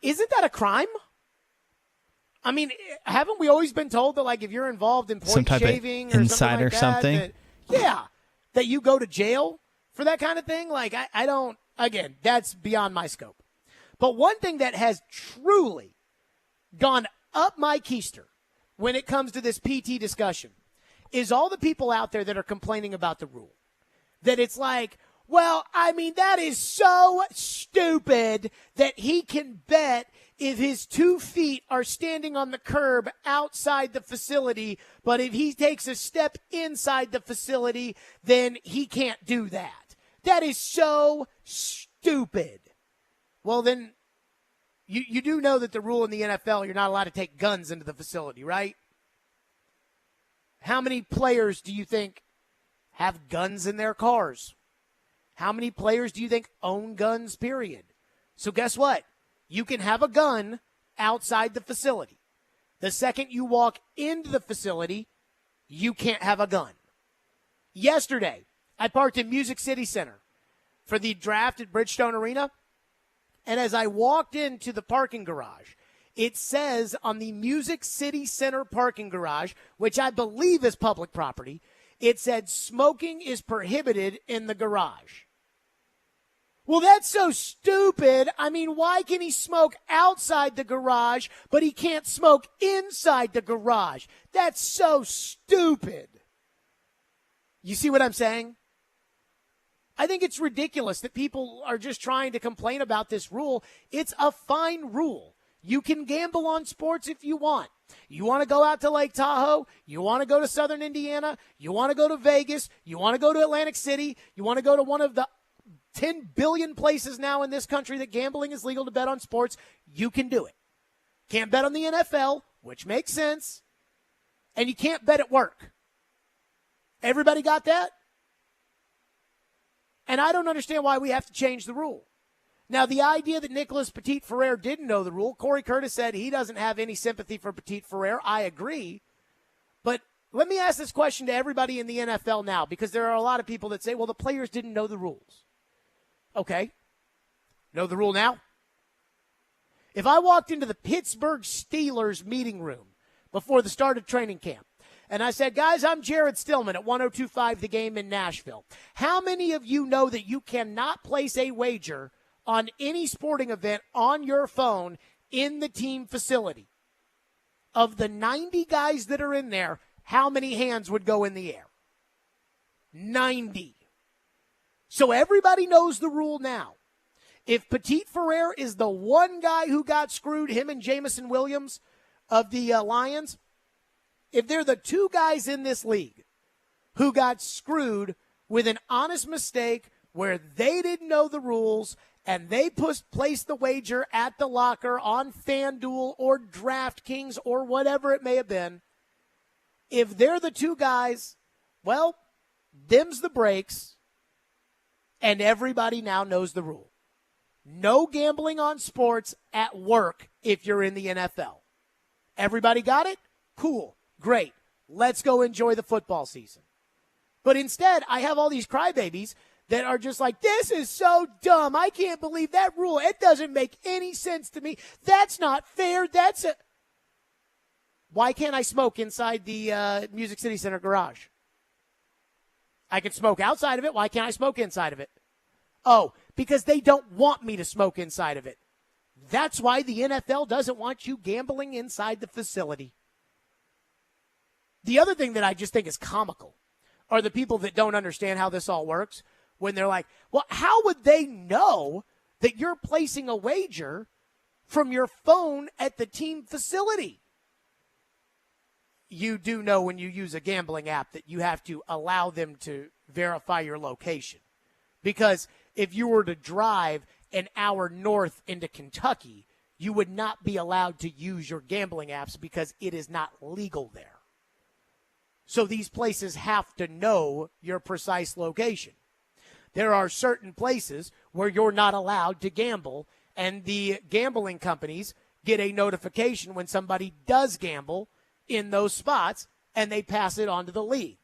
isn't that a crime? I mean, haven't we always been told that, like, if you're involved in point shaving or inside or something? That you go to jail for that kind of thing? Like, I don't, again, that's beyond my scope. But one thing that has truly gone up my keister when it comes to this PT discussion is all the people out there that are complaining about the rule. That it's like, well, I mean, that is so stupid that he can bet if his 2 feet are standing on the curb outside the facility, but if he takes a step inside the facility, then he can't do that. That is so stupid. Well, then you do know that the rule in the NFL, you're not allowed to take guns into the facility, right? How many players do you think have guns in their cars? How many players do you think own guns, period? So guess what? You can have a gun outside the facility. The second you walk into the facility, you can't have a gun. Yesterday, I parked in Music City Center for the draft at Bridgestone Arena. And as I walked into the parking garage, it says on the Music City Center parking garage, which I believe is public property, it said smoking is prohibited in the garage. Well, that's so stupid. I mean, why can he smoke outside the garage, but he can't smoke inside the garage? That's so stupid. You see what I'm saying? I think it's ridiculous that people are just trying to complain about this rule. It's a fine rule. You can gamble on sports if you want. You want to go out to Lake Tahoe? You want to go to Southern Indiana? You want to go to Vegas? You want to go to Atlantic City? You want to go to one of the 10 billion places now in this country that gambling is legal to bet on sports? You can do it. Can't bet on the NFL, which makes sense. And you can't bet at work. Everybody got that? And I don't understand why we have to change the rule. Now, the idea that Nicholas Petit-Frere didn't know the rule, Corey Curtis said he doesn't have any sympathy for Petit-Frere. I agree. But let me ask this question to everybody in the NFL now, because there are a lot of people that say, well, the players didn't know the rules. Okay. Know the rule now? If I walked into the Pittsburgh Steelers meeting room before the start of training camp, and I said, guys, I'm Jared Stillman at 102.5 The Game in Nashville. How many of you know that you cannot place a wager on any sporting event on your phone in the team facility? Of the 90 guys that are in there, how many hands would go in the air? 90. So everybody knows the rule now. If Petit-Frere is the one guy who got screwed, him and Jamison Williams of the Lions, if they're the 2 guys in this league who got screwed with an honest mistake where they didn't know the rules and they placed the wager at the locker on FanDuel or DraftKings or whatever it may have been, if they're the 2 guys, well, them's the breaks, and everybody now knows the rule. No gambling on sports at work if you're in the NFL. Everybody got it? Cool. Great. Let's go enjoy the football season. But instead, I have all these crybabies that are just like, this is so dumb. I can't believe that rule. It doesn't make any sense to me. That's not fair. Why can't I smoke inside the Music City Center garage? I can smoke outside of it. Why can't I smoke inside of it? Oh, because they don't want me to smoke inside of it. That's why the NFL doesn't want you gambling inside the facility. The other thing that I just think is comical are the people that don't understand how this all works when they're like, well, how would they know that you're placing a wager from your phone at the team facility. You do know when you use a gambling app that you have to allow them to verify your location. Because if you were to drive an hour north into Kentucky, you would not be allowed to use your gambling apps because it is not legal there. So these places have to know your precise location. There are certain places where you're not allowed to gamble, and the gambling companies get a notification when somebody does gamble in those spots, and they pass it on to the league.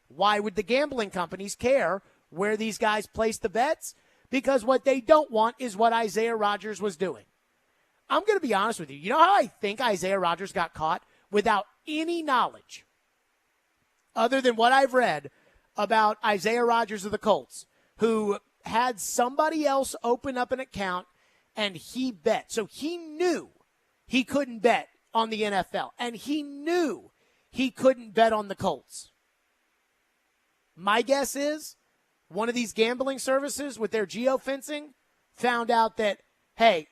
Why would the gambling companies care where these guys place the bets? Because what they don't want is what Isaiah Rodgers was doing. I'm going to be honest with you. You know how I think Isaiah Rodgers got caught? Without any knowledge, other than what I've read about Isaiah Rodgers of the Colts, who had somebody else open up an account and he bet. So he knew he couldn't bet on the NFL, and he knew he couldn't bet on the Colts. My guess is one of these gambling services with their geofencing found out that, hey,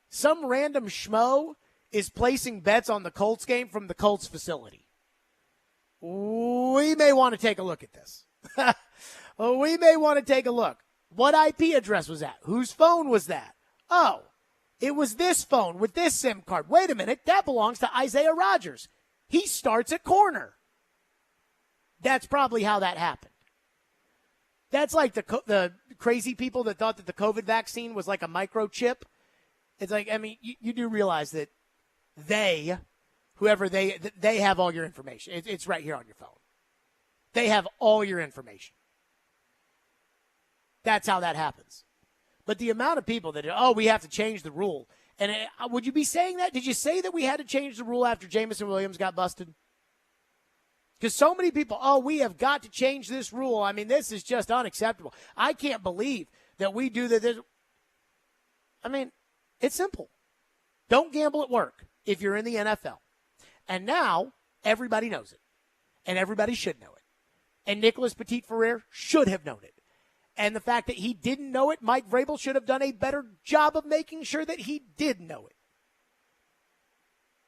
some random schmo is placing bets on the Colts game from the Colts facility. We may want to take a look at this. We may want to take a look. What IP address was that? Whose phone was that? Oh, it was this phone with this SIM card. Wait a minute, that belongs to Isaiah Rodgers. He starts at corner. That's probably how that happened. That's like the crazy people that thought that the COVID vaccine was like a microchip. It's like, I mean, you do realize that they have all your information. It's right here on your phone. They have all your information. That's how that happens. But the amount of people that, we have to change the rule. And would you be saying that? Did you say that we had to change the rule after Jamison Williams got busted? Because so many people, we have got to change this rule. I mean, this is just unacceptable. I can't believe that we do that. I mean, it's simple. Don't gamble at work if you're in the NFL. And now everybody knows it. And everybody should know it. And Nicholas Petit-Ferrer should have known it. And the fact that he didn't know it, Mike Vrabel should have done a better job of making sure that he did know it.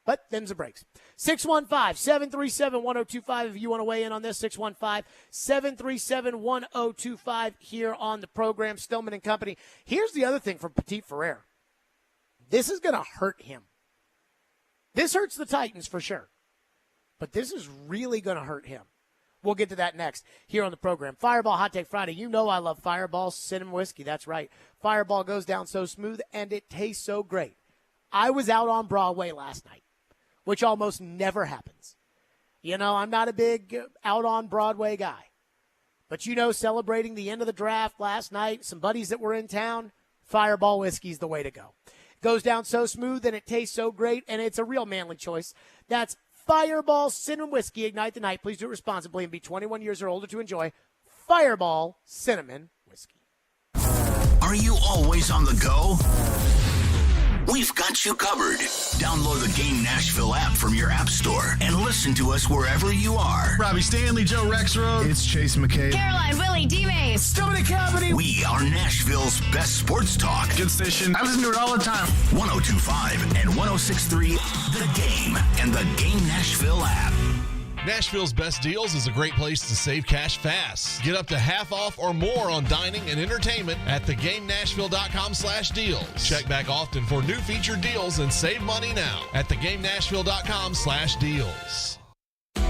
But them's the breaks. 615-737-1025 if you want to weigh in on this. 615-737-1025 here on the program. Stillman and Company. Here's the other thing from Petit-Ferrer. This is going to hurt him. This hurts the Titans for sure. But this is really going to hurt him. We'll get to that next here on the program. Fireball Hot Take Friday. You know I love Fireball cinnamon whiskey. That's right. Fireball goes down so smooth, and it tastes so great. I was out on Broadway last night, which almost never happens. You know, I'm not a big out on Broadway guy. But, celebrating the end of the draft last night, some buddies that were in town, Fireball whiskey's the way to go. It goes down so smooth, and it tastes so great, and it's a real manly choice. That's Fireball Cinnamon Whiskey. Ignite the night. Please do it responsibly and be 21 years or older to enjoy Fireball Cinnamon Whiskey. Are you always on the go? We've got you covered. Download the Game Nashville app from your app store and listen to us wherever you are. Robbie Stanley, Joe Rexroad. It's Chase McCabe. Caroline, Willie, D-Mays. Stillman and Company. We are Nashville's best sports talk. Good station. I listen to it all the time. 102.5 and 106.3 The Game and the Game Nashville app. Nashville's Best Deals is a great place to save cash fast. Get up to half off or more on dining and entertainment at thegamenashville.com/deals. Check back often for new featured deals and save money now at thegamenashville.com/deals.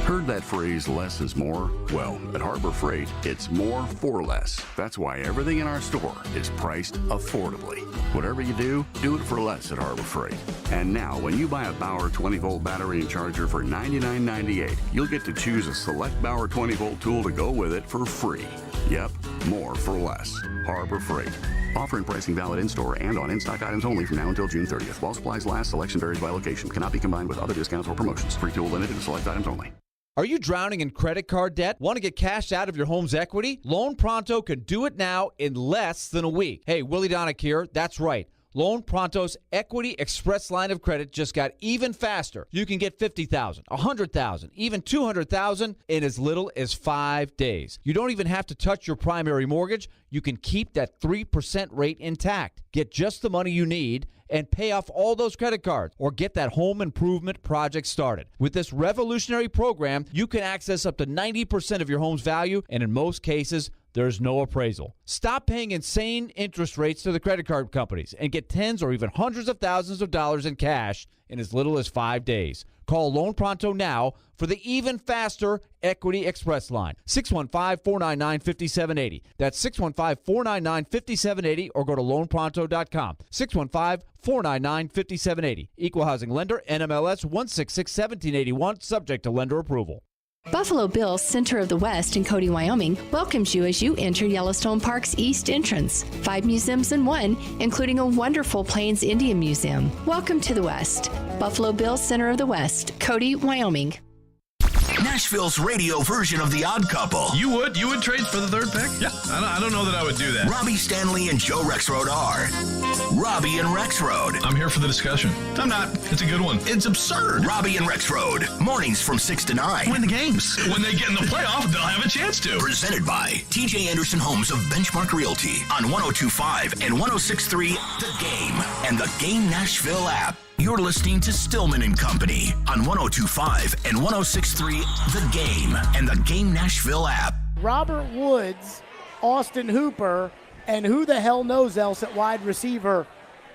Heard that phrase, less is more? Well, at Harbor Freight, it's more for less. That's why everything in our store is priced affordably. Whatever you do it for less at Harbor Freight. And now, when you buy a Bauer 20-volt battery and charger for $99.98, you'll get to choose a select Bauer 20-volt tool to go with it for free. Yep, more for less. Harbor Freight. Offer and pricing valid in-store and on in-stock items only from now until June 30th. While supplies last, selection varies by location. Cannot be combined with other discounts or promotions. Free tool limited to select items only. Are you drowning in credit card debt? Want to get cash out of your home's equity? Loan Pronto can do it now in less than a week. Hey, Willie Donick here. That's right. Loan Pronto's Equity Express line of credit just got even faster. You can get $50,000, $100,000, even $200,000 in as little as 5 days. You don't even have to touch your primary mortgage. You can keep that 3% rate intact. Get just the money you need and pay off all those credit cards or get that home improvement project started. With this revolutionary program, you can access up to 90% of your home's value, and in most cases, there's no appraisal. Stop paying insane interest rates to the credit card companies and get tens or even hundreds of thousands of dollars in cash in as little as 5 days. Call Loan Pronto now for the even faster Equity Express line. 615-499-5780. That's 615-499-5780 or go to loanpronto.com. 615-499-5780. Equal Housing Lender, NMLS 1661781, subject to lender approval. Buffalo Bill's Center of the West in Cody, Wyoming welcomes you as you enter Yellowstone Park's east entrance. 5 museums in one, including a wonderful Plains Indian Museum. Welcome to the West. Buffalo Bill's Center of the West, Cody, Wyoming. Nashville's radio version of The Odd Couple. You would trade for the third pick? Yeah, I don't know that I would do that. Robbie Stanley and Joe Rexrode are Robbie and Rexrode. I'm here for the discussion. I'm not. It's a good one. It's absurd. Robbie and Rexrode. Mornings from 6 to 9. Win the games. When they get in the playoff, they'll have a chance to. Presented by TJ Anderson Homes of Benchmark Realty on 102.5 and 106.3 The Game and the Game Nashville app. You're listening to Stillman and Company on 102.5 and 106.3 The Game and the Game Nashville app. Robert Woods, Austin Hooper, and who the hell knows else at wide receiver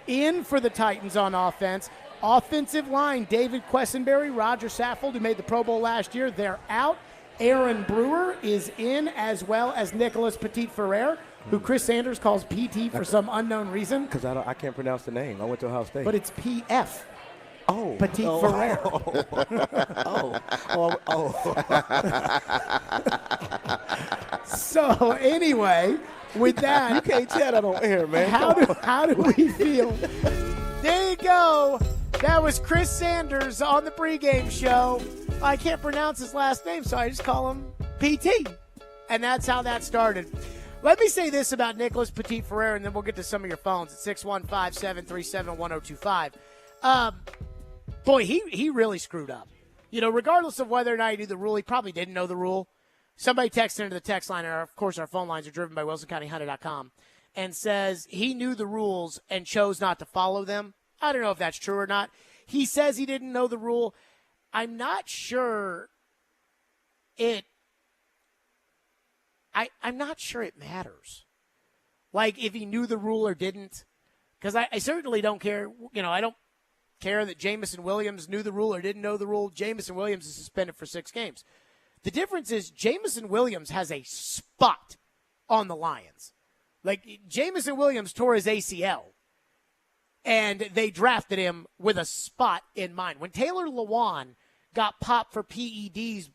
in for the Titans on offense. Offensive line, David Quessenberry, Roger Saffold, who made the Pro Bowl last year, they're out. Aaron Brewer is in, as well as Nicholas Petit-Ferrer, who Chris Sanders calls PT for some unknown reason. Because I can't pronounce the name. I went to Ohio State. But it's PF. Oh. Petit-Ferrer. So, anyway, with that. You can't tell that on air, man. How do we feel? There you go. That was Chris Sanders on the pregame show. I can't pronounce his last name, so I just call him PT. And that's how that started. Let me say this about Nicholas Petit-Ferrer, and then we'll get to some of your phones at 615-737-1025. Boy, he really screwed up. You know, regardless of whether or not he knew the rule, he probably didn't know the rule. Somebody texted into the text line, and of course our phone lines are driven by WilsonCountyHunter.com, and says he knew the rules and chose not to follow them. I don't know if that's true or not. He says he didn't know the rule. I'm not sure I'm not sure it matters. Like, if he knew the rule or didn't. Because I certainly don't care. You know, I don't care that Jamison Williams knew the rule or didn't know the rule. Jamison Williams is suspended for 6 games. The difference is Jamison Williams has a spot on the Lions. Like, Jamison Williams tore his ACL, and they drafted him with a spot in mind. When Taylor Lewan got popped for PEDs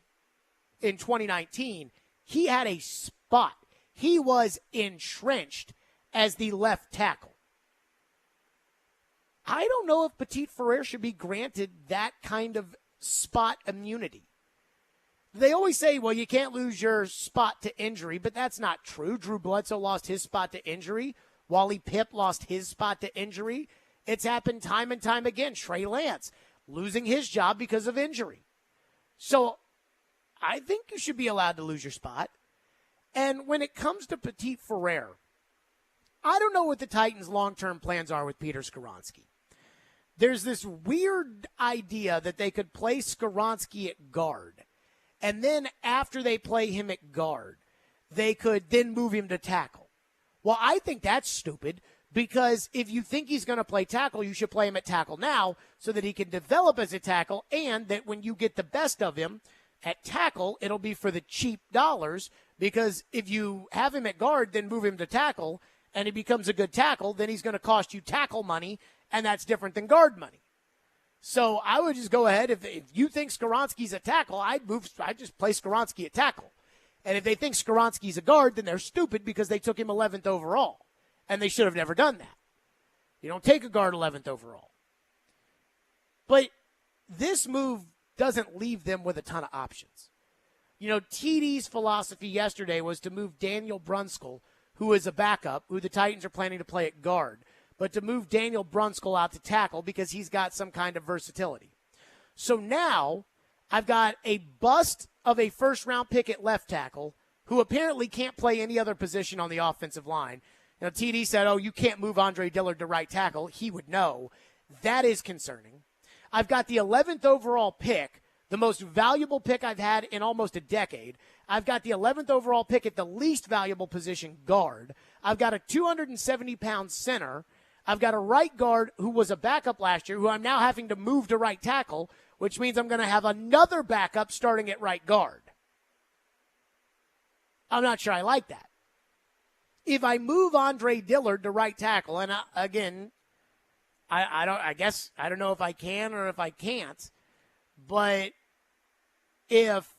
in 2019, he had a spot. He was entrenched as the left tackle. I don't know if Petit-Ferrer should be granted that kind of spot immunity. They always say, well, you can't lose your spot to injury, but that's not true. Drew Bledsoe lost his spot to injury. Wally Pipp lost his spot to injury. It's happened time and time again. Trey Lance losing his job because of injury. So I think you should be allowed to lose your spot. And when it comes to Petit-Ferrer, I don't know what the Titans' long-term plans are with Peter Skoronski. There's this weird idea that they could play Skoronski at guard, and then after they play him at guard, they could then move him to tackle. Well, I think that's stupid, because if you think he's going to play tackle, you should play him at tackle now so that he can develop as a tackle, and that when you get the best of him at tackle, it'll be for the cheap dollars, because if you have him at guard, then move him to tackle, and he becomes a good tackle, then he's going to cost you tackle money, and that's different than guard money. So I would just go ahead. If you think Skoronski's a tackle, I'd just play Skoronski at tackle. And if they think Skoronski's a guard, then they're stupid because they took him 11th overall, and they should have never done that. You don't take a guard 11th overall. But this move doesn't leave them with a ton of options. You know, TD's philosophy yesterday was to move Daniel Brunskill, who is a backup, who the Titans are planning to play at guard. but to move Daniel Brunskill out to tackle because he's got some kind of versatility. So now I've got a bust of a first-round pick at left tackle who apparently can't play any other position on the offensive line. You know, TD said, you can't move Andre Dillard to right tackle. He would know. That is concerning. I've got the 11th overall pick, the most valuable pick I've had in almost a decade. I've got the 11th overall pick at the least valuable position, guard. I've got a 270-pound center. I've got a right guard who was a backup last year, who I'm now having to move to right tackle, which means I'm going to have another backup starting at right guard. I'm not sure I like that. If I move Andre Dillard to right tackle, and again, I don't know if I can or if I can't, but if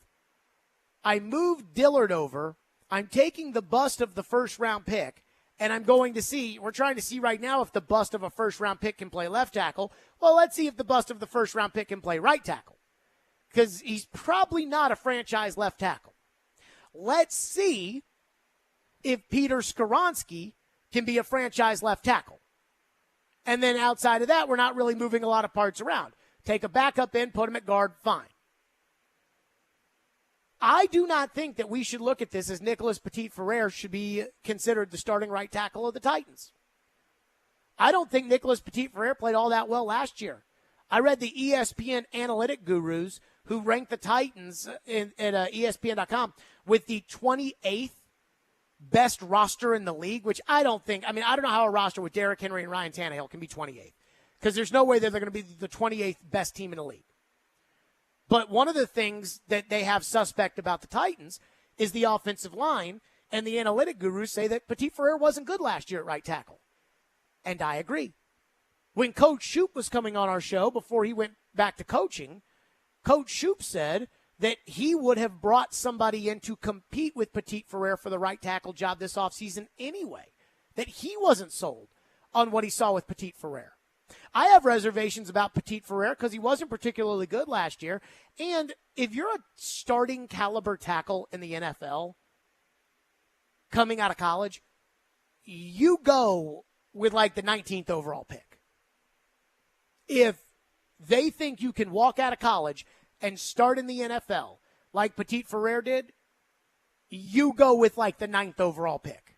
I move Dillard over, I'm taking the bust of the first-round pick, and I'm going to see, we're trying to see right now if the bust of a first-round pick can play left tackle. Well, let's see if the bust of the first-round pick can play right tackle, because he's probably not a franchise left tackle. Let's see if Peter Skoronski can be a franchise left tackle. And then outside of that, we're not really moving a lot of parts around. Take a backup in, put him at guard, fine. I do not think that we should look at this as Nicholas Petit-Frere should be considered the starting right tackle of the Titans. I don't think Nicholas Petit-Frere played all that well last year. I read the ESPN analytic gurus who ranked the Titans at ESPN.com with the 28th best roster in the league, which I don't know how a roster with Derrick Henry and Ryan Tannehill can be 28th, because there's no way that they're going to be the 28th best team in the league. But one of the things that they have suspect about the Titans is the offensive line, and the analytic gurus say that Petit-Frere wasn't good last year at right tackle. And I agree. When Coach Shoup was coming on our show before he went back to coaching, Coach Shoup said that he would have brought somebody in to compete with Petit-Frere for the right tackle job this offseason anyway, that he wasn't sold on what he saw with Petit-Frere. I have reservations about Petit-Frere because he wasn't particularly good last year. And if you're a starting caliber tackle in the NFL coming out of college, you go with like the 19th overall pick. If they think you can walk out of college and start in the NFL like Petit-Frere did, you go with like the 9th overall pick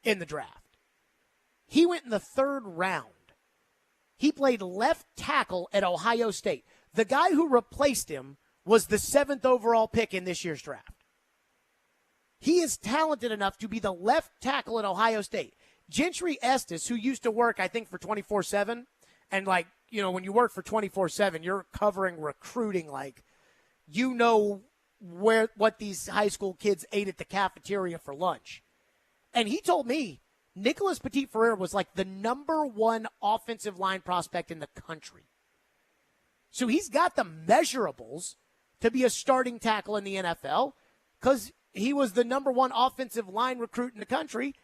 in the draft. He went in the 3rd round. He played left tackle at Ohio State. The guy who replaced him was the 7th overall pick in this year's draft. He is talented enough to be the left tackle at Ohio State. Gentry Estes, who used to work, I think, for 24/7, and like, you know, when you work for 24/7, you're covering recruiting, like, you know what these high school kids ate at the cafeteria for lunch. And he told me Nicholas Petit-Frere was like the number 1 offensive line prospect in the country. So he's got the measurables to be a starting tackle in the NFL because he was the number 1 offensive line recruit in the country,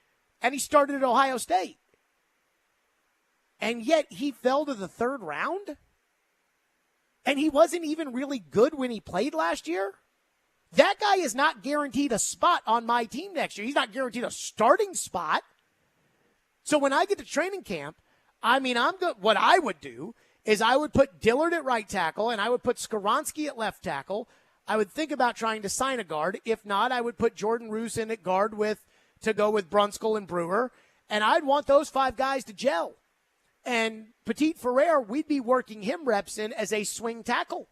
and he started at Ohio State. And yet he fell to the 3rd round? And he wasn't even really good when he played last year? That guy is not guaranteed a spot on my team next year. He's not guaranteed a starting spot. So when I get to training camp, what I would do is I would put Dillard at right tackle and I would put Skoronski at left tackle. I would think about trying to sign a guard. If not, I would put Jordan Roos in at guard to go with Brunskill and Brewer. And I'd want those 5 guys to gel. And Petit-Frere, we'd be working him reps in as a swing tackle.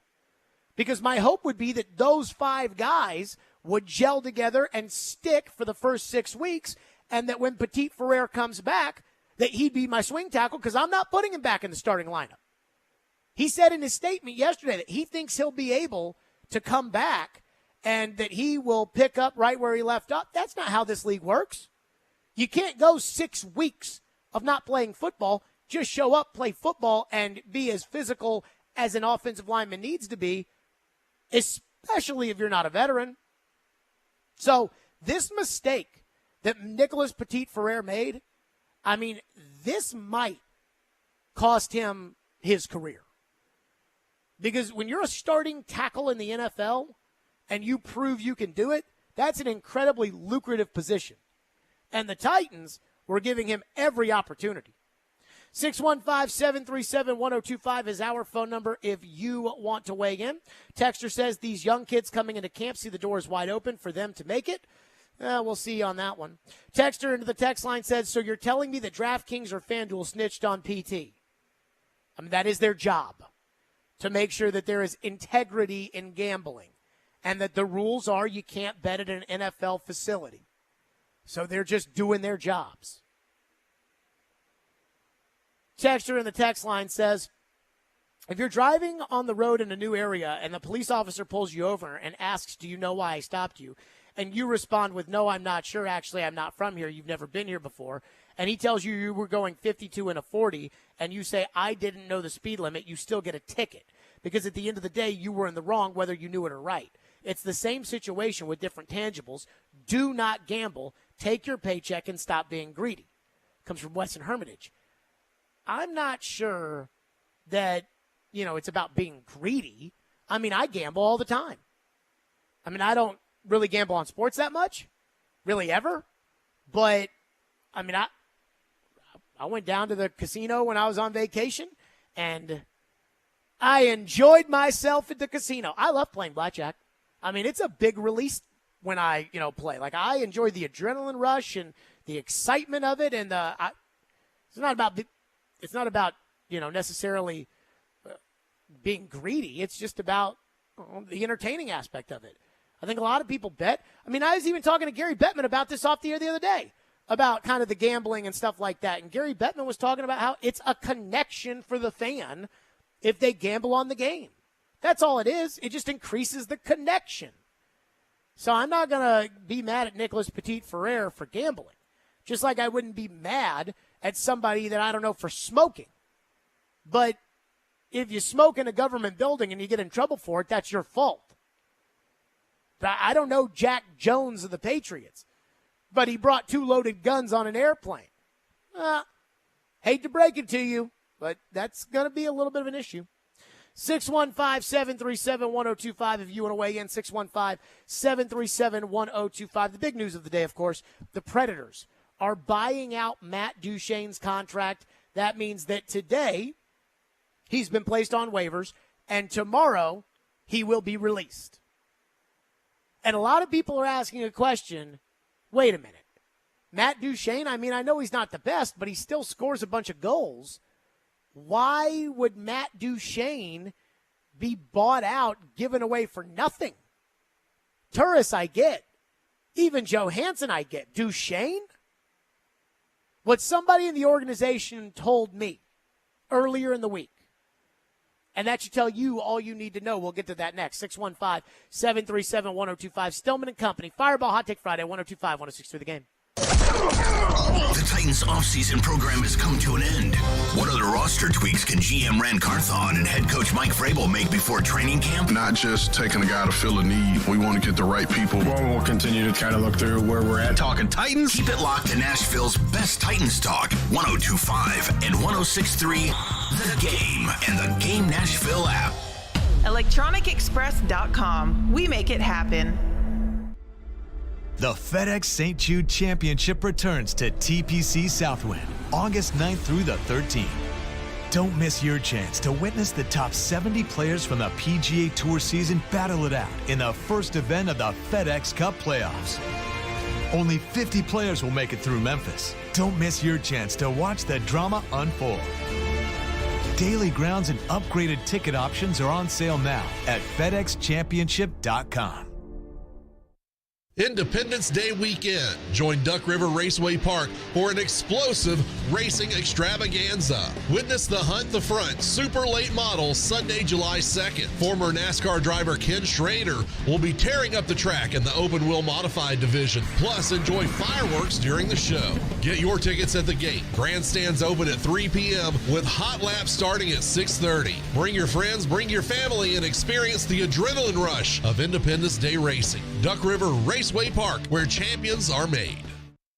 Because my hope would be that those 5 guys would gel together and stick for the first 6 weeks, and that when Petit-Frere comes back, that he'd be my swing tackle because I'm not putting him back in the starting lineup. He said in his statement yesterday that he thinks he'll be able to come back and that he will pick up right where he left off. That's not how this league works. You can't go 6 weeks of not playing football, just show up, play football, and be as physical as an offensive lineman needs to be, especially if you're not a veteran. So this mistake that Nicholas Petit-Frere made, this might cost him his career. Because when you're a starting tackle in the NFL and you prove you can do it, that's an incredibly lucrative position. And the Titans were giving him every opportunity. 615-737-1025 is our phone number if you want to weigh in. Texter says these young kids coming into camp see the doors wide open for them to make it. We'll see on that one. Texter into the text line says, so you're telling me that DraftKings or FanDuel snitched on PT? I mean, that is their job, to make sure that there is integrity in gambling and that the rules are you can't bet at an NFL facility. So they're just doing their jobs. Texter in the text line says, if you're driving on the road in a new area and the police officer pulls you over and asks, do you know why I stopped you? And you respond with, no, I'm not sure. Actually, I'm not from here. You've never been here before. And he tells you you were going 52 and a 40, and you say, I didn't know the speed limit, you still get a ticket. Because at the end of the day, you were in the wrong whether you knew it or right. It's the same situation with different tangibles. Do not gamble. Take your paycheck and stop being greedy. Comes from Weston Hermitage. I'm not sure that, it's about being greedy. I mean, I gamble all the time. I mean, I don't really gamble on sports that much, really ever. But, I mean, I went down to the casino when I was on vacation, and I enjoyed myself at the casino. I love playing blackjack. I mean, it's a big release when I, play. Like, I enjoy the adrenaline rush and the excitement of it, and it's not about necessarily being greedy. It's just about the entertaining aspect of it. I think a lot of people bet. I mean, I was even talking to Gary Bettman about this off the air the other day, about kind of the gambling and stuff like that. And Gary Bettman was talking about how it's a connection for the fan if they gamble on the game. That's all it is. It just increases the connection. So I'm not going to be mad at Nicholas Petit-Ferrer for gambling, just like I wouldn't be mad at somebody that I don't know for smoking. But if you smoke in a government building and you get in trouble for it, that's your fault. I don't know Jack Jones of the Patriots, but he brought 2 loaded guns on an airplane. Hate to break it to you, but that's going to be a little bit of an issue. 615-737-1025 if you want to weigh in, 615-737-1025. The big news of the day, of course, the Predators are buying out Matt Duchene's contract. That means that today he's been placed on waivers, and tomorrow he will be released. And a lot of people are asking a question, wait a minute. Matt Duchene, I mean, I know he's not the best, but he still scores a bunch of goals. Why would Matt Duchene be bought out, given away for nothing? Turris, I get. Even Johansson, I get. Duchene? What somebody in the organization told me earlier in the week, and that should tell you all you need to know. We'll get to that next. 615-737-1025. Stillman and Company. Fireball Hot Take Friday, 102.5, 106.3 The Game. The Titans offseason program has come to an end. What other roster tweaks can GM Rand Carthon and head coach Mike Vrabel make before training camp? Not just taking a guy to fill a need. We want to get the right people. We'll continue to kind of look through where we're at. Talking Titans? Keep it locked to Nashville's best Titans talk, 102.5 and 106.3 The Game and the Game Nashville app. ElectronicExpress.com. We make it happen. The FedEx St. Jude Championship returns to TPC Southwind, August 9th through the 13th. Don't miss your chance to witness the top 70 players from the PGA Tour season battle it out in the first event of the FedEx Cup playoffs. Only 50 players will make it through Memphis. Don't miss your chance to watch the drama unfold. Daily grounds and upgraded ticket options are on sale now at FedExChampionship.com. Independence Day weekend. Join Duck River Raceway Park for an explosive racing extravaganza. Witness the Hunt the Front Super Late Model Sunday, July 2nd. Former NASCAR driver Ken Schrader will be tearing up the track in the open wheel modified division. Plus, enjoy fireworks during the show. Get your tickets at the gate. Grandstands open at 3 p.m. with hot laps starting at 6:30. Bring your friends, bring your family, and experience the adrenaline rush of Independence Day racing. Duck River Raceway Park, where champions are made.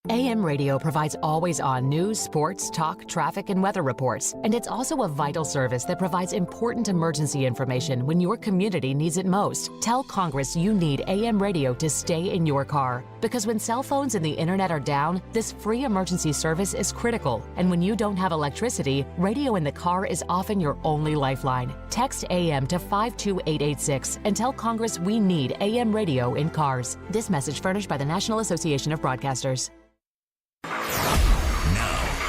AM radio provides always-on news, sports, talk, traffic, and weather reports. And it's also a vital service that provides important emergency information when your community needs it most. Tell Congress you need AM radio to stay in your car. Because when cell phones and the internet are down, this free emergency service is critical. And when you don't have electricity, radio in the car is often your only lifeline. Text AM to 52886 and tell Congress we need AM radio in cars. This message furnished by the National Association of Broadcasters.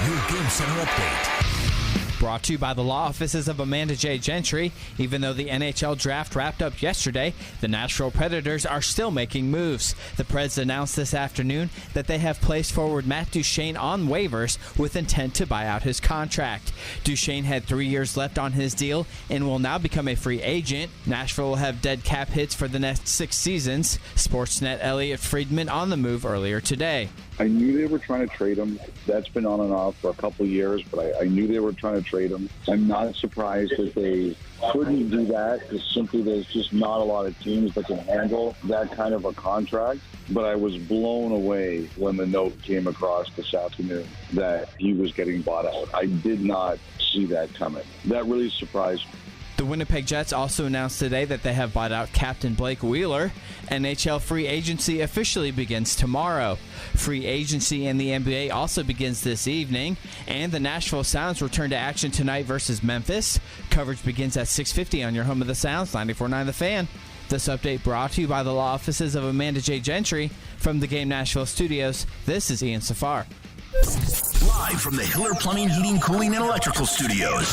Your Game Center update. Brought to you by the law offices of Amanda J. Gentry. Even though the NHL draft wrapped up yesterday, the Nashville Predators are still making moves. The Preds announced this afternoon that they have placed forward Matt Duchene on waivers with intent to buy out his contract. Duchene had 3 years left on his deal and will now become a free agent. Nashville will have dead cap hits for the next 6 seasons. Sportsnet Elliot Friedman on the move earlier today. I knew they were trying to trade him. That's been on and off for a couple of years, but I knew they were trying to trade him. I'm not surprised that they couldn't do that, because simply there's just not a lot of teams that can handle that kind of a contract. But I was blown away when the note came across this afternoon that he was getting bought out. I did not see that coming. That really surprised me. The Winnipeg Jets also announced today that they have bought out Captain Blake Wheeler. NHL free agency officially begins tomorrow. Free agency in the NBA also begins this evening, and the Nashville Sounds return to action tonight versus Memphis. Coverage begins at 6:50 on your home of the Sounds, 94.9 The Fan. This update brought to you by the law offices of Amanda J. Gentry. From the Game Nashville studios, this is Ian Safar. Live from the Hiller Plumbing, Heating, Cooling, and Electrical Studios.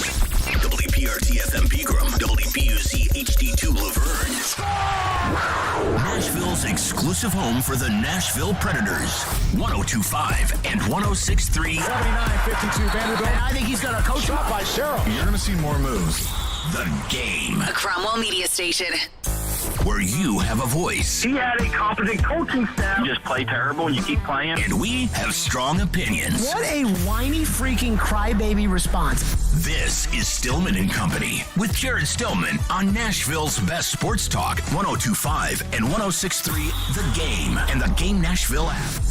WPRT FM Pegram, WPUC HD2 Laverne. Nashville's exclusive home for the Nashville Predators. 102.5 and 106.3. 79-52 Vanderbilt. I think he's got a coach Shot by Cheryl. You're going to see more moves. The Game. A Cromwell Media Station. Where you have a voice. He had a competent coaching staff. You just play terrible and you keep playing. And we have strong opinions. What a whiny freaking crybaby response. This is Stillman and Company with Jared Stillman on Nashville's best sports talk, 102.5 and 106.3 The Game and the Game Nashville app.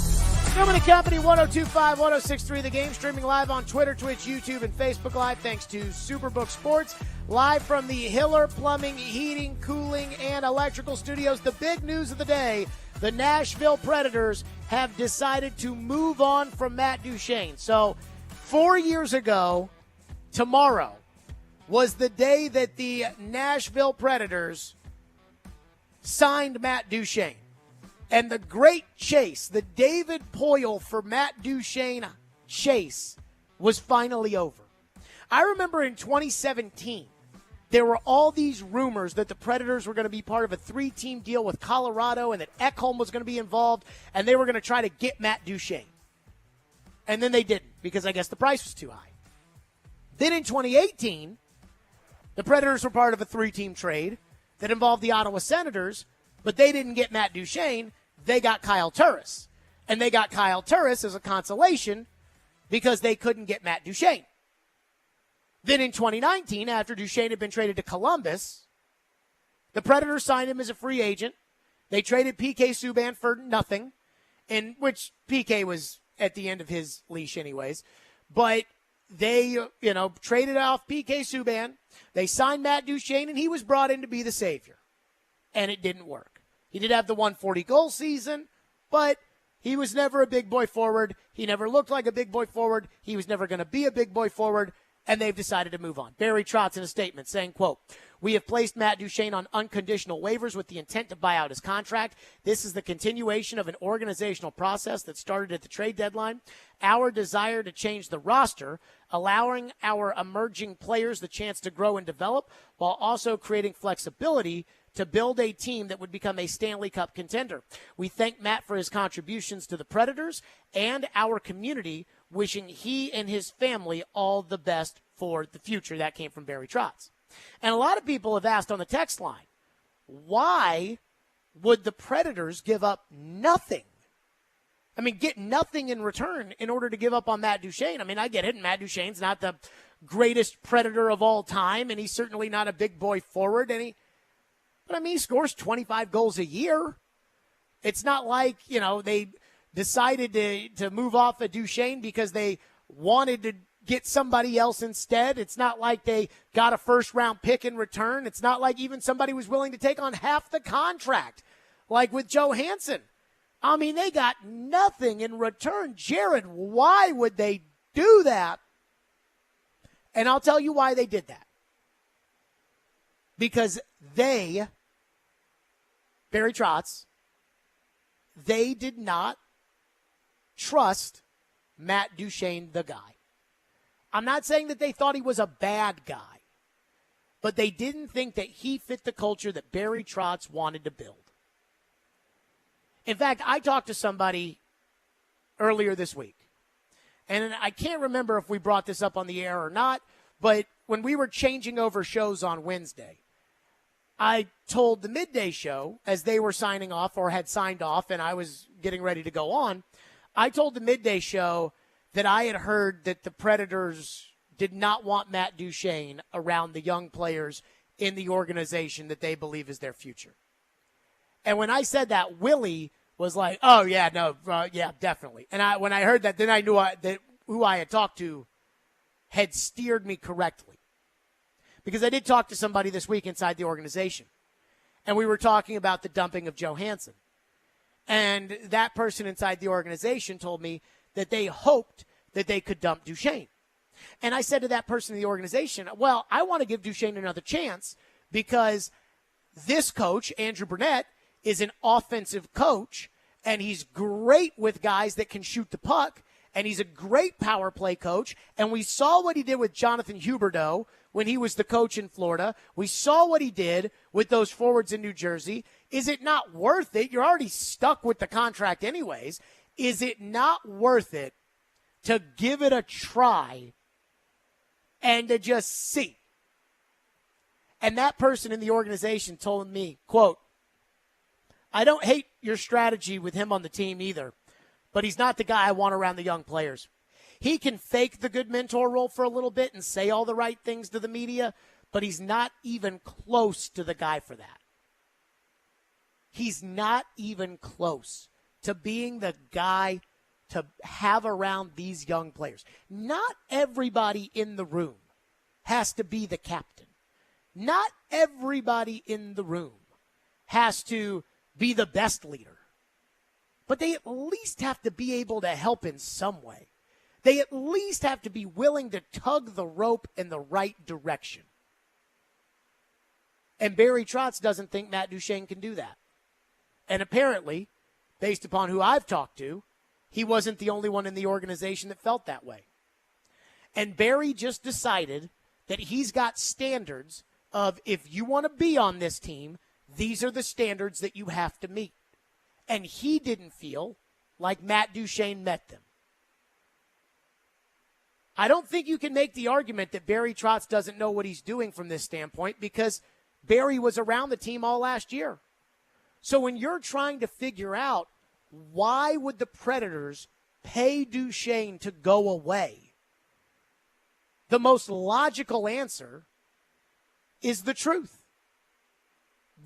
Stillman and Company, 102.5, 106.3 The Game, streaming live on Twitter, Twitch, YouTube, and Facebook Live, thanks to Superbook Sports. Live from the Hiller Plumbing, Heating, Cooling, and Electrical Studios. The big news of the day, the Nashville Predators have decided to move on from Matt Duchene. So 4 years ago, tomorrow, was the day that the Nashville Predators signed Matt Duchene. And the great chase, the David Poile for Matt Duchene chase, was finally over. I remember in 2017, there were all these rumors that the Predators were going to be part of a 3-team deal with Colorado and that Ekholm was going to be involved, and they were going to try to get Matt Duchene. And then they didn't, because I guess the price was too high. Then in 2018, the Predators were part of a 3-team trade that involved the Ottawa Senators, but they didn't get Matt Duchene. They got Kyle Turris. And they got Kyle Turris as a consolation because they couldn't get Matt Duchene. Then in 2019, after Duchene had been traded to Columbus, the Predators signed him as a free agent. They traded PK Subban for nothing, in which PK was at the end of his leash anyways. But they, traded off PK Subban. They signed Matt Duchene, and he was brought in to be the savior. And it didn't work. He did have the 140-goal season, but he was never a big boy forward. He never looked like a big boy forward. He was never going to be a big boy forward, and they've decided to move on. Barry Trotz in a statement saying, quote, "We have placed Matt Duchene on unconditional waivers with the intent to buy out his contract. This is the continuation of an organizational process that started at the trade deadline. Our desire to change the roster, allowing our emerging players the chance to grow and develop, while also creating flexibility to build a team that would become a Stanley Cup contender. We thank Matt for his contributions to the Predators and our community, wishing he and his family all the best for the future." That came from Barry Trotz. And a lot of people have asked on the text line, why would the Predators give up nothing? I mean, get nothing in return in order to give up on Matt Duchene. I mean, I get it. Matt Duchene's not the greatest Predator of all time, and he's certainly not a big boy forward. But, I mean, he scores 25 goals a year. It's not like, they decided to move off of Duchesne because they wanted to get somebody else instead. It's not like they got a first-round pick in return. It's not like even somebody was willing to take on half the contract, like with Johansson. I mean, they got nothing in return. Jared, why would they do that? And I'll tell you why they did that. Because Barry Trotz, they did not trust Matt Duchesne, the guy. I'm not saying that they thought he was a bad guy, but they didn't think that he fit the culture that Barry Trotz wanted to build. In fact, I talked to somebody earlier this week, and I can't remember if we brought this up on the air or not, but when we were changing over shows on Wednesday, I told the midday show, as they were signing off or had signed off and I was getting ready to go on, I told the midday show that I had heard that the Predators did not want Matt Duchesne around the young players in the organization that they believe is their future. And when I said that, Willie was like, oh, yeah, no, yeah, definitely. And when I heard that, then I knew that who I had talked to had steered me correctly. Because I did talk to somebody this week inside the organization, and we were talking about the dumping of Johansson. And that person inside the organization told me that they hoped that they could dump Duchesne. And I said to that person in the organization, well, I want to give Duchesne another chance because this coach, Andrew Burnett, is an offensive coach, and he's great with guys that can shoot the puck, and he's a great power play coach. And we saw what he did with Jonathan Huberdeau when he was the coach in Florida. We saw what he did with those forwards in New Jersey. Is it not worth it? You're already stuck with the contract anyways. Is it not worth it to give it a try and to just see? And that person in the organization told me, quote, I don't hate your strategy with him on the team either, but he's not the guy I want around the young players. He can fake the good mentor role for a little bit and say all the right things to the media, but he's not even close to the guy for that. He's not even close to being the guy to have around these young players. Not everybody in the room has to be the captain. Not everybody in the room has to be the best leader. But they at least have to be able to help in some way. They at least have to be willing to tug the rope in the right direction. And Barry Trotz doesn't think Matt Duchesne can do that. And apparently, based upon who I've talked to, he wasn't the only one in the organization that felt that way. And Barry just decided that he's got standards of, if you want to be on this team, these are the standards that you have to meet. And he didn't feel like Matt Duchesne met them. I don't think you can make the argument that Barry Trotz doesn't know what he's doing from this standpoint, because Barry was around the team all last year. So when you're trying to figure out why would the Predators pay Duchesne to go away, the most logical answer is the truth.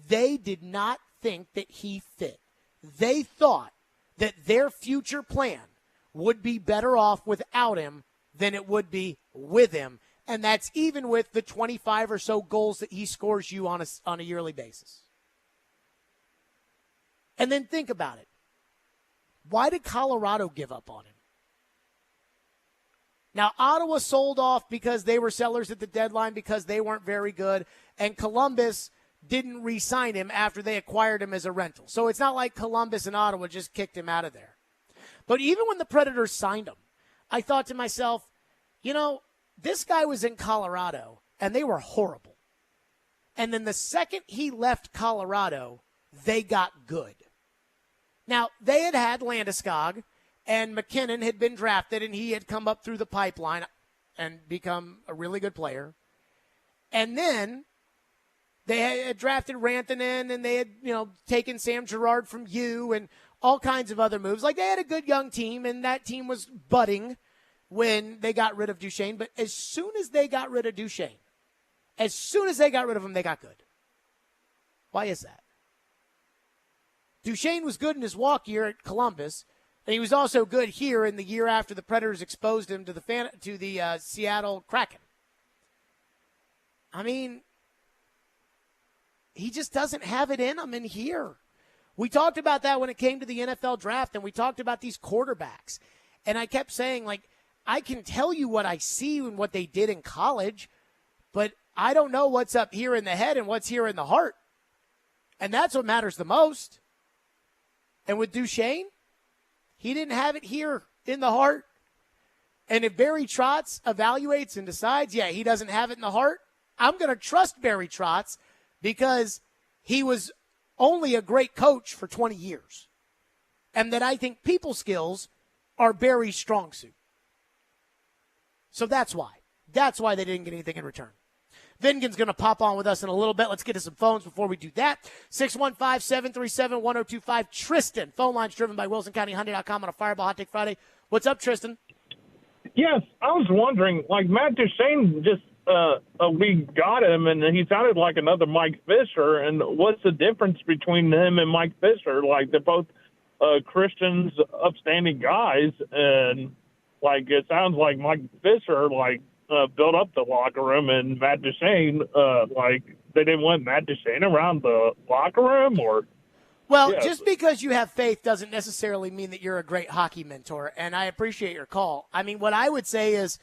They did not think that he fit. They thought that their future plan would be better off without him than it would be with him. And that's even with the 25 or so goals that he scores you on a yearly basis. And then think about it. Why did Colorado give up on him? Now, Ottawa sold off because they were sellers at the deadline because they weren't very good, and Columbus didn't re-sign him after they acquired him as a rental. So it's not like Columbus and Ottawa just kicked him out of there. But even when the Predators signed him, I thought to myself, you know, this guy was in Colorado, and they were horrible. And then the second he left Colorado, they got good. Now, they had Landeskog, and McKinnon had been drafted, and he had come up through the pipeline and become a really good player. And then they had drafted Rantanen, and they had, taken Sam Girard from U and all kinds of other moves. Like, they had a good young team, and that team was budding when they got rid of Duchesne. But as soon as they got rid of Duchesne, as soon as they got rid of him, they got good. Why is that? Duchesne was good in his walk year at Columbus, And he was also good here in the year after the Predators exposed him to the Seattle Kraken. I mean, he just doesn't have it in him in here. We talked about that when it came to the NFL draft, and we talked about these quarterbacks. And I kept saying, like, I can tell you what I see and what they did in college, but I don't know what's up here in the head and what's here in the heart. And that's what matters the most. And with Duchesne, he didn't have it here in the heart. And if Barry Trotz evaluates and decides, yeah, he doesn't have it in the heart, I'm going to trust Barry Trotz because he was only a great coach for 20 years. And that I think people skills are Barry's strong suit. So that's why. That's why they didn't get anything in return. Vingan's going to pop on with us in a little bit. Let's get to some phones before we do that. 615-737-1025. Tristan. Phone line's driven by WilsonCountyHyundai.com on a Fireball Hot Take Friday. What's up, Tristan? Yes, I was wondering, like, Matt Duchesne just, we got him, and he sounded like another Mike Fisher. And what's the difference between him and Mike Fisher? Like, they're both Christians, upstanding guys, and, like, it sounds like Mike Fisher, like, built up the locker room, and Matt Duchesne, like, they didn't want Matt Duchesne around the locker room, or? Well, just because you have faith doesn't necessarily mean that you're a great hockey mentor, and I appreciate your call. I mean, what I would say is,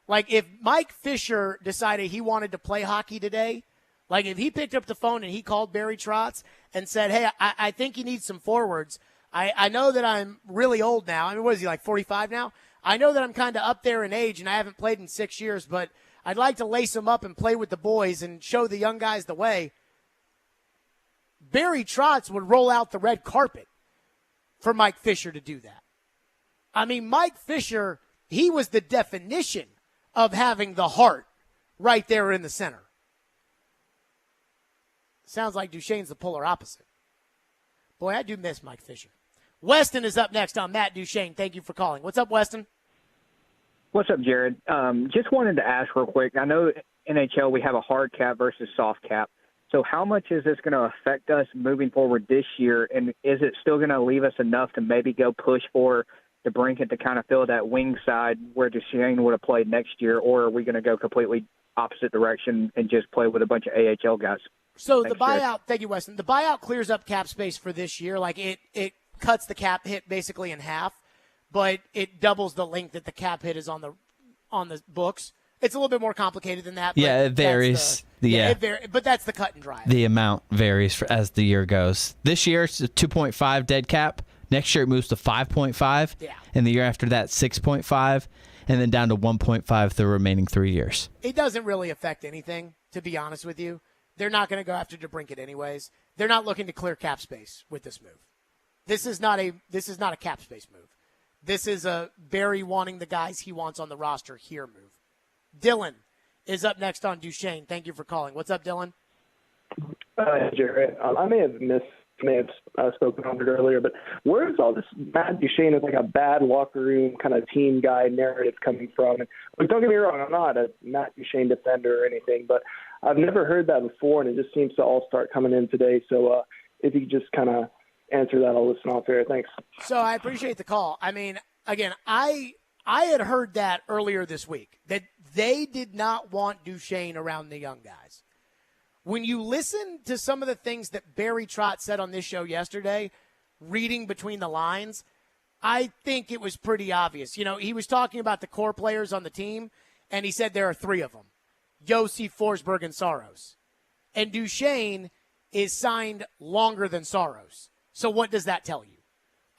like, if Mike Fisher decided he wanted to play hockey today, like, if he picked up the phone and he called Barry Trotz and said, hey, I think he needs some forwards. I know that I'm really old now. I mean, what is he, like 45 now? I know that I'm kind of up there in age and I haven't played in 6 years, but I'd like to lace him up and play with the boys and show the young guys the way. Barry Trotz would roll out the red carpet for Mike Fisher to do that. I mean, Mike Fisher, he was the definition of having the heart right there in the center. Sounds like Duchesne's the polar opposite. Boy, I do miss Mike Fisher. Weston is up next on Matt Duchesne. Thank you for calling. What's up, Weston? What's up, Jared? Just wanted to ask real quick. I know NHL, we have a hard cap versus soft cap. So how much is this going to affect us moving forward this year? And is it still going to leave us enough to maybe go push for the Brinket to kind of fill that wing side where Duchesne would have played next year? Or are we going to go completely opposite direction and just play with a bunch of AHL guys? So the buyout, thank you, Weston. The buyout clears up cap space for this year. Like it cuts the cap hit basically in half, but it doubles the length that the cap hit is on the books. It's a little bit more complicated than that. Yeah, it varies. But that's the cut and dry. The amount varies as the year goes. This year it's a 2.5 dead cap. Next year it moves to 5.5. Yeah. And the year after that 6.5, and then down to 1.5 the remaining 3 years. It doesn't really affect anything, to be honest with you. They're not going to go after DeBrincat anyways. They're not looking to clear cap space with this move. This is not a cap space move. This is a Barry wanting the guys he wants on the roster here move. Dylan is up next on Duchesne. Thank you for calling. What's up, Dylan? Jared, I may have spoken on it earlier, but where is all this Matt Duchesne as like a bad locker room kind of team guy narrative coming from? And like, don't get me wrong, I'm not a Matt Duchesne defender or anything, but I've never heard that before, and it just seems to all start coming in today. So if you could just kind of answer that, I'll listen off air. Thanks. So I appreciate the call. I mean, again, I had heard that earlier this week, that they did not want Duchesne around the young guys. When you listen to some of the things that Barry Trotz said on this show yesterday, reading between the lines, I think it was pretty obvious. You know, he was talking about the core players on the team, and he said there are 3 of them, Josi, Forsberg, and Saros. And Duchesne is signed longer than Saros. So what does that tell you?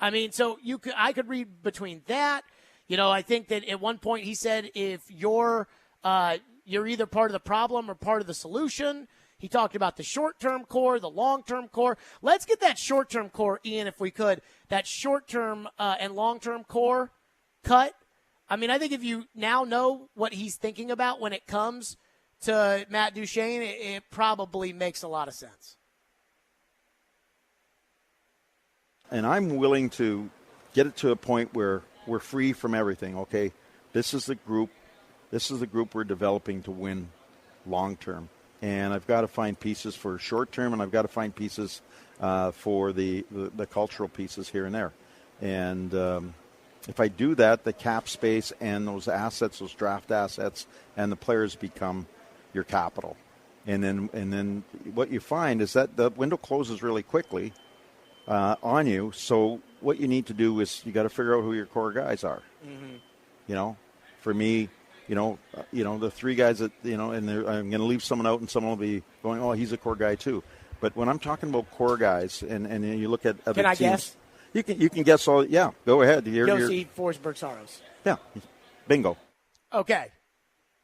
I mean, so I could read between that. You know, I think that at one point he said if you're either part of the problem or part of the solution. He talked about the short-term core, the long-term core. Let's get that short-term core, Ian, if we could. That short-term and long-term core cut. I mean, I think if you now know what he's thinking about when it comes to Matt Duchesne, it probably makes a lot of sense. And I'm willing to get it to a point where we're free from everything, okay? This is the group we're developing to win long-term. And I've got to find pieces for short-term, and I've got to find pieces for the cultural pieces here and there. And if I do that, the cap space and those assets, those draft assets, and the players become your capital. And then what you find is that the window closes really quickly on you. So what you need to do is you got to figure out who your core guys are. Mm-hmm. For me, the three guys that, and I'm going to leave someone out and someone will be going, oh, he's a core guy too. But when I'm talking about core guys and you look at other teams. Can I guess? You can guess all. Yeah, go ahead. Josie Forsberg-Saros. Yeah, bingo. Okay.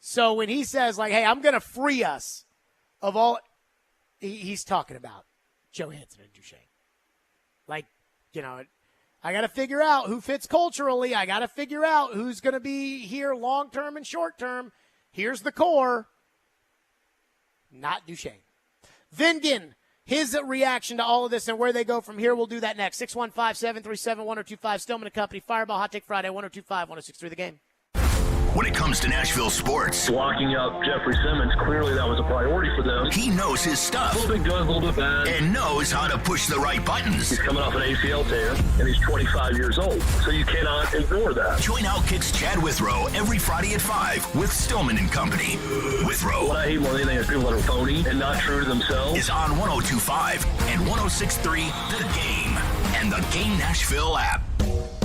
So when he says, like, hey, I'm going to free us of all, he's talking about Johansson and Duchesne. Like, I got to figure out who fits culturally. I got to figure out who's going to be here long-term and short-term. Here's the core. Not Duchesne. Vingan, his reaction to all of this and where they go from here, we'll do that next. 615-737-1025, Stillman & Company, Fireball Hot Take Friday, 1025-1063 The Game. When it comes to Nashville sports, locking up Jeffrey Simmons, clearly that was a priority for them. He knows his stuff. A little bit good, a little bit bad. And knows how to push the right buttons. He's coming off an ACL tear, and he's 25 years old, so you cannot ignore that. Join Outkick's Chad Withrow every Friday at 5 with Stillman & Company. Withrow. What I hate more than anything is people that are phony and not true to themselves. Is on 102.5 and 106.3 The Game and the Game Nashville app.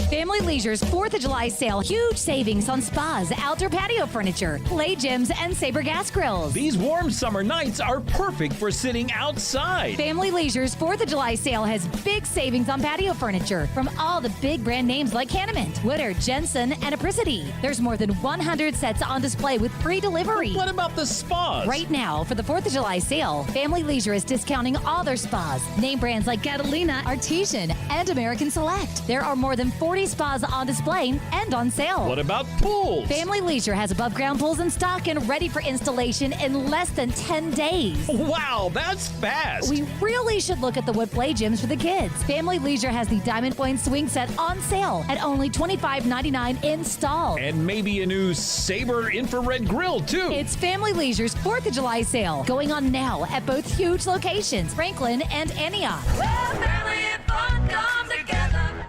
Family Leisure's 4th of July sale. Huge savings on spas, outdoor patio furniture, play gyms, and Sabre gas grills. These warm summer nights are perfect for sitting outside. Family Leisure's 4th of July sale has big savings on patio furniture from all the big brand names like Hanneman, Woodard, Jensen, and Apricity. There's more than 100 sets on display with free delivery. What about the spas? Right now, for the 4th of July sale, Family Leisure is discounting all their spas. Name brands like Catalina, Artesian, and American Select. There are more than 40 spas on display and on sale. What about pools? Family Leisure has above ground pools in stock and ready for installation in less than 10 days. Wow, that's fast. We really should look at the wood play gyms for the kids. Family Leisure has the Diamond Point swing set on sale at only $25.99 installed. And maybe a new Sabre infrared grill too. It's Family Leisure's 4th of July sale going on now at both huge locations, Franklin and Antioch. Well, family and fun come together.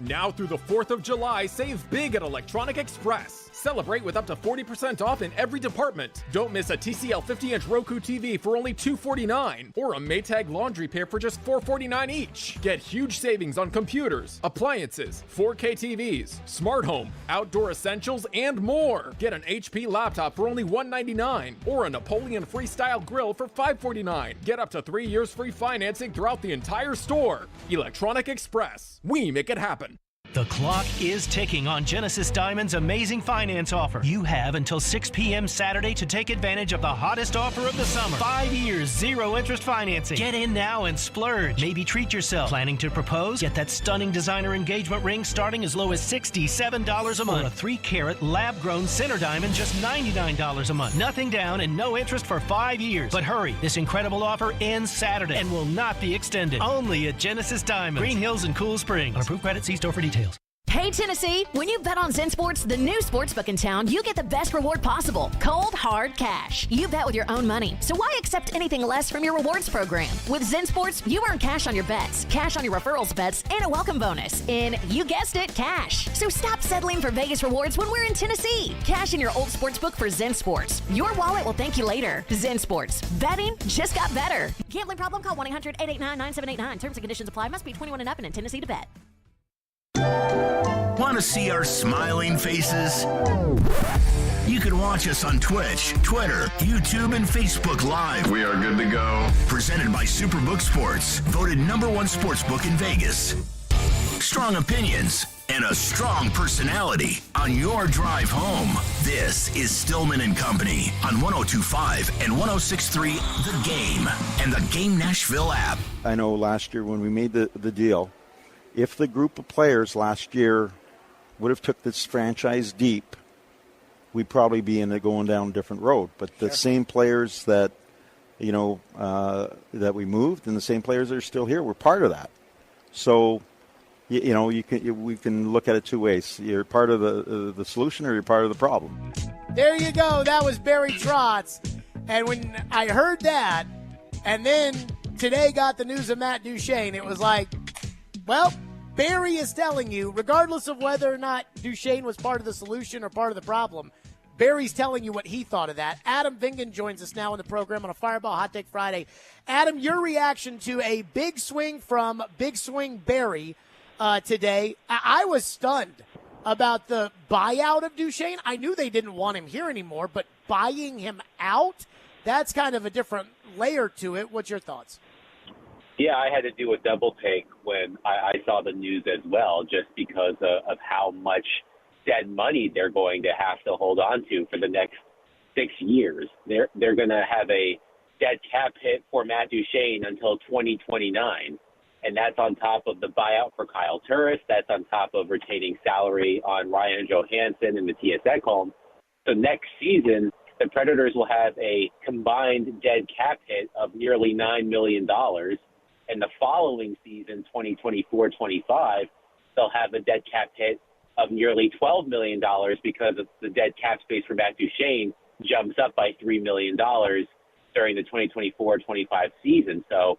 Now through the 4th of July, save big at Electronic Express. Celebrate with up to 40% off in every department. Don't miss a TCL 50-inch Roku TV for only $249 or a Maytag laundry pair for just $449 each. Get huge savings on computers, appliances, 4K TVs, smart home, outdoor essentials, and more. Get an HP laptop for only $199 or a Napoleon Freestyle grill for $549. Get up to 3 years free financing throughout the entire store. Electronic Express. We make it happen. The clock is ticking on Genesis Diamond's amazing finance offer. You have until 6 p.m. Saturday to take advantage of the hottest offer of the summer. 5 years, 0 interest financing. Get in now and splurge. Maybe treat yourself. Planning to propose? Get that stunning designer engagement ring starting as low as $67 a month. Or a 3-carat lab-grown center diamond just $99 a month. Nothing down and no interest for 5 years. But hurry, this incredible offer ends Saturday and will not be extended. Only at Genesis Diamond, Green Hills and Cool Springs. On approved credit, see store for details. Hey, Tennessee, when you bet on Zen Sports, the new sportsbook in town, you get the best reward possible. Cold, hard cash. You bet with your own money, so why accept anything less from your rewards program? With Zen Sports, you earn cash on your bets, cash on your referrals bets, and a welcome bonus. And you guessed it, cash. So stop settling for Vegas rewards when we're in Tennessee. Cash in your old sportsbook for Zen Sports. Your wallet will thank you later. Zen Sports. Betting just got better. Gambling problem? Call 1-800-889-9789. Terms and conditions apply. Must be 21 and up and in Tennessee to bet. Want to see our smiling faces? You can watch us on Twitch, Twitter, YouTube, and Facebook Live. We are good to go. Presented by Superbook Sports, voted #1 sportsbook in Vegas. Strong opinions and a strong personality on your drive home. This is Stillman & Company on 102.5 and 106.3 The Game and the Game Nashville app. I know last year when we made the deal, if the group of players last year would have took this franchise deep, we'd probably be going down a different road. But the same players that, that we moved and the same players that are still here, we're part of that. So, we can look at it two ways. You're part of the solution or you're part of the problem. There you go. That was Barry Trotz. And when I heard that, and then today got the news of Matt Duchesne, it was like, well, Barry is telling you, regardless of whether or not Duchesne was part of the solution or part of the problem, Barry's telling you what he thought of that. Adam Vingan joins us now in the program on a Fireball Hot Take Friday. Adam, your reaction to a big swing from Big Swing Barry today. I was stunned about the buyout of Duchesne. I knew they didn't want him here anymore, but buying him out, that's kind of a different layer to it. What's your thoughts? Yeah, I had to do a double take when I saw the news as well, just because of how much dead money they're going to have to hold on to for the next 6 years. They're going to have a dead cap hit for Matt Duchesne until 2029, and that's on top of the buyout for Kyle Turris. That's on top of retaining salary on Ryan Johansson and Matthias Ekholm. So next season, the Predators will have a combined dead cap hit of nearly $9 million. And the following season, 2024-25, they'll have a dead cap hit of nearly $12 million because of the dead cap space for Matt Duchesne jumps up by $3 million during the 2024-25 season. So,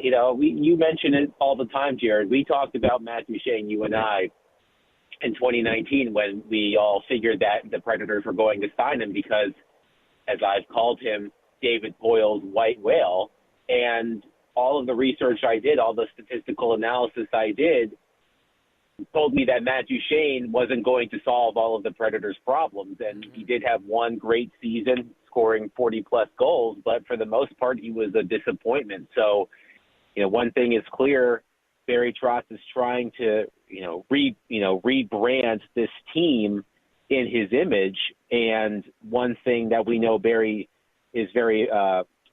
you mention it all the time, Jared. We talked about Matt Duchesne, you and I, in 2019 when we all figured that the Predators were going to sign him because, as I've called him, David Boyle's white whale. And all of the research I did, all the statistical analysis I did, told me that Matt Duchesne wasn't going to solve all of the Predators' problems. And he did have one great season, scoring 40-plus goals, but for the most part, he was a disappointment. So, one thing is clear, Barry Trotz is trying to, rebrand this team in his image. And one thing that we know Barry is very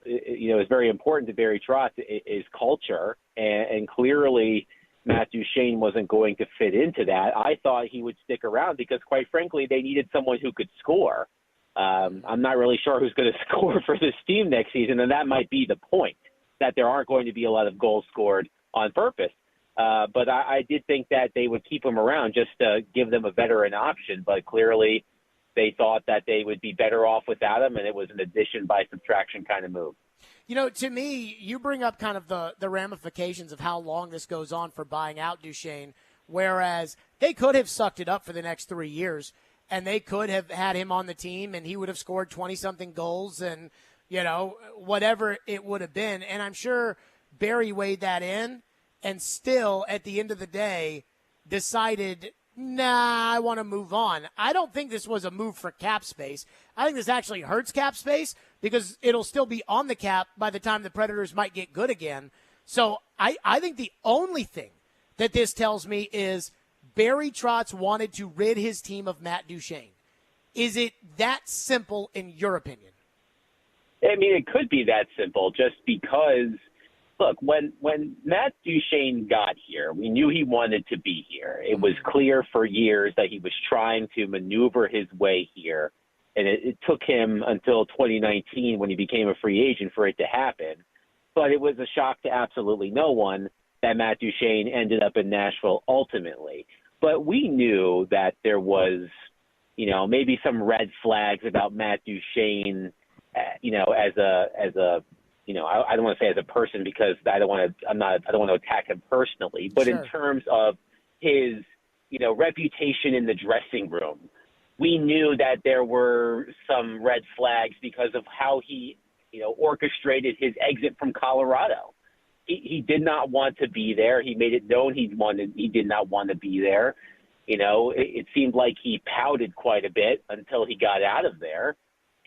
is very important to Barry Trotz is culture. And clearly Matt Duchesne wasn't going to fit into that. I thought he would stick around because, quite frankly, they needed someone who could score. I'm not really sure who's going to score for this team next season, and that might be the point, that there aren't going to be a lot of goals scored on purpose. But I did think that they would keep him around just to give them a veteran option. But clearly they thought that they would be better off without him, and it was an addition by subtraction kind of move. To me, you bring up kind of the ramifications of how long this goes on for buying out Duchesne, whereas they could have sucked it up for the next 3 years, and they could have had him on the team, and he would have scored 20-something goals and, whatever it would have been. And I'm sure Barry weighed that in and still, at the end of the day, decided, I want to move on. I don't think this was a move for cap space. I think this actually hurts cap space because it'll still be on the cap by the time the Predators might get good again. So I think the only thing that this tells me is Barry Trotz wanted to rid his team of Matt Duchesne. Is it that simple in your opinion? I mean, it could be that simple just because, look, when Matt Duchesne got here, we knew he wanted to be here. It was clear for years that he was trying to maneuver his way here, and it took him until 2019 when he became a free agent for it to happen. But it was a shock to absolutely no one that Matt Duchesne ended up in Nashville ultimately. But we knew that there was, maybe some red flags about Matt Duchesne, as a I don't want to say as a person because I don't want to attack him personally, but Sure. in terms of his, reputation in the dressing room, we knew that there were some red flags because of how he, orchestrated his exit from Colorado. He did not want to be there. He made it known he did not want to be there. It seemed like he pouted quite a bit until he got out of there.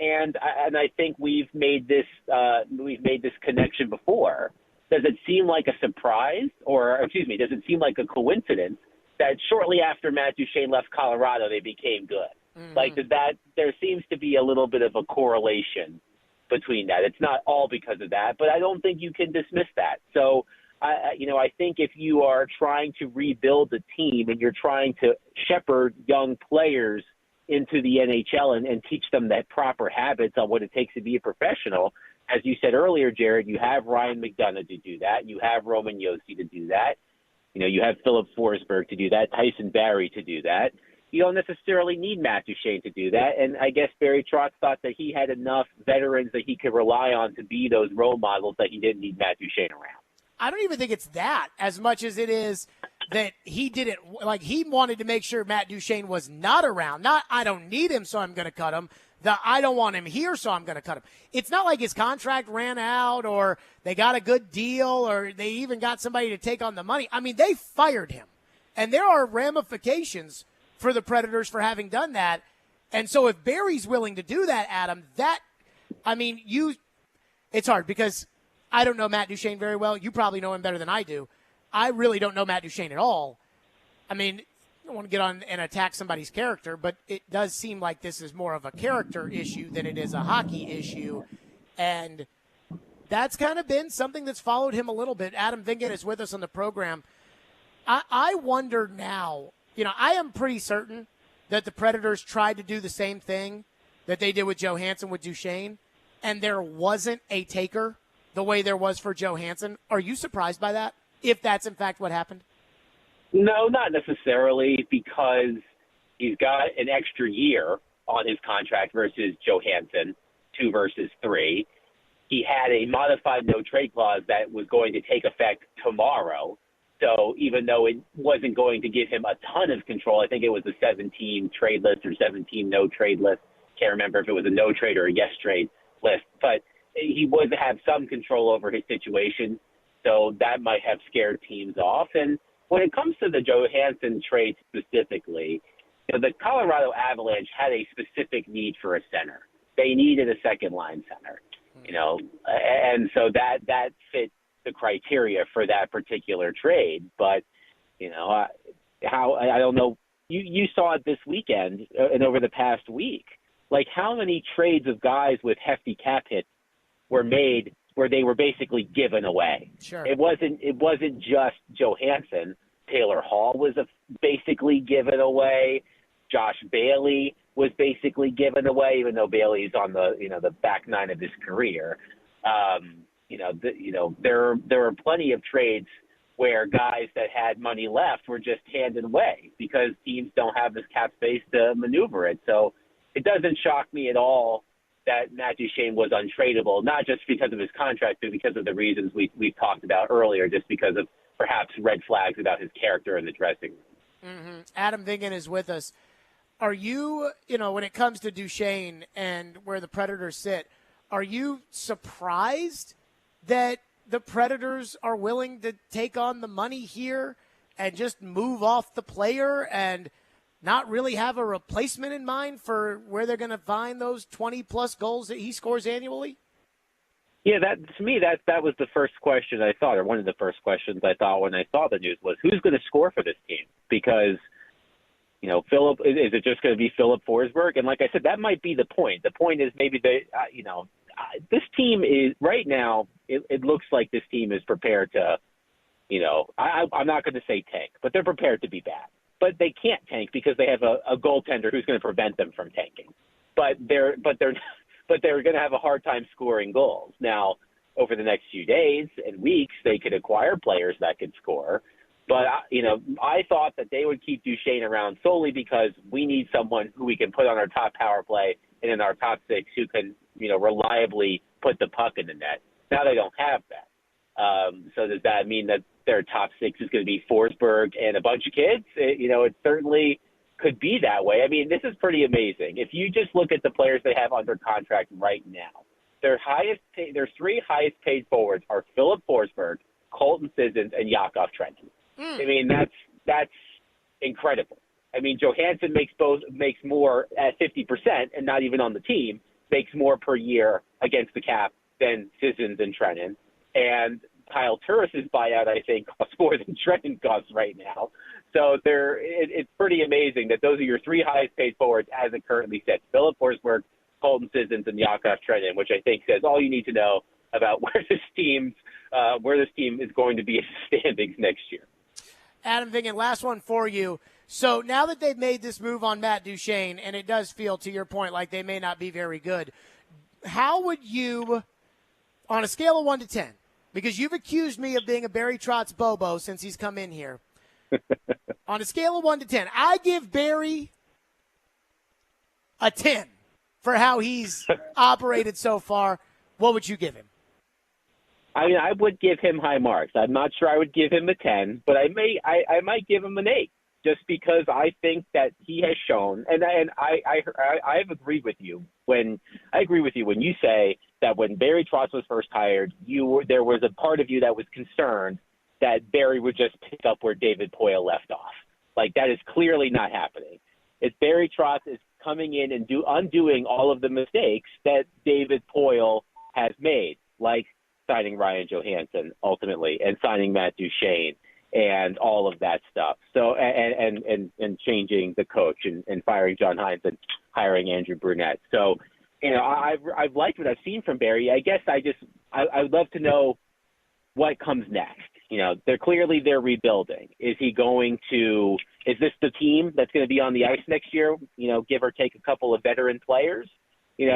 And I think we've made this connection before. Does it seem like a surprise, does it seem like a coincidence that shortly after Matt Duchesne left Colorado, they became good? Mm-hmm. There seems to be a little bit of a correlation between that. It's not all because of that, but I don't think you can dismiss that. So, I think if you are trying to rebuild the team and you're trying to shepherd young players into the NHL and teach them that proper habits on what it takes to be a professional. As you said earlier, Jared, you have Ryan McDonough to do that. You have Roman Josi to do that. You have Philip Forsberg to do that, Tyson Barrie to do that. You don't necessarily need Matt Duchesne to do that. And I guess Barry Trotz thought that he had enough veterans that he could rely on to be those role models that he didn't need Matt Duchesne around. I don't even think it's that as much as it is that he didn't, like, he wanted to make sure Matt Duchene was not around. Not, I don't need him, so I'm going to cut him. I don't want him here, so I'm going to cut him. It's not like his contract ran out or they got a good deal or they even got somebody to take on the money. I mean, they fired him. And there are ramifications for the Predators for having done that. And so if Barry's willing to do that, Adam, it's hard because I don't know Matt Duchene very well. You probably know him better than I do. I really don't know Matt Duchene at all. I mean, I don't want to get on and attack somebody's character, but it does seem like this is more of a character issue than it is a hockey issue. And that's kind of been something that's followed him a little bit. Adam Vingan is with us on the program. I wonder now, I am pretty certain that the Predators tried to do the same thing that they did with Johansson with Duchene, and there wasn't a taker the way there was for Johansson. Are you surprised by that, if that's in fact what happened? No, not necessarily, because he's got an extra year on his contract versus Johansson, 2 versus 3. He had a modified no-trade clause that was going to take effect tomorrow. So even though it wasn't going to give him a ton of control, I think it was a 17 trade list or 17 no-trade list. Can't remember if it was a no-trade or a yes-trade list. But he would have some control over his situation, so that might have scared teams off. And when it comes to the Johansson trade specifically, the Colorado Avalanche had a specific need for a center. They needed a second-line center, and so that fit the criteria for that particular trade. But, I don't know. You saw it this weekend and over the past week. Like, how many trades of guys with hefty cap hits were made where they were basically given away? Sure. It wasn't just Johansson. Taylor Hall was basically given away. Josh Bailey was basically given away, even though Bailey's on the back nine of his career. There were plenty of trades where guys that had money left were just handed away because teams don't have this cap space to maneuver it. So it doesn't shock me at all that Matt Duchene was untradeable, not just because of his contract, but because of the reasons we've talked about earlier, just because of perhaps red flags about his character in the dressing room. Mm-hmm. Adam Vingan is with us. Are you, when it comes to Duchene and where the Predators sit, are you surprised that the Predators are willing to take on the money here and just move off the player and not really have a replacement in mind for where they're going to find those 20-plus goals that he scores annually? Yeah, to me, that was the first question I thought, or one of the first questions I thought when I saw the news was, who's going to score for this team? Because, Philip, is it just going to be Philip Forsberg? And like I said, that might be the point. The point is maybe this team is right now. It looks like this team is prepared to, I'm not going to say tank, but they're prepared to be bad. But they can't tank because they have a goaltender who's going to prevent them from tanking. But they're going to have a hard time scoring goals. Now, over the next few days and weeks, they could acquire players that could score. But I thought that they would keep Duchene around solely because we need someone who we can put on our top power play and in our top 6 who can reliably put the puck in the net. Now they don't have that. So does that mean that their top 6 is going to be Forsberg and a bunch of kids? It certainly could be that way. I mean, this is pretty amazing. If you just look at the players they have under contract right now, their 3 highest paid forwards are Philip Forsberg, Colton Sissons, and Yakov Trenton. I mean, that's incredible. I mean, Johansson makes more at 50% and not even on the team, makes more per year against the cap than Sissons and Trenton. And Kyle Turris's buyout, I think, costs more than Trenton costs right now. So it's pretty amazing that those are your 3 highest paid forwards as it currently sits: Philip Forsberg, Colton Sissons, and Yakov Trenton, which I think says all you need to know about where this team is going to be in the standings next year. Adam Vingan, last one for you. So now that they've made this move on Matt Duchene, and it does feel, to your point, like they may not be very good, how would you, on a scale of 1 to 10, because you've accused me of being a Barry Trotz Bobo since he's come in here, on a scale of 1 to 10, I give Barry a 10 for how he's operated so far. What would you give him? I mean, I would give him high marks. I'm not sure I would give him a 10, but I might give him an 8, just because I think that he has shown, and I've agreed with you when you say that when Barry Trotz was first hired, there was a part of you that was concerned that Barry would just pick up where David Poile left off. Like, that is clearly not happening. It's Barry Trotz is coming in and undoing all of the mistakes that David Poile has made, like signing Ryan Johansson ultimately and signing Matt Duchene and all of that stuff. So and changing the coach and firing John Hines and hiring Andrew Brunette. So, I've liked what I've seen from Barry. I guess I would love to know what comes next. They're rebuilding. Is this the team that's going to be on the ice next year? Give or take a couple of veteran players. Is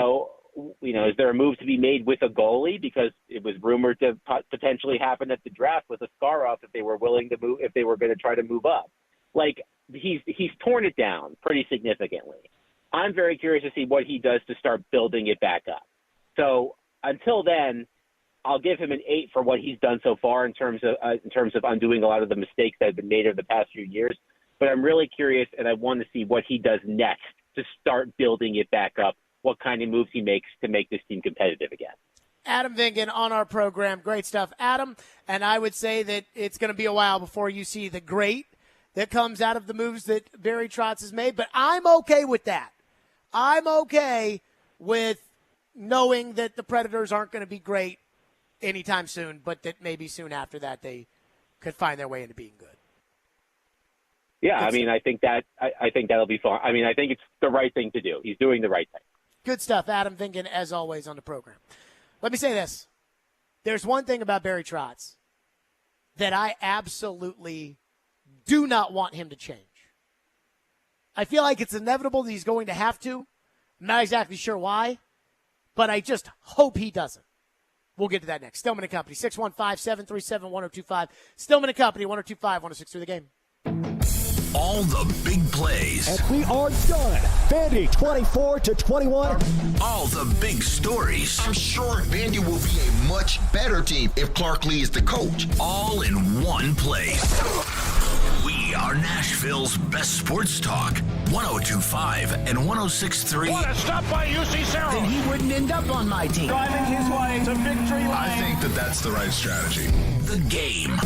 there a move to be made with a goalie, because it was rumored to potentially happen at the draft with Askarov if they were willing to move, if they were going to try to move up. Like, he's torn it down pretty significantly. I'm very curious to see what he does to start building it back up. So until then, I'll give him an 8 for what he's done so far in terms of undoing a lot of the mistakes that have been made over the past few years. But I'm really curious, and I want to see what he does next to start building it back up, what kind of moves he makes to make this team competitive again. Adam Vingan on our program. Great stuff, Adam. And I would say that it's going to be a while before you see the great that comes out of the moves that Barry Trotz has made. But I'm okay with that. I'm okay with knowing that the Predators aren't going to be great anytime soon, but that maybe soon after that they could find their way into being good. Yeah, I mean, I think that'll be fun. I mean, I think it's the right thing to do. He's doing the right thing. Good stuff, Adam Vingan, as always, on the program. Let me say this. There's one thing about Barry Trotz that I absolutely do not want him to change. I feel like it's inevitable that he's going to have to. I'm not exactly sure why, but I just hope he doesn't. We'll get to that next. Stillman & Company, 615-737-1025. Stillman & Company, 1025, 106 The Game. All the big plays. And we are done. Vandy 24-21. All the big stories. I'm sure Vandy will be a much better team if Clark Lee is the coach. All in one place. We are Nashville's best sports talk. 102.5 and 106.3. What a stop by UC Sarah. Then he wouldn't end up on my team. Driving his way to victory lane. I think that's the right strategy. The Game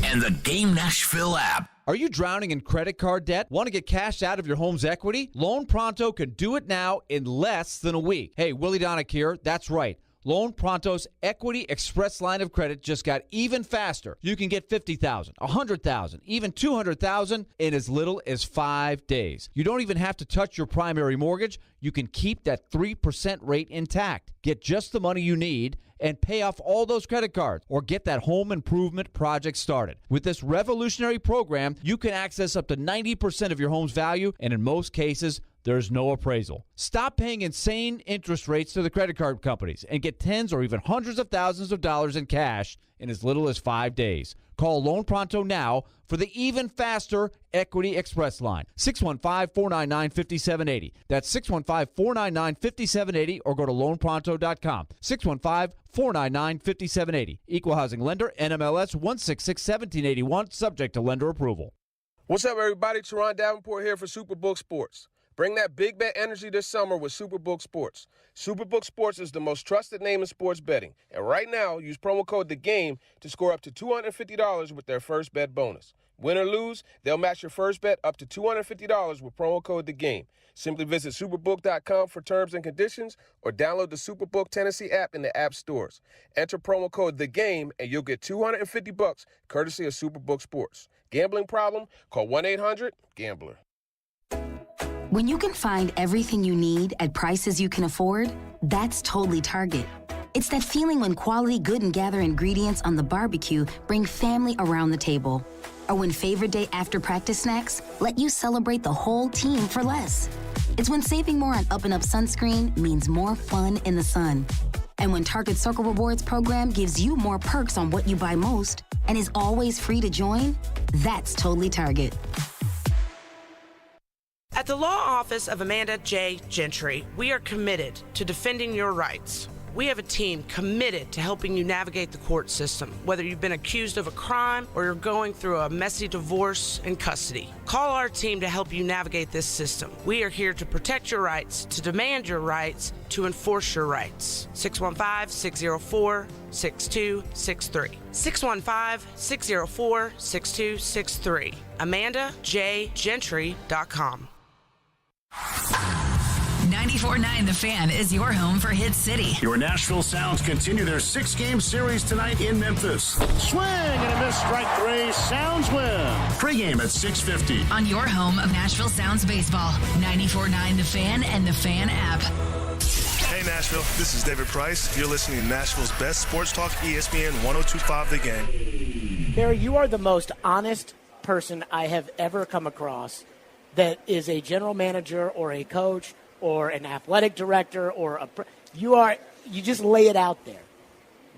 and the Game Nashville app. Are you drowning in credit card debt? Want to get cash out of your home's equity? Loan Pronto can do it now in less than a week. Hey, Willie Donick here. That's right. Loan Pronto's Equity Express line of credit just got even faster. You can get $50,000, $100,000, even $200,000 in as little as 5 days. You don't even have to touch your primary mortgage. You can keep that 3% rate intact. Get just the money you need and pay off all those credit cards or get that home improvement project started. With this revolutionary program, you can access up to 90% of your home's value, and in most cases, there's no appraisal. Stop paying insane interest rates to the credit card companies and get tens or even hundreds of thousands of dollars in cash in as little as 5 days. Call Loan Pronto now for the even faster Equity Express line. 615-499-5780. That's 615-499-5780 or go to loanpronto.com. 615-499-5780. Equal Housing Lender, NMLS 166-1781, subject to lender approval. What's up, everybody? Teron Davenport here for Superbook Sports. Bring that big bet energy this summer with Superbook Sports. Superbook Sports is the most trusted name in sports betting. And right now, use promo code THEGAME to score up to $250 with their first bet bonus. Win or lose, they'll match your first bet up to $250 with promo code THEGAME. Simply visit superbook.com for terms and conditions or download the Superbook Tennessee app in the app stores. Enter promo code THEGAME and you'll get $250 courtesy of Superbook Sports. Gambling problem? Call 1-800-GAMBLER. When you can find everything you need at prices you can afford, that's totally Target. It's that feeling when quality Good and Gather ingredients on the barbecue bring family around the table. Or when favorite day after practice snacks let you celebrate the whole team for less. It's when saving more on Up & Up sunscreen means more fun in the sun. And when Target Circle Rewards program gives you more perks on what you buy most and is always free to join, that's totally Target. At the law office of Amanda J. Gentry, we are committed to defending your rights. We have a team committed to helping you navigate the court system, whether you've been accused of a crime or you're going through a messy divorce and custody. Call our team to help you navigate this system. We are here to protect your rights, to demand your rights, to enforce your rights. 615-604-6263. 615-604-6263. AmandaJGentry.com. 94.9 The Fan is your home for Hit City. Your Nashville Sounds continue their 6-game series tonight in Memphis. Swing and a miss, strike 3. Sounds win. Pregame at 6:50. On your home of Nashville Sounds baseball. 94.9 The Fan and The Fan app. Hey Nashville, this is David Price. You're listening to Nashville's best sports talk, ESPN 102.5 The Game. Barry, you are the most honest person I have ever come across that is a general manager or a coach or an athletic director or you just lay it out there.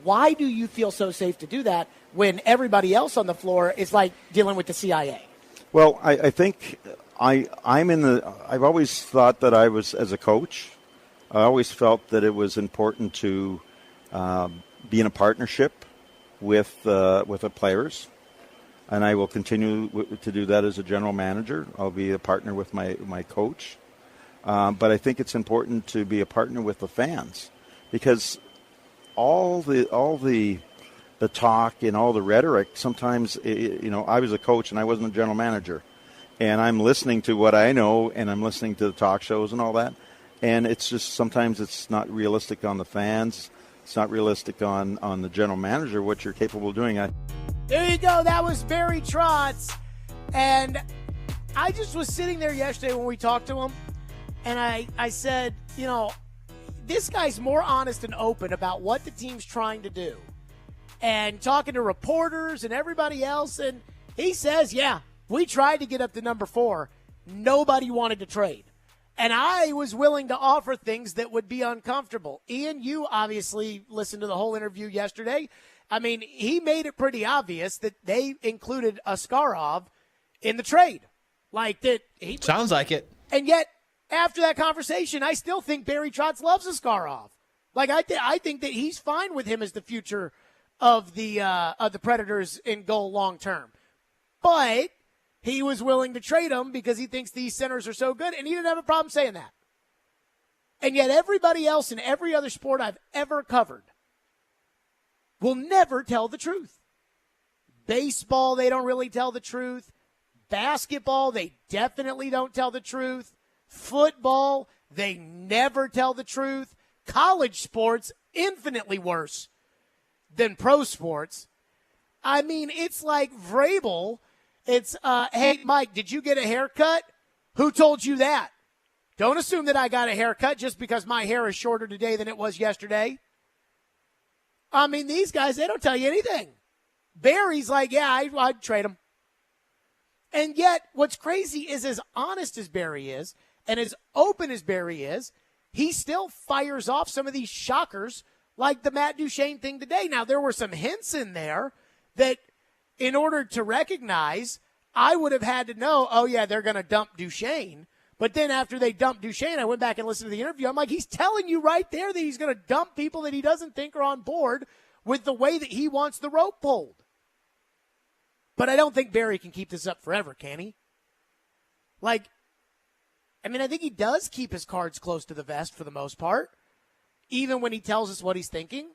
Why do you feel so safe to do that when everybody else on the floor is like dealing with the CIA? Well, I think I've always thought that I was, as a coach, I always felt that it was important to be in a partnership with the players, and I will continue to do that as a general manager. I'll be a partner with my coach. But I think it's important to be a partner with the fans, because all the talk and all the rhetoric, sometimes, I was a coach and I wasn't a general manager, and I'm listening to what I know and I'm listening to the talk shows and all that, and it's just sometimes it's not realistic on the fans. It's not realistic on the general manager, what you're capable of doing. There you go. That was Barry Trotz. And I just was sitting there yesterday when we talked to him, and I said, this guy's more honest and open about what the team's trying to do and talking to reporters and everybody else. And he says, yeah, we tried to get up to number 4. Nobody wanted to trade. And I was willing to offer things that would be uncomfortable. Ian, you obviously listened to the whole interview yesterday. I mean, he made it pretty obvious that they included Askarov in the trade. Like that. Sounds like it. And yet, after that conversation, I still think Barry Trotz loves Askarov. Like I think that he's fine with him as the future of the Predators in goal long term. But he was willing to trade him because he thinks these centers are so good, and he didn't have a problem saying that. And yet everybody else in every other sport I've ever covered will never tell the truth. Baseball, they don't really tell the truth. Basketball, they definitely don't tell the truth. Football, they never tell the truth. College sports, infinitely worse than pro sports. I mean, it's like Vrabel. It's, hey, Mike, did you get a haircut? Who told you that? Don't assume that I got a haircut just because my hair is shorter today than it was yesterday. I mean, these guys, they don't tell you anything. Barry's like, yeah, I'd trade him. And yet, what's crazy is, as honest as Barry is and as open as Barry is, he still fires off some of these shockers like the Matt Duchene thing today. Now, there were some hints in there that in order to recognize, I would have had to know, oh, yeah, they're going to dump Duchene. But then after they dumped Duchene, I went back and listened to the interview. I'm like, he's telling you right there that he's going to dump people that he doesn't think are on board with the way that he wants the rope pulled. But I don't think Barry can keep this up forever, can he? Like, I mean, I think he does keep his cards close to the vest for the most part, even when he tells us what he's thinking.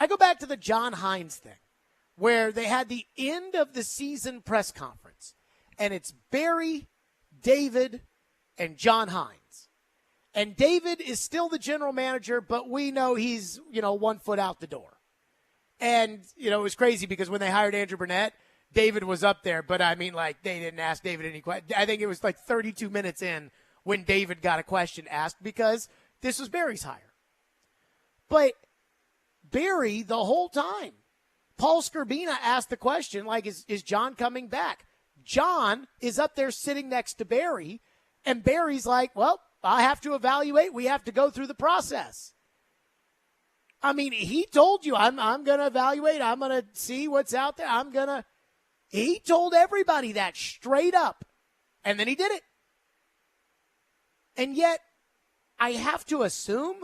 I go back to the John Hines thing, where they had the end of the season press conference, and it's Barry, David, and John Hines. And David is still the general manager, but we know he's, 1 foot out the door. And, it was crazy because when they hired Andrew Burnett, David was up there. But, I mean, like, they didn't ask David any questions. I think it was like 32 minutes in when David got a question asked because this was Barry's hire. But Barry, the whole time, Paul Scorbina asked the question, like, is John coming back? John is up there sitting next to Barry, and Barry's like, well, I have to evaluate. We have to go through the process. I mean, he told you, I'm going to evaluate. I'm going to see what's out there. He told everybody that straight up, and then he did it. And yet, I have to assume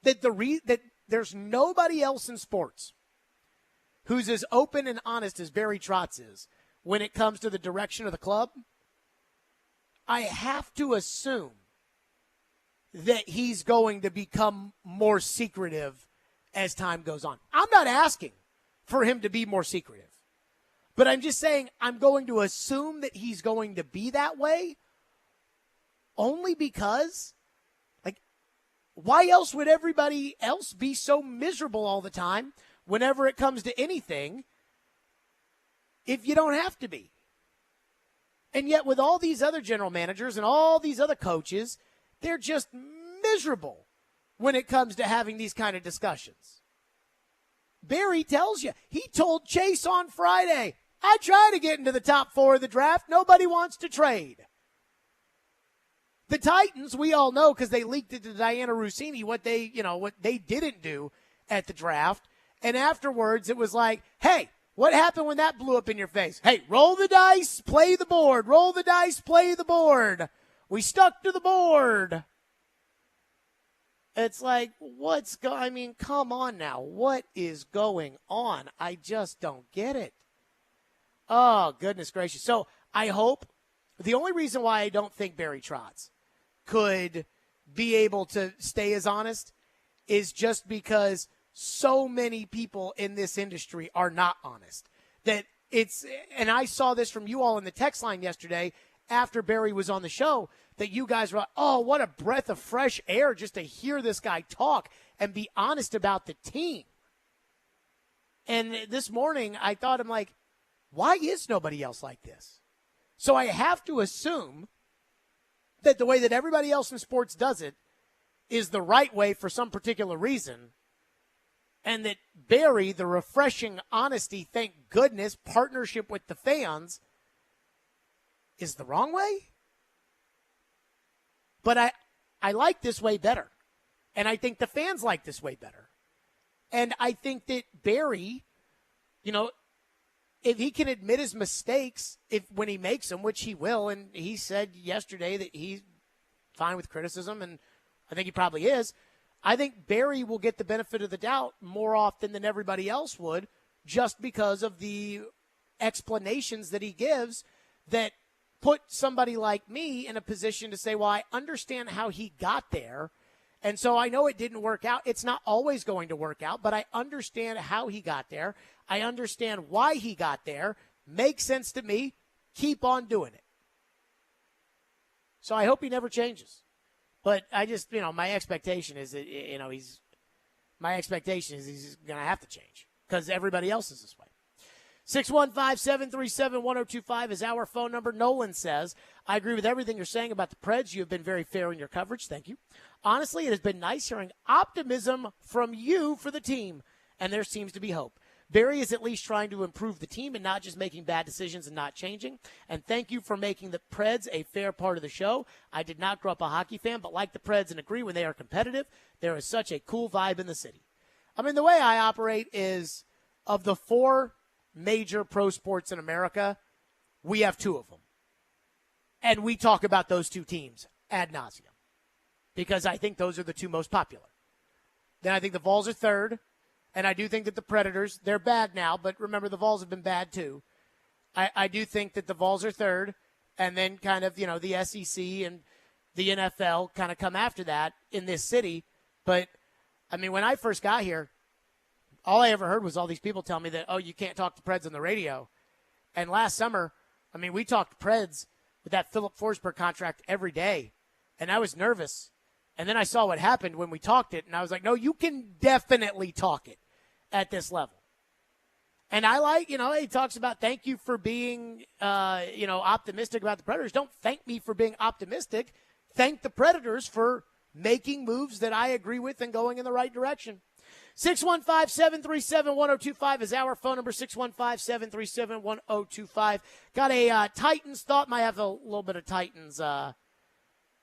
that that there's nobody else in sports who's as open and honest as Barry Trotz is when it comes to the direction of the club, I have to assume that he's going to become more secretive as time goes on. I'm not asking for him to be more secretive, but I'm just saying I'm going to assume that he's going to be that way only because, like, why else would everybody else be so miserable all the time whenever it comes to anything if you don't have to be? And yet with all these other general managers and all these other coaches, they're just miserable when it comes to having these kind of discussions. Barry tells you. He told Chase on Friday, I try to get into the top 4 of the draft. Nobody wants to trade. The Titans, we all know because they leaked it to Diana Rossini what they didn't do at the draft. And afterwards, it was like, hey, what happened when that blew up in your face? Hey, roll the dice, play the board. Roll the dice, play the board. We stuck to the board. It's like, come on now. What is going on? I just don't get it. Oh, goodness gracious. So I hope the only reason why I don't think Barry Trotz could be able to stay as honest is just because so many people in this industry are not honest. And I saw this from you all in the text line yesterday after Barry was on the show, that you guys were like, oh, what a breath of fresh air just to hear this guy talk and be honest about the team. And this morning I thought, I'm like, why is nobody else like this? So I have to assume that the way that everybody else in sports does it is the right way for some particular reason, and that Barry, the refreshing honesty, thank goodness, partnership with the fans, is the wrong way. But I like this way better. And I think the fans like this way better. And I think that Barry, if he can admit his mistakes when he makes them, which he will, and he said yesterday that he's fine with criticism, and I think he probably is, I think Barry will get the benefit of the doubt more often than everybody else would, just because of the explanations that he gives that put somebody like me in a position to say, well, I understand how he got there, and so I know it didn't work out. It's not always going to work out, but I understand how he got there. I understand why he got there. Makes sense to me. Keep on doing it. So I hope he never changes. But I just, my expectation is that, he's going to have to change because everybody else is this way. 615-737-1025 is our phone number. Nolan says, I agree with everything you're saying about the Preds. You have been very fair in your coverage. Thank you. Honestly, it has been nice hearing optimism from you for the team, and there seems to be hope. Barry is at least trying to improve the team and not just making bad decisions and not changing. And thank you for making the Preds a fair part of the show. I did not grow up a hockey fan, but like the Preds and agree when they are competitive. There is such a cool vibe in the city. The way I operate is, of the 4 major pro sports in America, we have 2 of them. And we talk about those 2 teams ad nauseum because I think those are the 2 most popular. Then I think the Vols are 3rd. And I do think that the Predators, they're bad now, but remember the Vols have been bad too. I do think that the Vols are 3rd, and then kind of, the SEC and the NFL kind of come after that in this city. But, when I first got here, all I ever heard was all these people tell me that, oh, you can't talk to Preds on the radio. And last summer, we talked Preds with that Philip Forsberg contract every day, and I was nervous. And then I saw what happened when we talked it, and I was like, no, you can definitely talk it at this level. And I like, he talks about thank you for being, optimistic about the Predators. Don't thank me for being optimistic. Thank the Predators for making moves that I agree with and going in the right direction. 615-737-1025 is our phone number, 615-737-1025. Got a Titans thought. Might have a little bit of Titans. Might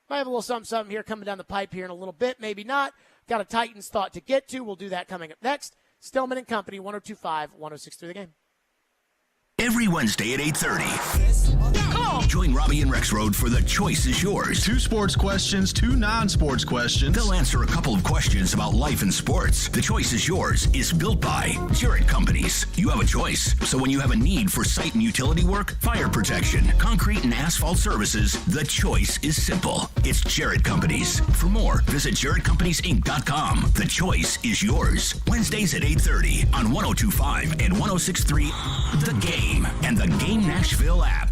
have a little something here coming down the pipe here in a little bit. Maybe not. Got a Titans thought to get to. We'll do that coming up next. Stillman and Company, 102.5, 106.3 The Game. every Wednesday at 8:30. Join Robbie and Rex Road for The Choice is Yours. 2 sports questions, 2 non-sports questions. They'll answer a couple of questions about life and sports. The Choice is Yours is built by Jarrett Companies. You have a choice. So when you have a need for site and utility work, fire protection, concrete and asphalt services, the choice is simple. It's Jarrett Companies. For more, visit JarrettCompaniesInc.com. The Choice is Yours. Wednesdays at 8:30 on 102.5 and 106.3 The Game and the Game Nashville app.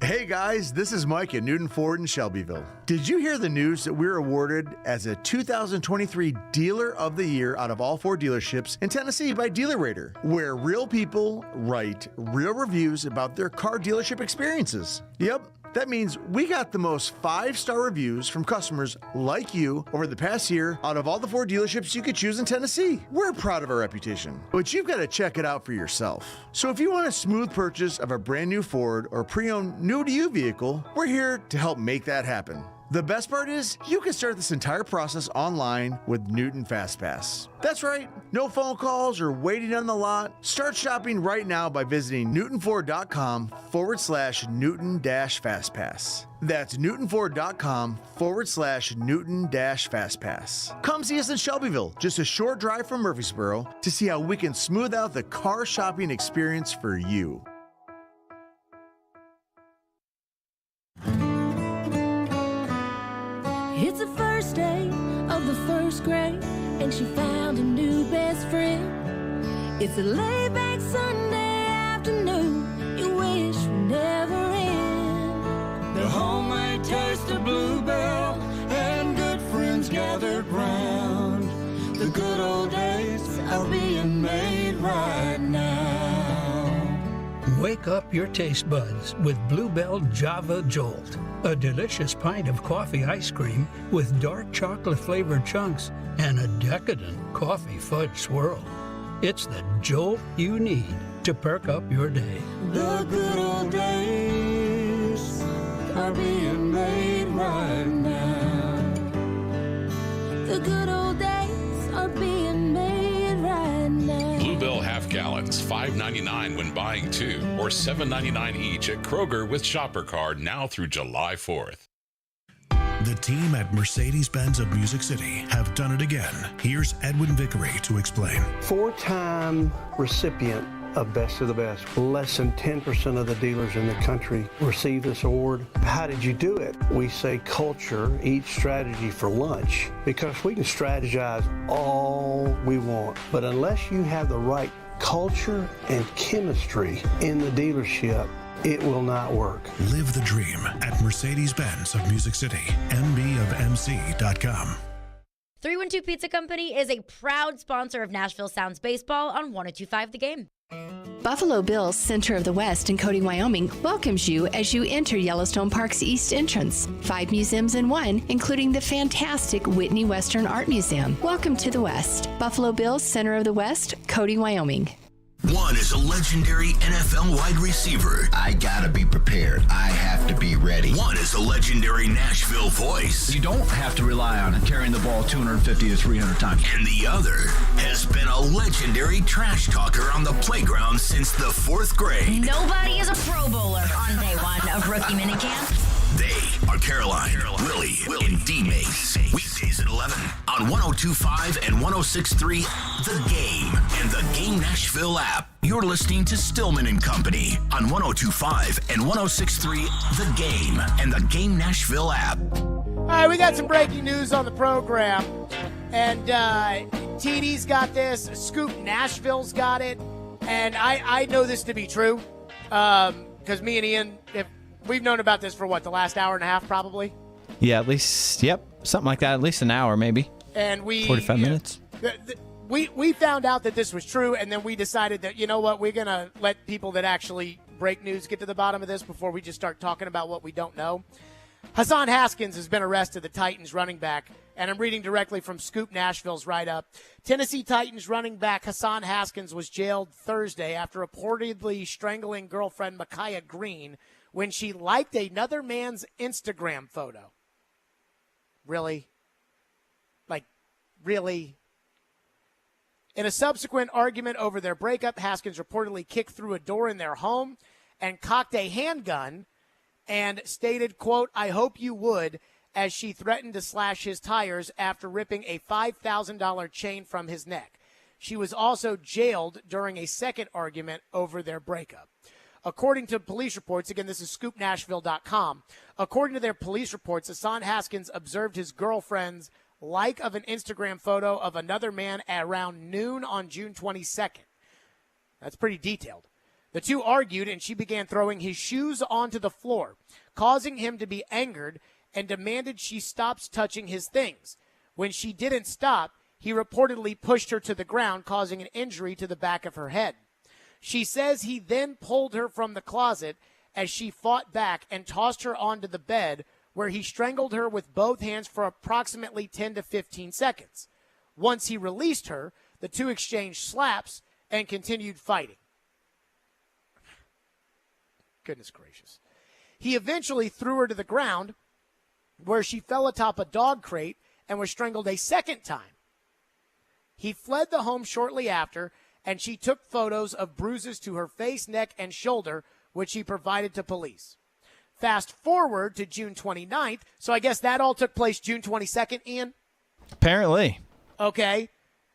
Hey guys, this is Mike at Newton Ford in Shelbyville. Did you hear the news that we were awarded as a 2023 Dealer of the Year out of all 4 dealerships in Tennessee by Dealer Rater, where real people write real reviews about their car dealership experiences? Yep. That means we got the most 5-star reviews from customers like you over the past year out of all the 4 dealerships you could choose in Tennessee. We're proud of our reputation, but you've got to check it out for yourself. So if you want a smooth purchase of a brand new Ford or pre-owned new-to-you vehicle, we're here to help make that happen. The best part is, you can start this entire process online with Newton FastPass. That's right, no phone calls or waiting on the lot. Start shopping right now by visiting newtonford.com/Newton-FastPass. That's newtonford.com/Newton-FastPass. Come see us in Shelbyville, just a short drive from Murfreesboro, to see how we can smooth out the car shopping experience for you. It's the first day of the first grade, and she found a new best friend. It's a laid-back Sunday afternoon you wish would never end. The homemade taste of Bluebell and good friends gathered round. The good old days are being made right now. Wake up your taste buds with Bluebell Java Jolt, a delicious pint of coffee ice cream with dark chocolate-flavored chunks and a decadent coffee fudge swirl. It's the jolt you need to perk up your day. The good old days are being made right now. The good old days are being made right now. Bluebell half gallons, $5.99 when buying 2, or $7.99 each at Kroger with Shopper Card now through July 4th. The team at Mercedes-Benz of Music City have done it again. Here's Edwin Vickery to explain. 4-time recipient of Best of the Best. Less than 10% of the dealers in the country receive this award. How did you do it? We say culture eats strategy for lunch, because we can strategize all we want, but unless you have the right culture and chemistry in the dealership, it will not work. Live the dream at Mercedes-Benz of Music City, mbofmc.com. 312 Pizza Company is a proud sponsor of Nashville Sounds Baseball on 102.5 The Game. Buffalo Bill's Center of the West in Cody, Wyoming welcomes you as you enter Yellowstone Park's east entrance. 5 museums in one, including the fantastic Whitney Western Art Museum. Welcome to the West. Buffalo Bill's Center of the West, Cody, Wyoming. One is a legendary NFL wide receiver. I gotta be prepared. I have to be ready. One is a legendary Nashville voice. You don't have to rely on carrying the ball 250 to 300 times. And the other has been a legendary trash talker on the playground since the 4th grade. Nobody is a Pro Bowler on day 1 of rookie minicamp. They are Caroline, Willie, and D-Mace. Weekdays at 11 on 102.5 and 106.3 The Game and the Game Nashville app. You're listening to Stillman and Company on 102.5 and 106.3 The Game and the Game Nashville app. All right, we got some breaking news on the program. And TD's got this. Scoop Nashville's got it. And I know this to be true because me and Ian, we've known about this for, the last hour and a half probably? Yeah, at least, something like that. At least an hour maybe. And 45 minutes. We found out that this was true, and then we decided that, you know what, we're going to let people that actually break news get to the bottom of this before we just start talking about what we don't know. Hassan Haskins has been arrested, the Titans running back, and I'm reading directly from Scoop Nashville's write-up. Tennessee Titans running back Hassan Haskins was jailed Thursday after reportedly strangling girlfriend Micaiah Green when she liked another man's Instagram photo. Really? Really? In a subsequent argument over their breakup, Haskins reportedly kicked through a door in their home and cocked a handgun and stated, quote, "I hope you would," as she threatened to slash his tires after ripping a $5,000 chain from his neck. She was also jailed during a second argument over their breakup. According to police reports, again, this is scoopnashville.com. According to their police reports, Hassan Haskins observed his girlfriend's like of an Instagram photo of another man at around noon on June 22nd. That's pretty detailed. The two argued, and she began throwing his shoes onto the floor, causing him to be angered and demanded she stops touching his things. When she didn't stop, he reportedly pushed her to the ground, causing an injury to the back of her head. She says he then pulled her from the closet as she fought back and tossed her onto the bed, where he strangled her with both hands for approximately 10 to 15 seconds. Once he released her, the two exchanged slaps and continued fighting. Goodness gracious. He eventually threw her to the ground, where she fell atop a dog crate and was strangled a second time. He fled the home shortly after, and she took photos of bruises to her face, neck, and shoulder, which he provided to police. Fast forward to June 29th. So I guess that all took place June 22nd, Ian? Apparently. Okay.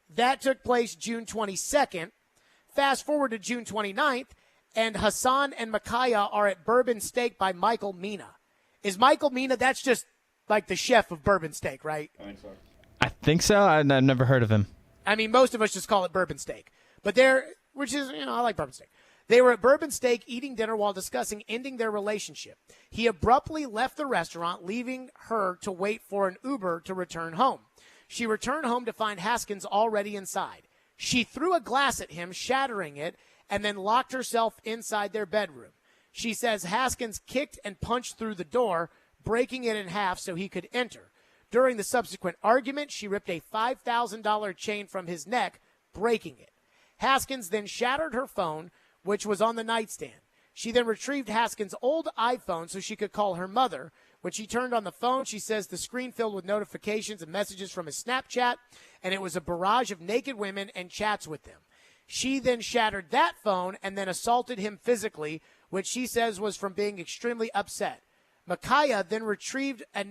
That took place June 22nd. Fast forward to June 29th, and Hassan and Micaiah are at Bourbon Steak by Michael Mina. Is Michael Mina, that's just like the chef of Bourbon Steak, right? I think so. I've never heard of him. I mean, most of us just call it Bourbon Steak. But which is, I like Bourbon Steak. They were at Bourbon Steak eating dinner while discussing ending their relationship. He abruptly left the restaurant, leaving her to wait for an Uber to return home. She returned home to find Haskins already inside. She threw a glass at him, shattering it, and then locked herself inside their bedroom. She says Haskins kicked and punched through the door, breaking it in half so he could enter. During the subsequent argument, she ripped a $5,000 chain from his neck, breaking it. Haskins then shattered her phone, which was on the nightstand. She then retrieved Haskins' old iPhone so she could call her mother. When she turned on the phone, she says the screen filled with notifications and messages from his Snapchat, and it was a barrage of naked women and chats with them. She then shattered that phone and then assaulted him physically, which she says was from being extremely upset. Micaiah then retrieved a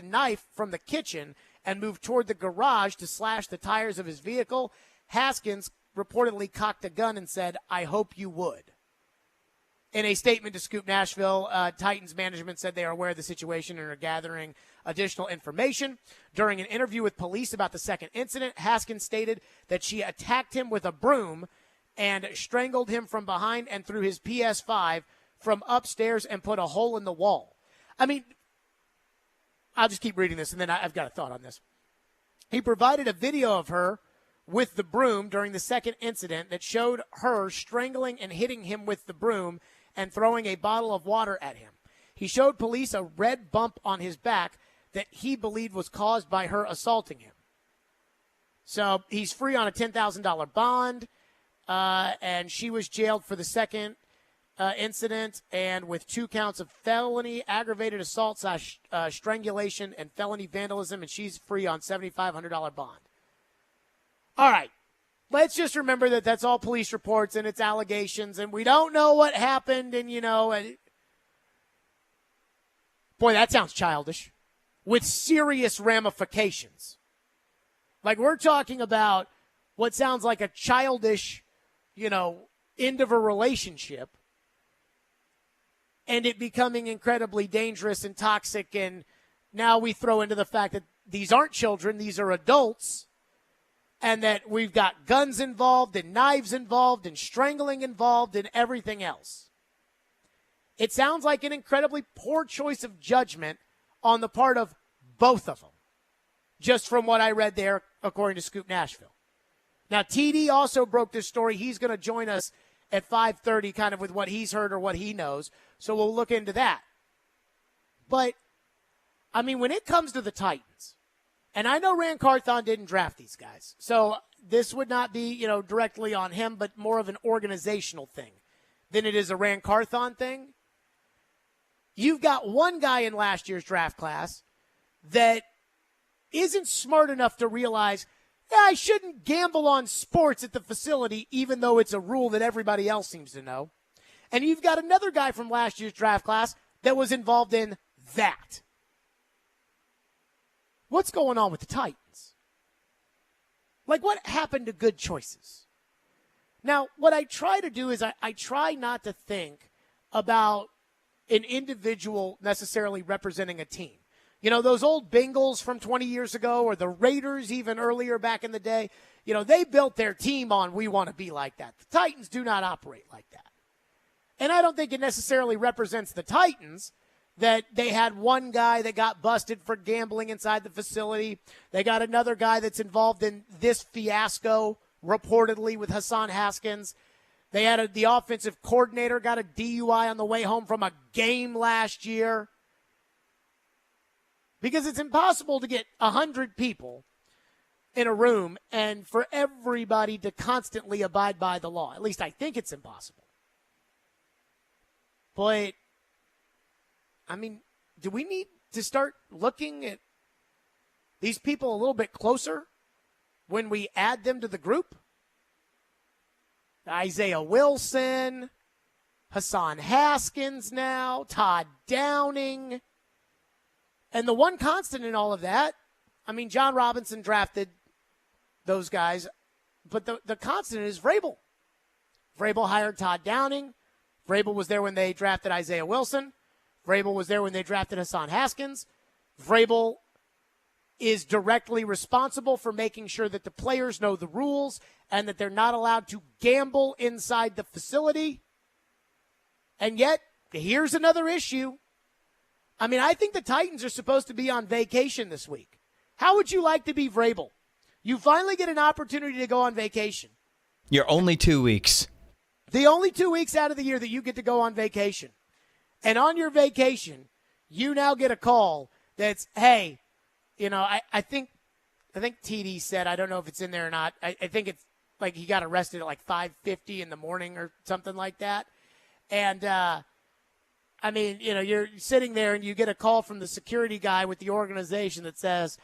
knife from the kitchen and moved toward the garage to slash the tires of his vehicle. Haskins reportedly cocked a gun and said, "I hope you would." In a statement to Scoop Nashville, Titans management said they are aware of the situation and are gathering additional information. During an interview with police about the second incident, Haskins stated that she attacked him with a broom and strangled him from behind and threw his PS5 from upstairs and put a hole in the wall. I mean, I'll just keep reading this, and then I've got a thought on this. He provided a video of her with the broom during the second incident that showed her strangling and hitting him with the broom and throwing a bottle of water at him. He showed police a red bump on his back that he believed was caused by her assaulting him. So he's free on a $10,000 bond, and she was jailed for the second incident and with 2 counts of felony aggravated assault / strangulation and felony vandalism, and she's free on $7,500 bond. All right, let's just remember that that's all police reports and it's allegations, and we don't know what happened, and, boy, that sounds childish with serious ramifications. Like, we're talking about what sounds like a childish, end of a relationship, and it becoming incredibly dangerous and toxic, and now we throw into the fact that these aren't children, these are adults, and that we've got guns involved and knives involved and strangling involved and everything else. It sounds like an incredibly poor choice of judgment on the part of both of them, just from what I read there, according to Scoop Nashville. Now, TD also broke this story. He's going to join us at 5:30 kind of with what he's heard or what he knows, so we'll look into that. But, I mean, when it comes to the Titans, and I know Rand Carthon didn't draft these guys, so this would not be, directly on him, but more of an organizational thing than it is a Rand Carthon thing. You've got one guy in last year's draft class that isn't smart enough to realize, I shouldn't gamble on sports at the facility, even though it's a rule that everybody else seems to know. And you've got another guy from last year's draft class that was involved in that. What's going on with the Titans? Like, what happened to good choices? Now, what I try to do is I try not to think about an individual necessarily representing a team. You know, those old Bengals from 20 years ago, or the Raiders even earlier back in the day, you know, they built their team on, we want to be like that. The Titans do not operate like that. And I don't think it necessarily represents the Titans that they had one guy that got busted for gambling inside the facility. They got another guy that's involved in this fiasco, reportedly, with Hassan Haskins. They had the offensive coordinator got a DUI on the way home from a game last year. Because it's impossible to get 100 people in a room and for everybody to constantly abide by the law. At least I think it's impossible. But, I mean, do we need to start looking at these people a little bit closer when we add them to the group? Isaiah Wilson, Hassan Haskins now, Todd Downing. And the one constant in all of that, I mean, John Robinson drafted those guys, but the constant is Vrabel. Vrabel hired Todd Downing. Vrabel was there when they drafted Isaiah Wilson. Vrabel was there when they drafted Hassan Haskins. Vrabel is directly responsible for making sure that the players know the rules and that they're not allowed to gamble inside the facility. And yet, here's another issue. I mean, I think the Titans are supposed to be on vacation this week. How would you like to be Vrabel? You finally get an opportunity to go on vacation. You're only 2 weeks. The only 2 weeks out of the year that you get to go on vacation. And on your vacation, you now get a call that's, hey, you know, I think TD said, I don't know if it's in there or not, I think it's like he got arrested at like 5:50 in the morning or something like that. And, I mean, you know, you're sitting there and you get a call from the security guy with the organization that says,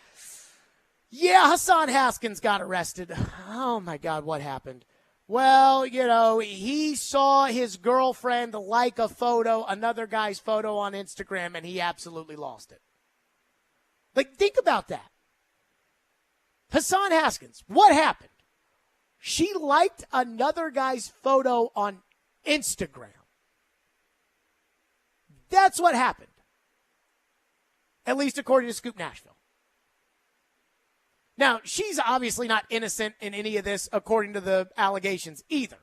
yeah, Hassan Haskins got arrested. Oh, my God, what happened? Well, you know, he saw his girlfriend like a photo, another guy's photo on Instagram, and he absolutely lost it. Like, think about that. Hassan Haskins, what happened? She liked another guy's photo on Instagram. That's what happened. At least according to Scoop Nashville. Now, she's obviously not innocent in any of this according to the allegations either.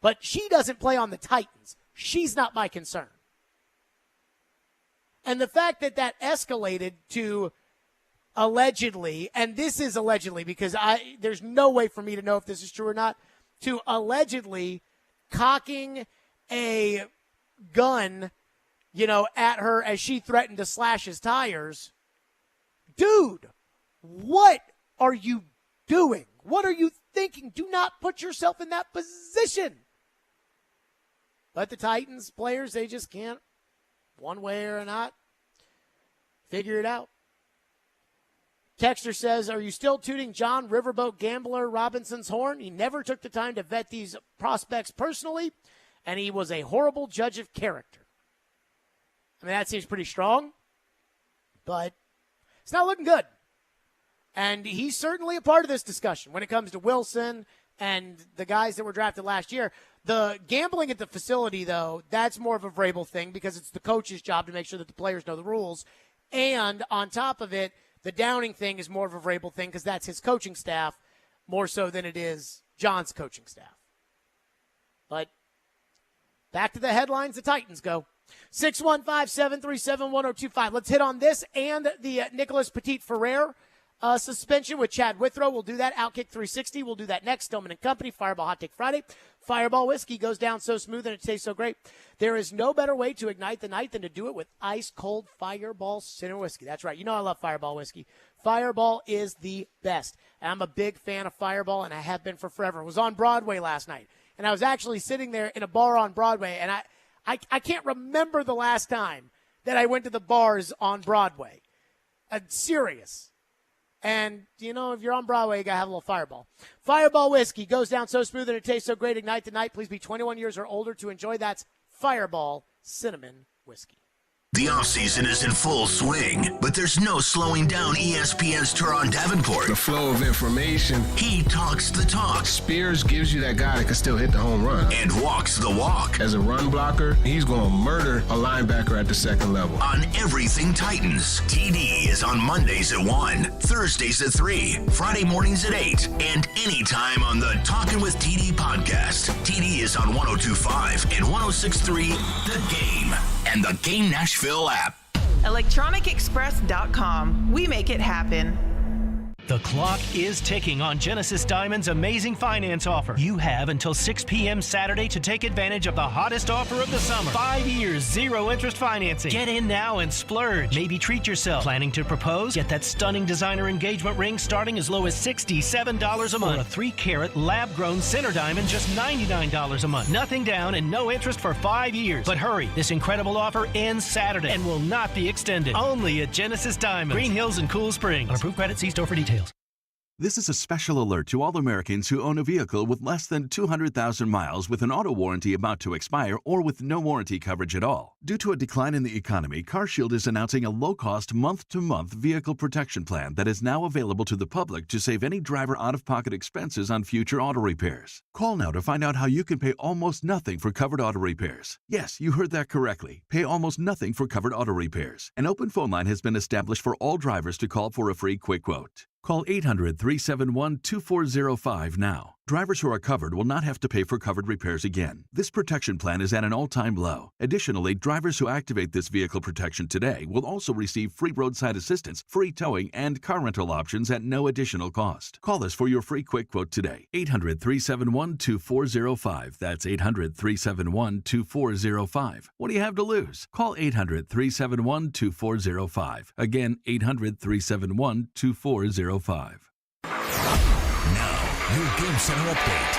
But she doesn't play on the Titans. She's not my concern. And the fact that that escalated to allegedly, and this is allegedly because there's no way for me to know if this is true or not, to allegedly cocking a gun, you know, at her as she threatened to slash his tires. Dude, what are you doing? What are you thinking? Do not put yourself in that position. But the Titans players, they just can't, one way or not, figure it out. Texter says, are you still tooting John Riverboat Gambler Robinson's horn? He never took the time to vet these prospects personally, and he was a horrible judge of character. I mean, that seems pretty strong, but it's not looking good. And he's certainly a part of this discussion when it comes to Wilson and the guys that were drafted last year. The gambling at the facility, though, that's more of a Vrabel thing because it's the coach's job to make sure that the players know the rules. And on top of it, the Downing thing is more of a Vrabel thing because that's his coaching staff more so than it is John's coaching staff. But back to the headlines, the Titans go. 615-737-1025. Let's hit on this and the Nicholas Petit-Ferrer suspension with Chad Withrow. We'll do that. Outkick 360. We'll do that next. Stillman and Company. Fireball Hot Take Friday. Fireball whiskey goes down so smooth and it tastes so great. There is no better way to ignite the night than to do it with ice-cold Fireball Center whiskey. That's right. You know I love Fireball whiskey. Fireball is the best. And I'm a big fan of Fireball, and I have been for forever. I was on Broadway last night, and I was actually sitting there in a bar on Broadway, and I can't remember the last time that I went to the bars on Broadway. I'm serious. And, if you're on Broadway, you got to have a little Fireball. Fireball whiskey goes down so smooth and it tastes so great. Ignite tonight. Please be 21 years or older to enjoy. That's Fireball Cinnamon Whiskey. The offseason is in full swing, but there's no slowing down ESPN's Teron Davenport. The flow of information. He talks the talk. Spears gives you that guy that can still hit the home run. And walks the walk. As a run blocker, he's going to murder a linebacker at the second level. On everything Titans, TD is on Mondays at 1, Thursdays at 3, Friday mornings at 8, and anytime on the Talkin' with TD podcast. TD is on 102.5 and 106.3 The Game and the Game Nashville app. ElectronicExpress.com. We make it happen. The clock is ticking on Genesis Diamond's amazing finance offer. You have until 6 p.m. Saturday to take advantage of the hottest offer of the summer. 5 years, 0 interest financing. Get in now and splurge. Maybe treat yourself. Planning to propose? Get that stunning designer engagement ring starting as low as $67 a month. Or a 3-carat lab-grown center diamond just $99 a month. Nothing down and no interest for 5 years. But hurry, this incredible offer ends Saturday and will not be extended. Only at Genesis Diamond, Green Hills and Cool Springs. On approved credit, see store for details. This is a special alert to all Americans who own a vehicle with less than 200,000 miles with an auto warranty about to expire or with no warranty coverage at all. Due to a decline in the economy, CarShield is announcing a low-cost month-to-month vehicle protection plan that is now available to the public to save any driver out-of-pocket expenses on future auto repairs. Call now to find out how you can pay almost nothing for covered auto repairs. Yes, you heard that correctly. Pay almost nothing for covered auto repairs. An open phone line has been established for all drivers to call for a free quick quote. Call 800-371-2405 now. Drivers who are covered will not have to pay for covered repairs again. This protection plan is at an all-time low. Additionally, drivers who activate this vehicle protection today will also receive free roadside assistance, free towing, and car rental options at no additional cost. Call us for your free quick quote today. 800-371-2405. That's 800-371-2405. What do you have to lose? Call 800-371-2405. Again, 800-371-2405. Now, your Game Center update.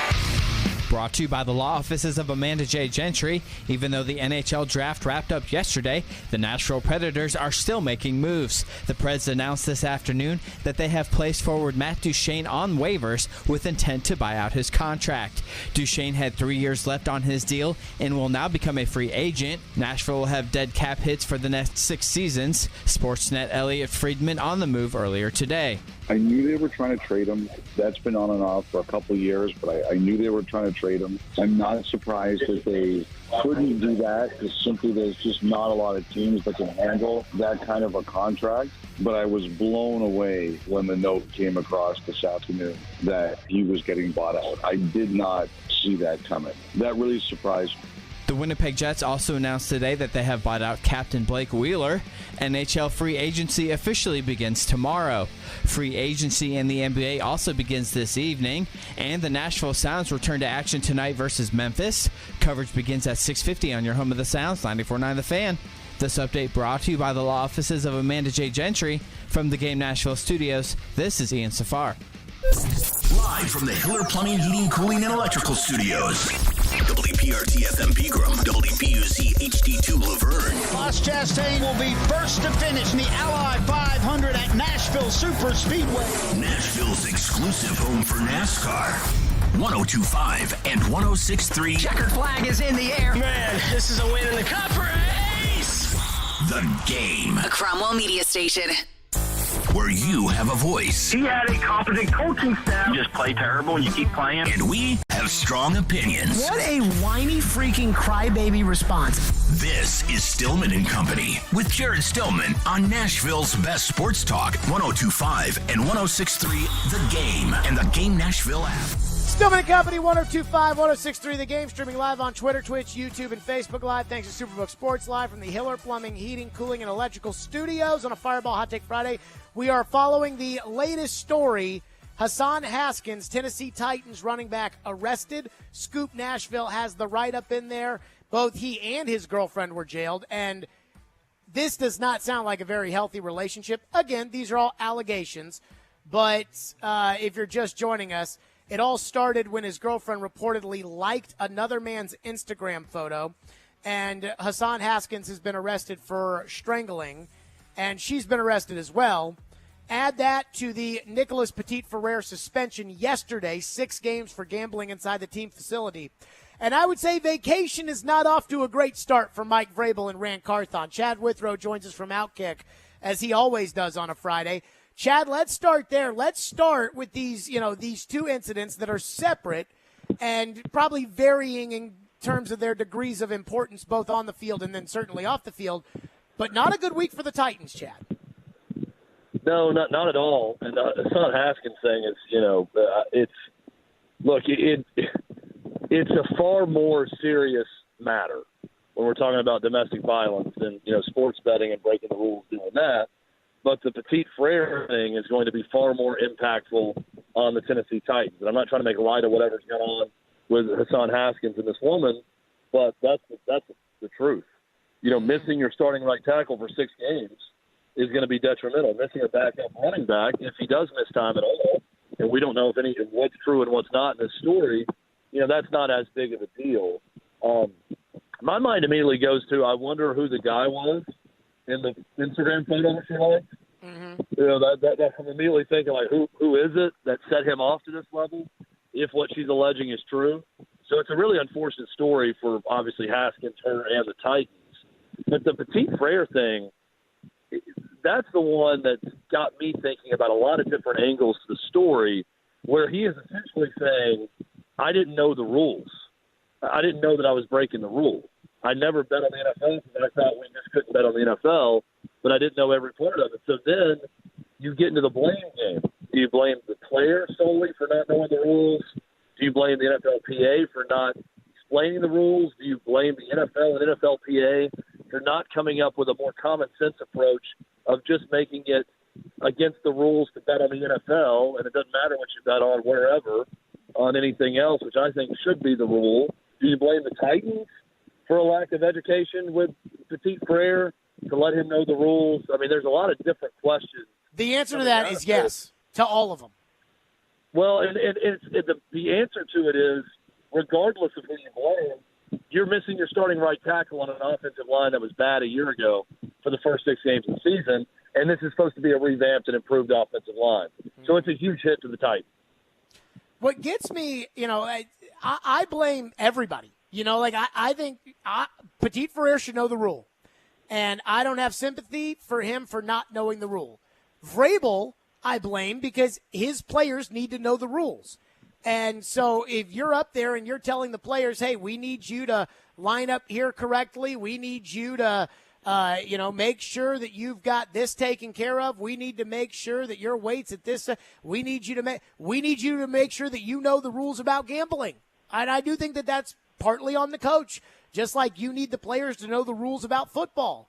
Brought to you by the law offices of Amanda J. Gentry. Even though the NHL draft wrapped up yesterday, the Nashville Predators are still making moves. The Preds announced this afternoon that they have placed forward Matt Duchene on waivers with intent to buy out his contract. Duchene had 3 years left on his deal and will now become a free agent. Nashville will have dead cap hits for the next 6 seasons. Sportsnet Elliot Friedman on the move earlier today. I knew they were trying to trade him. That's been on and off for a couple of years, but I knew they were trying to trade him. I'm not surprised that they couldn't do that because simply there's just not a lot of teams that can handle that kind of a contract. But I was blown away when the note came across this afternoon that he was getting bought out. I did not see that coming. That really surprised me. The Winnipeg Jets also announced today that they have bought out Captain Blake Wheeler. NHL free agency officially begins tomorrow. Free agency in the NBA also begins this evening. And the Nashville Sounds return to action tonight versus Memphis. Coverage begins at 6:50 on your home of the Sounds, 94.9 The Fan. This update brought to you by the law offices of Amanda J. Gentry. From the Game Nashville studios, this is Ian Safar. Live from the Hiller Plumbing, Heating, Cooling, and Electrical Studios. WPRT FM Pegram, WPUC HD2 Laverne. Ross Chastain will be first to finish in the Ally 500 at Nashville Super Speedway. Nashville's exclusive home for NASCAR. 102.5 and 106.3. Checkered flag is in the air. Man, this is a win in the cup race. The Game. A Cromwell media station. Where you have a voice. He had a competent coaching staff. You just play terrible and you keep playing. And we have strong opinions. What a whiny freaking crybaby response. This is Stillman and Company with Jared Stillman on Nashville's best sports talk, 102.5 and 106.3 The Game and the Game Nashville app. Stillman & Company, 102.5, 106.3 The Game, streaming live on Twitter, Twitch, YouTube, and Facebook Live. Thanks to Superbook Sports, live from the Hiller Plumbing, Heating, Cooling, and Electrical Studios on a Fireball Hot Take Friday. We are following the latest story. Hassan Haskins, Tennessee Titans running back, arrested. Scoop Nashville has the write-up in there. Both he and his girlfriend were jailed, and this does not sound like a very healthy relationship. Again, these are all allegations, but if you're just joining us, it all started when his girlfriend reportedly liked another man's Instagram photo, and Hassan Haskins has been arrested for strangling, and she's been arrested as well. Add that to the Nicholas Petit-Ferrer suspension yesterday, 6 games for gambling inside the team facility. And I would say vacation is not off to a great start for Mike Vrabel and Rand Carthon. Chad Withrow joins us from Outkick, as he always does on a Friday. Chad, let's start there. Let's start with these 2 incidents that are separate and probably varying in terms of their degrees of importance, both on the field and then certainly off the field. But not a good week for the Titans, Chad. No, not at all. And Hassan Haskins thing is, it's a far more serious matter when we're talking about domestic violence than, sports betting and breaking the rules doing that. But the Petit-Ferrer thing is going to be far more impactful on the Tennessee Titans. And I'm not trying to make light of whatever's going on with Hassan Haskins and this woman, but that's the truth. Missing your starting right tackle for 6 games is going to be detrimental. Missing a backup running back, if he does miss time at all, and we don't know what's true and what's not in this story, that's not as big of a deal. My mind immediately goes to, I wonder who the guy was in the Instagram photo that she liked. That I'm immediately thinking, like, who is it that set him off to this level, if what she's alleging is true? So it's a really unfortunate story for, obviously, Haskins, her, and the Titans. But the Petit-Ferrer thing, that's the one that's got me thinking about a lot of different angles to the story, where he is essentially saying, I didn't know the rules. I didn't know that I was breaking the rule. I never bet on the NFL because I thought we just couldn't bet on the NFL, but I didn't know every part of it. So then you get into the blame game. Do you blame the player solely for not knowing the rules? Do you blame the NFLPA for not explaining the rules? Do you blame the NFL and NFLPA for not coming up with a more common sense approach of just making it against the rules to bet on the NFL, and it doesn't matter what you bet on wherever, on anything else, which I think should be the rule? Do you blame the Titans for a lack of education with Petit-Ferrer to let him know the rules? I mean, there's a lot of different questions. The answer to that is yes, to all of them. Well, and the answer to it is, regardless of who you blame, you're missing your starting right tackle on an offensive line that was bad a year ago for the first 6 games of the season, and this is supposed to be a revamped and improved offensive line. So it's a huge hit to the Titans. What gets me, I blame everybody. I think Petit-Ferrer should know the rule, and I don't have sympathy for him for not knowing the rule. Vrabel, I blame because his players need to know the rules. And so if you're up there and you're telling the players, hey, we need you to line up here correctly, we need you to make sure that you've got this taken care of, we need to make sure that your weight's at this, we need you to make sure that you know the rules about gambling. And I do think that that's partly on the coach, just like you need the players to know the rules about football.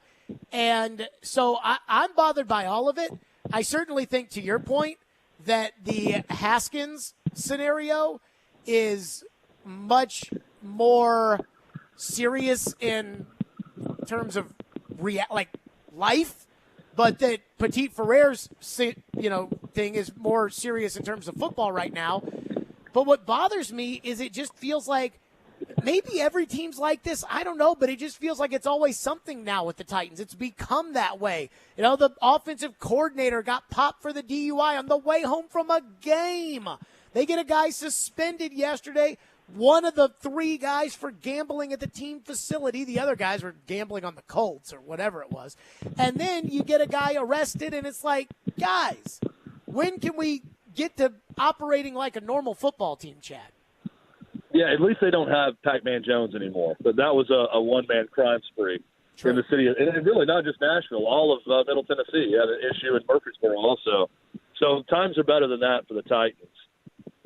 And so I'm bothered by all of it. I certainly think, to your point, that the Haskins scenario is much more serious in terms of life, but that Petit-Ferrer's thing is more serious in terms of football right now. But what bothers me is it just feels like maybe every team's like this. I don't know, but it just feels like it's always something now with the Titans. It's become that way. The offensive coordinator got popped for the DUI on the way home from a game. They get a guy suspended yesterday. One of the 3 guys for gambling at the team facility. The other guys were gambling on the Colts or whatever it was. And then you get a guy arrested, and it's like, guys, when can we get to operating like a normal football team, Chad? Yeah, at least they don't have Pac-Man Jones anymore. But that was a one-man crime spree in the city. And really not just Nashville, all of Middle Tennessee. You had an issue in Murfreesboro also. So times are better than that for the Titans.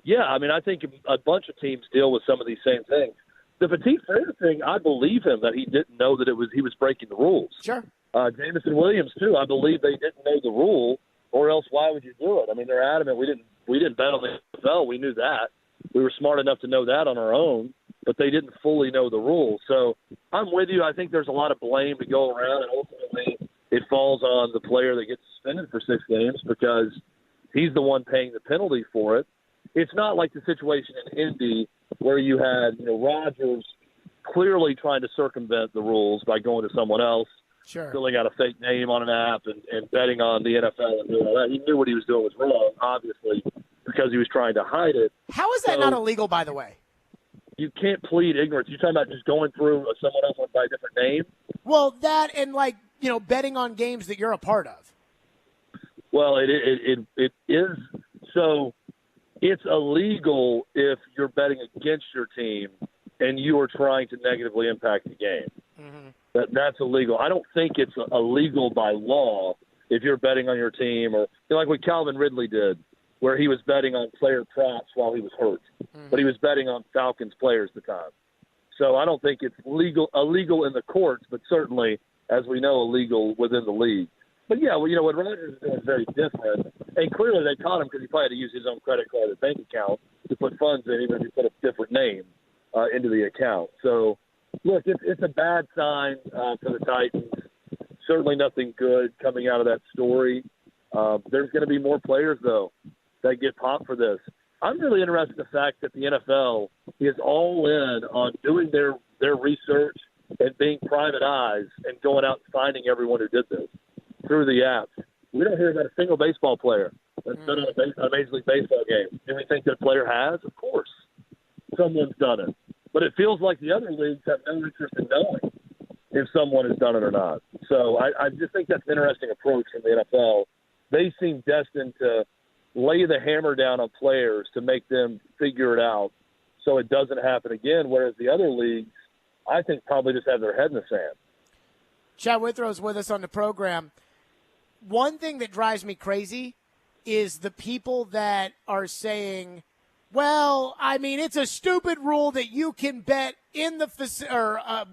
Yeah, I mean, I think a bunch of teams deal with some of these same things. The Petit-Ferrer thing, I believe him that he didn't know that he was breaking the rules. Sure. Jameson Williams, too, I believe they didn't know the rule, or else why would you do it? I mean, they're adamant we didn't bet on the NFL. We knew that. We were smart enough to know that on our own, but they didn't fully know the rules. So I'm with you. I think there's a lot of blame to go around, and ultimately it falls on the player that gets suspended for 6 games because he's the one paying the penalty for it. It's not like the situation in Indy where you had Rodgers clearly trying to circumvent the rules by going to someone else, Sure. filling out a fake name on an app and betting on the NFL and doing all that. He knew what he was doing was wrong, obviously, because he was trying to hide it. How is that not illegal, by the way? You can't plead ignorance. You're talking about just going through someone else by a different name? Well, that and, like, you know, betting on games that you're a part of. Well, it is. So it's illegal if you're betting against your team and you are trying to negatively impact the game. Mm-hmm. That's illegal. I don't think it's illegal by law if you're betting on your team, or you know, like what Calvin Ridley did, where he was betting on player props while he was hurt, but he was betting on Falcons players at the time. So I don't think it's illegal in the courts, but certainly, as we know, illegal within the league. But yeah, well, you know what Rodgers is doing is very different, and clearly they caught him because he probably had to use his own credit card or bank account to put funds in, even if he put a different name into the account. So, look, it's a bad sign for the Titans. Certainly nothing good coming out of that story. There's going to be more players, though, that get popped for this. I'm really interested in the fact that the NFL is all in on doing their research and being private eyes and going out and finding everyone who did this through the apps. We don't hear about a single baseball player that's been on a Major League Baseball game. Do we think that player has? Of course. Someone's done it. But it feels like the other leagues have no interest in knowing if someone has done it or not. So I just think that's an interesting approach from the NFL. They seem destined to lay the hammer down on players to make them figure it out so it doesn't happen again, whereas the other leagues, I think, probably just have their head in the sand. Chad Withrow's with us on the program. One thing that drives me crazy is the people that are saying, well, I mean, it's a stupid rule that you can bet in the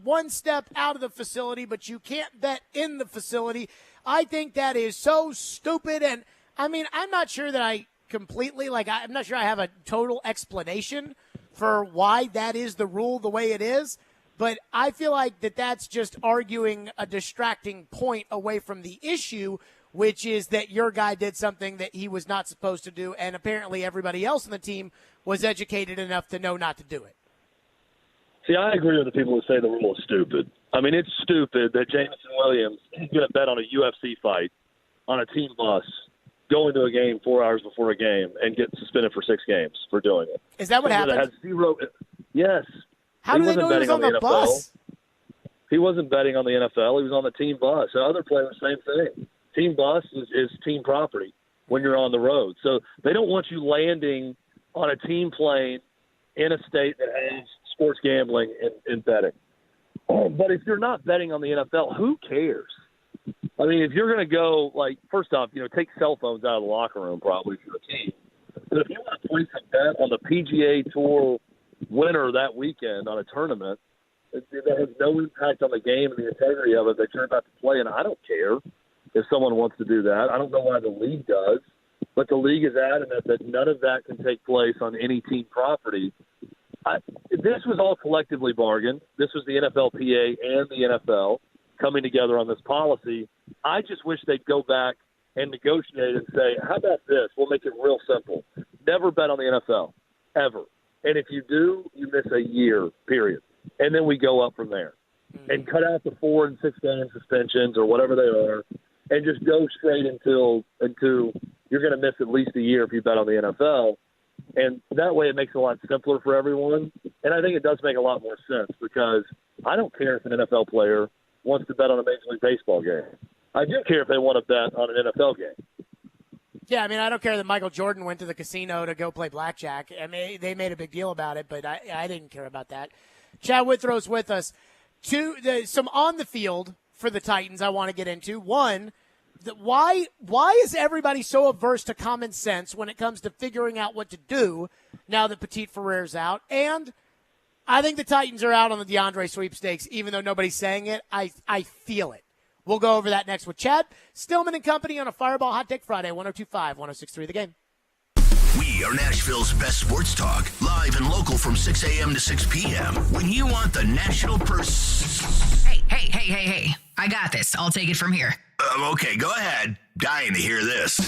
one step out of the facility, but you can't bet in the facility. I think that is so stupid. And, I mean, I'm not sure that I completely, I'm not sure I have a total explanation for why that is the rule the way it is. But I feel like that's just arguing a distracting point away from the issue, which is that your guy did something that he was not supposed to do, and apparently everybody else on the team was educated enough to know not to do it. See, I agree with the people who say the rule is stupid. I mean, it's stupid that Jameson Williams is going to bet on a UFC fight on a team bus, going to a game 4 hours before a game, and get suspended for 6 games for doing it. Is that what happened? Yes. How do they know he was on the bus? He wasn't betting on the NFL. He was on the team bus. And other players, same thing. Team bus is team property when you're on the road. So they don't want you landing on a team plane in a state that has sports gambling and betting. But if you're not betting on the NFL, who cares? I mean, if you're going to go, first off, take cell phones out of the locker room probably if you're a team. But if you want to place a bet on the PGA Tour winner that weekend on a tournament that has no impact on the game and the integrity of it that you're about to play, and I don't care if someone wants to do that. I don't know why the league does, but the league is adamant that none of that can take place on any team property. This was all collectively bargained. This was the NFLPA and the NFL coming together on this policy. I just wish they'd go back and negotiate and say, how about this? We'll make it real simple. Never bet on the NFL, ever. And if you do, you miss a year, period. And then we go up from there. And cut out the 4 and 6 game suspensions or whatever they are, and just go straight into you're going to miss at least a year if you bet on the NFL. And that way it makes it a lot simpler for everyone. And I think it does make a lot more sense because I don't care if an NFL player wants to bet on a Major League Baseball game. I do care if they want to bet on an NFL game. Yeah, I mean, I don't care that Michael Jordan went to the casino to go play blackjack. I mean, they made a big deal about it, but I didn't care about that. Chad Withrow's with us. Some on the field for the Titans I want to get into. One, why is everybody so averse to common sense when it comes to figuring out what to do now that Petit Ferrer's out? And I think the Titans are out on the DeAndre sweepstakes, even though nobody's saying it. I feel it. We'll go over that next with Chad Stillman and company on a Fireball Hot Take Friday, 102.5, 106.3 The Game. We are Nashville's best sports talk, live and local from 6 a.m. to 6 p.m. When you want the national Hey. I got this. I'll take it from here. Okay, go ahead. Dying to hear this.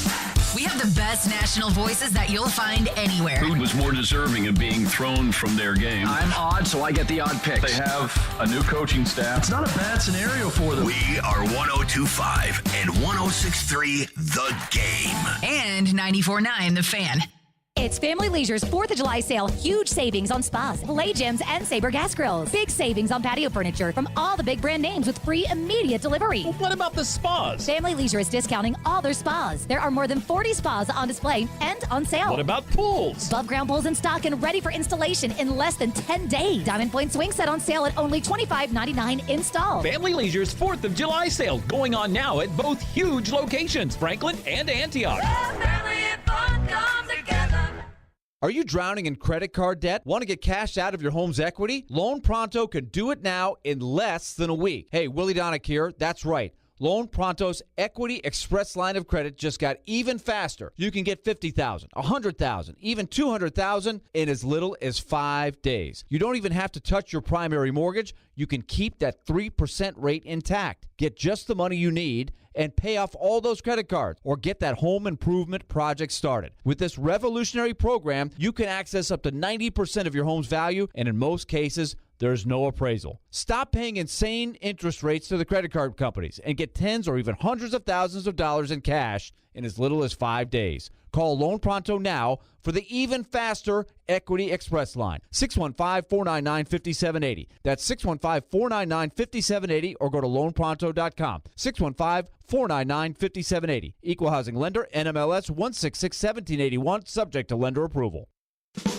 We have the best national voices that you'll find anywhere. Who was more deserving of being thrown from their game? I'm odd, so I get the odd picks. They have a new coaching staff. It's not a bad scenario for them. We are 102.5 and 106.3 The Game. And 94.9 The Fan. It's Family Leisure's 4th of July sale. Huge savings on spas, filet gyms, and Sabre gas grills. Big savings on patio furniture from all the big brand names with free immediate delivery. Well, what about the spas? Family Leisure is discounting all their spas. There are more than 40 spas on display and on sale. What about pools? Above ground pools in stock and ready for installation in less than 10 days. Diamond Point Swing Set on sale at only $25.99 installed. Family Leisure's 4th of July sale going on now at both huge locations, Franklin and Antioch. Are you drowning in credit card debt? Want to get cash out of your home's equity? Loan Pronto can do it now in less than a week. Hey, Willie Donick here. That's right. Loan Pronto's Equity Express line of credit just got even faster. You can get $50,000, $100,000, even $200,000 in as little as 5 days. You don't even have to touch your primary mortgage. You can keep that 3% rate intact. Get just the money you need and pay off all those credit cards or get that home improvement project started. With this revolutionary program, you can access up to 90% of your home's value, and in most cases, there's no appraisal. Stop paying insane interest rates to the credit card companies and get tens or even hundreds of thousands of dollars in cash in as little as 5 days. Call Loan Pronto now for the even faster Equity Express line. 615-499-5780. That's 615-499-5780 or go to loanpronto.com. 615-499-5780. Equal Housing Lender, NMLS 166-1781, subject to lender approval.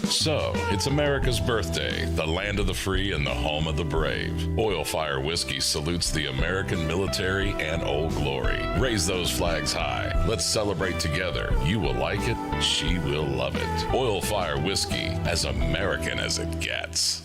So, it's America's birthday, the land of the free and the home of the brave. Oil Fire Whiskey salutes the American military and Old Glory. Raise those flags high. Let's celebrate together. You will like it. She will love it. Oil Fire Whiskey, as American as it gets.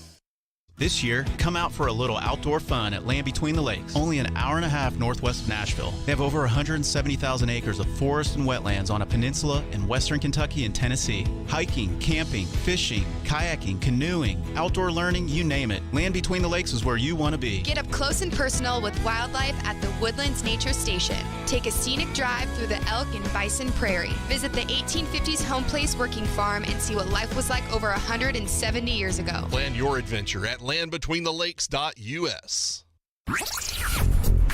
This year, come out for a little outdoor fun at Land Between the Lakes, only an hour and a half northwest of Nashville. They have over 170,000 acres of forest and wetlands on a peninsula in western Kentucky and Tennessee. Hiking, camping, fishing, kayaking, canoeing, outdoor learning, you name it. Land Between the Lakes is where you want to be. Get up close and personal with wildlife at the Woodlands Nature Station. Take a scenic drive through the elk and bison prairie. Visit the 1850s home place working farm and see what life was like over 170 years ago. Plan your adventure at landbetweenthelakes.us.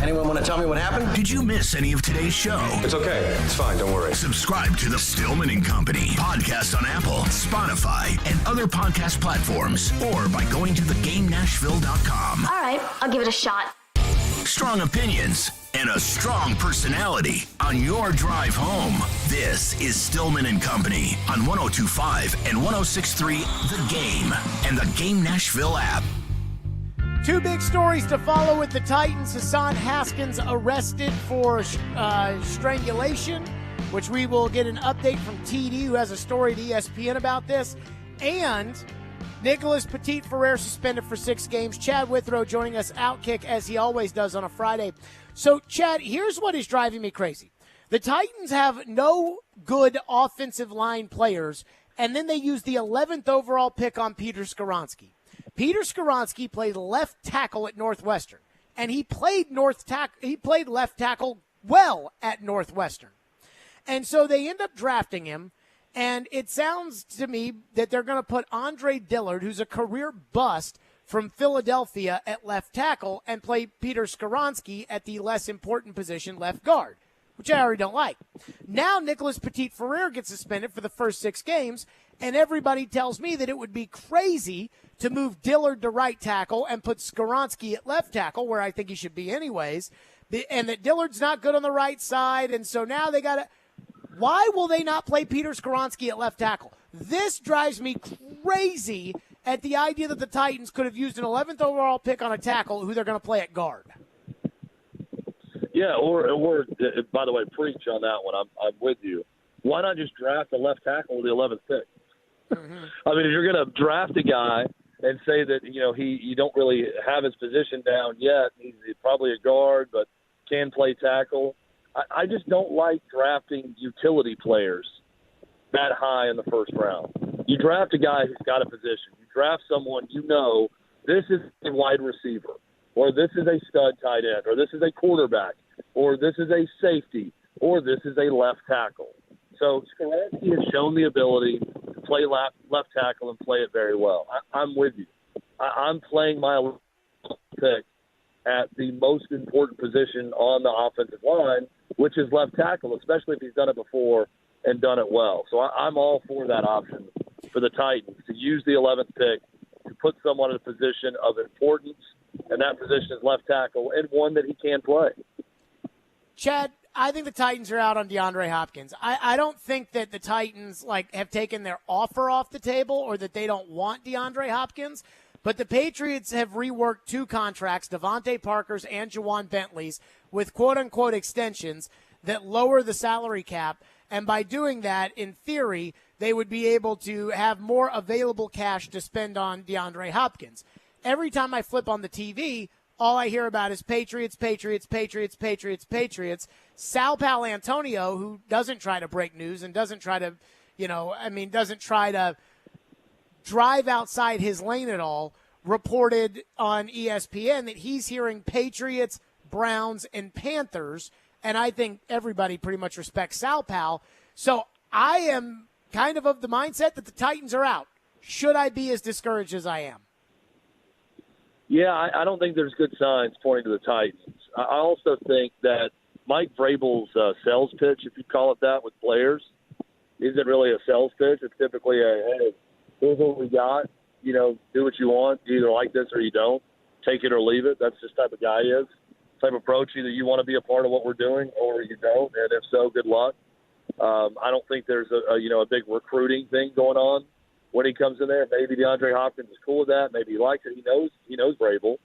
Anyone want to tell me what happened? Did you miss any of today's show? It's okay. It's fine. Don't worry. Subscribe to the Stillman and Company podcast on Apple, Spotify, and other podcast platforms, or by going to thegamenashville.com. All right, I'll give it a shot. Strong opinions and a strong personality on your drive home. This is Stillman and Company on 102.5 and 106.3 The Game and the Game Nashville app. Two big stories to follow with the Titans. Hassan Haskins arrested for strangulation, which we will get an update from TD, who has a story at ESPN about this. And Nicholas Petit-Ferrer suspended for 6 games. Chad Withrow joining us Outkick, as he always does on a Friday. So, Chad, here's what is driving me crazy. The Titans have no good offensive line players, and then they use the 11th overall pick on Peter Skoronski. Peter Skoronski played left tackle at Northwestern, and he played left tackle well at Northwestern. And so they end up drafting him, and it sounds to me that they're going to put Andre Dillard, who's a career bust from Philadelphia, at left tackle and play Peter Skoronski at the less important position, left guard, which I already don't like. Now Nicholas Petit-Ferrer gets suspended for the first 6 games, and everybody tells me that it would be crazy to move Dillard to right tackle and put Skoronski at left tackle, where I think he should be anyways, and that Dillard's not good on the right side, and so now they got to – why will they not play Peter Skoronski at left tackle? This drives me crazy at the idea that the Titans could have used an 11th overall pick on a tackle who they're going to play at guard. Yeah, or by the way, preach on that one. I'm with you. Why not just draft a left tackle with the 11th pick? Mm-hmm. I mean, if you're going to draft a guy and say that, you don't really have his position down yet, he's probably a guard but can play tackle. I just don't like drafting utility players that high in the first round. You draft a guy who's got a position. You draft someone this is a wide receiver. or this is a stud tight end, or this is a quarterback, or this is a safety, or this is a left tackle. So Skoronski has shown the ability to play left tackle and play it very well. I'm with you. I'm playing my pick at the most important position on the offensive line, which is left tackle, especially if he's done it before and done it well. So I'm all for that option for the Titans, to use the 11th pick to put someone in a position of importance, and that position is left tackle, and one that he can play. Chad, I think the Titans are out on DeAndre Hopkins. I don't think that the Titans have taken their offer off the table or that they don't want DeAndre Hopkins, but the Patriots have reworked two contracts, Devontae Parker's and Juwan Bentley's, with quote-unquote extensions that lower the salary cap, and by doing that, in theory, they would be able to have more available cash to spend on DeAndre Hopkins. Every time I flip on the TV, all I hear about is Patriots, Patriots, Patriots, Patriots, Patriots. Sal Paolantonio, who doesn't try to break news and doesn't try to, doesn't try to drive outside his lane at all, reported on ESPN that he's hearing Patriots, Browns, and Panthers, and I think everybody pretty much respects Sal Pal. So I am kind of the mindset that the Titans are out. Should I be as discouraged as I am? Yeah, I don't think there's good signs pointing to the Titans. I also think that Mike Vrabel's sales pitch, if you call it that, with players, isn't really a sales pitch. It's typically hey, here's what we got. Do what you want. You either like this or you don't. Take it or leave it. That's just the type of guy he is. Type of approach. Either you want to be a part of what we're doing or you don't. And if so, good luck. I don't think there's a big recruiting thing going on when he comes in there. Maybe DeAndre Hopkins is cool with that. Maybe he likes it. He knows Vrabel.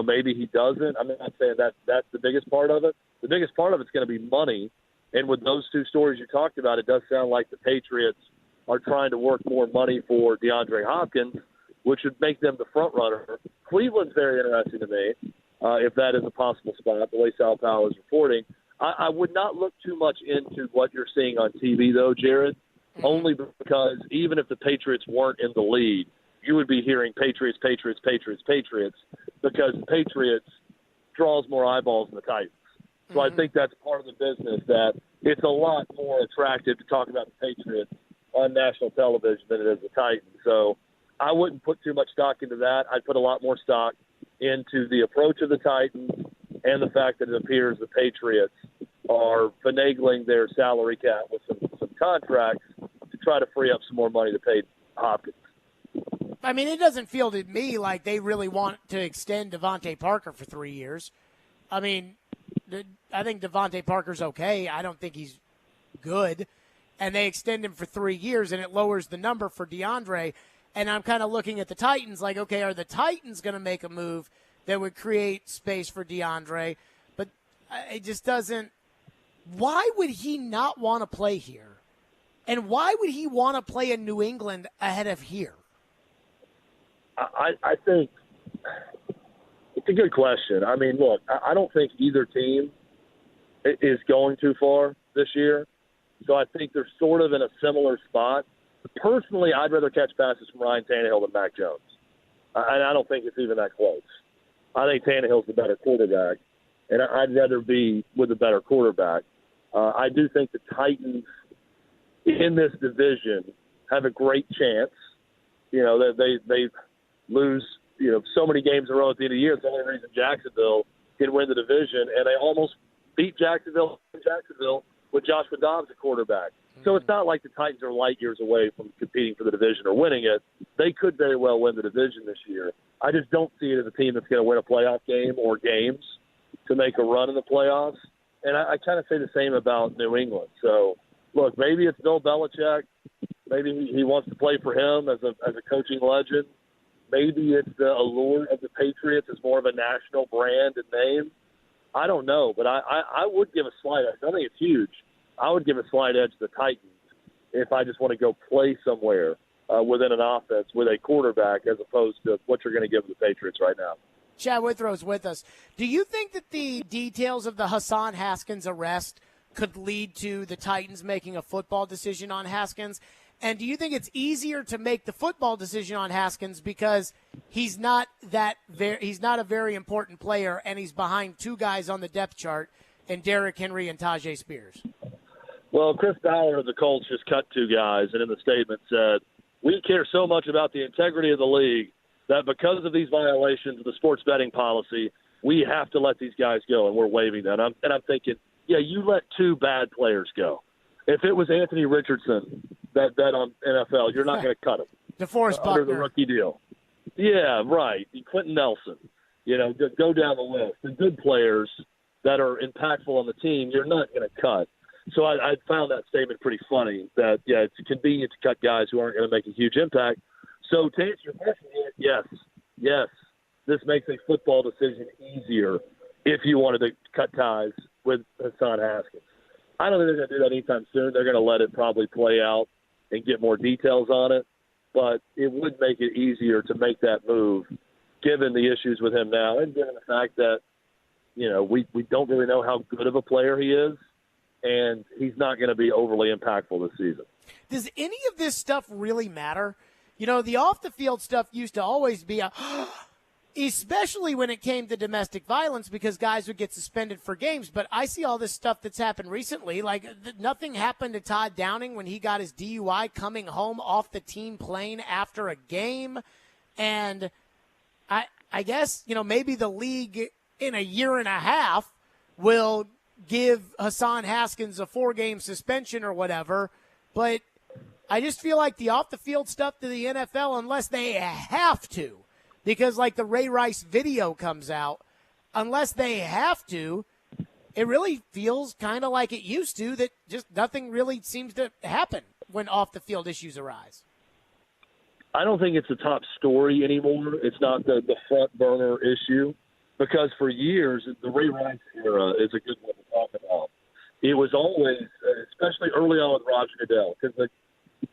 Maybe he doesn't. I'm not saying that's the biggest part of it. The biggest part of it's going to be money. And with those two stories you talked about, it does sound like the Patriots are trying to work more money for DeAndre Hopkins, which would make them the front runner. Cleveland's very interesting to me, if that is a possible spot, the way Sal Powell is reporting. I would not look too much into what you're seeing on TV, though, Jared, only because even if the Patriots weren't in the lead, you would be hearing Patriots, Patriots, Patriots, Patriots, because the Patriots draws more eyeballs than the Titans. So I think that's part of the business, that it's a lot more attractive to talk about the Patriots on national television than it is the Titans. So I wouldn't put too much stock into that. I'd put a lot more stock into the approach of the Titans and the fact that it appears the Patriots are finagling their salary cap with some contracts to try to free up some more money to pay Hopkins. I mean, it doesn't feel to me like they really want to extend Devontae Parker for 3 years. I mean, I think Devontae Parker's okay. I don't think he's good. And they extend him for 3 years, and it lowers the number for DeAndre. And I'm kind of looking at the Titans like, okay, are the Titans going to make a move that would create space for DeAndre? But it just doesn't. Why would he not want to play here? And why would he want to play in New England ahead of here? I think it's a good question. I mean, look, I don't think either team is going too far this year. So I think they're sort of in a similar spot. Personally, I'd rather catch passes from Ryan Tannehill than Mac Jones. And I don't think it's even that close. I think Tannehill's the better quarterback, and I'd rather be with a better quarterback. I do think the Titans in this division have a great chance. They lose, so many games in a row at the end of the year. It's the only reason Jacksonville can win the division, and they almost beat Jacksonville with Joshua Dobbs at quarterback. So it's not like the Titans are light years away from competing for the division or winning it. They could very well win the division this year. I just don't see it as a team that's going to win a playoff game or games to make a run in the playoffs. And I kind of say the same about New England. So, look, maybe it's Bill Belichick. Maybe he wants to play for him as a coaching legend. Maybe it's the allure of the Patriots as more of a national brand and name. I don't know, but I would give a slight edge. I think it's huge. I would give a slight edge to the Titans if I just want to go play somewhere within an offense with a quarterback as opposed to what you're going to give the Patriots right now. Chad Withrow's with us. Do you think that the details of the Hassan Haskins arrest could lead to the Titans making a football decision on Haskins? And do you think it's easier to make the football decision on Haskins because he's not a very important player and he's behind two guys on the depth chart in Derrick Henry and Tajay Spears? Well, Chris Ballard of the Colts just cut two guys and in the statement said, "We care so much about the integrity of the league that because of these violations of the sports betting policy, we have to let these guys go, and we're waiving that." And I'm thinking, yeah, you let two bad players go. If it was Anthony Richardson that bet on NFL, you're not going to cut him. DeForest Under the Buckner. rookie deal. Yeah, right. Quentin Nelson. Go down the list. The good players that are impactful on the team, you're not going to cut. So I found that statement pretty funny that, yeah, it's convenient to cut guys who aren't going to make a huge impact. So to answer your question, yes, this makes a football decision easier if you wanted to cut ties with Hassan Haskins. I don't think they're going to do that anytime soon. They're going to let it probably play out and get more details on it. But it would make it easier to make that move given the issues with him now and given the fact that, we don't really know how good of a player he is, and he's not going to be overly impactful this season. Does any of this stuff really matter? The off-the-field stuff used to always be especially when it came to domestic violence because guys would get suspended for games. But I see all this stuff that's happened recently. Like, nothing happened to Todd Downing when he got his DUI coming home off the team plane after a game. And I guess, maybe the league in a year and a half will give Hassan Haskins a 4-game suspension or whatever. But I just feel like the off-the-field stuff to the NFL, unless they have to, because like the Ray Rice video comes out, unless they have to, it really feels kind of like it used to, that just nothing really seems to happen when off-the-field issues arise. I don't think it's a top story anymore. It's not the front burner issue because for years, the Ray Rice era is a good one to talk about. It was always, especially early on with Roger Goodell, because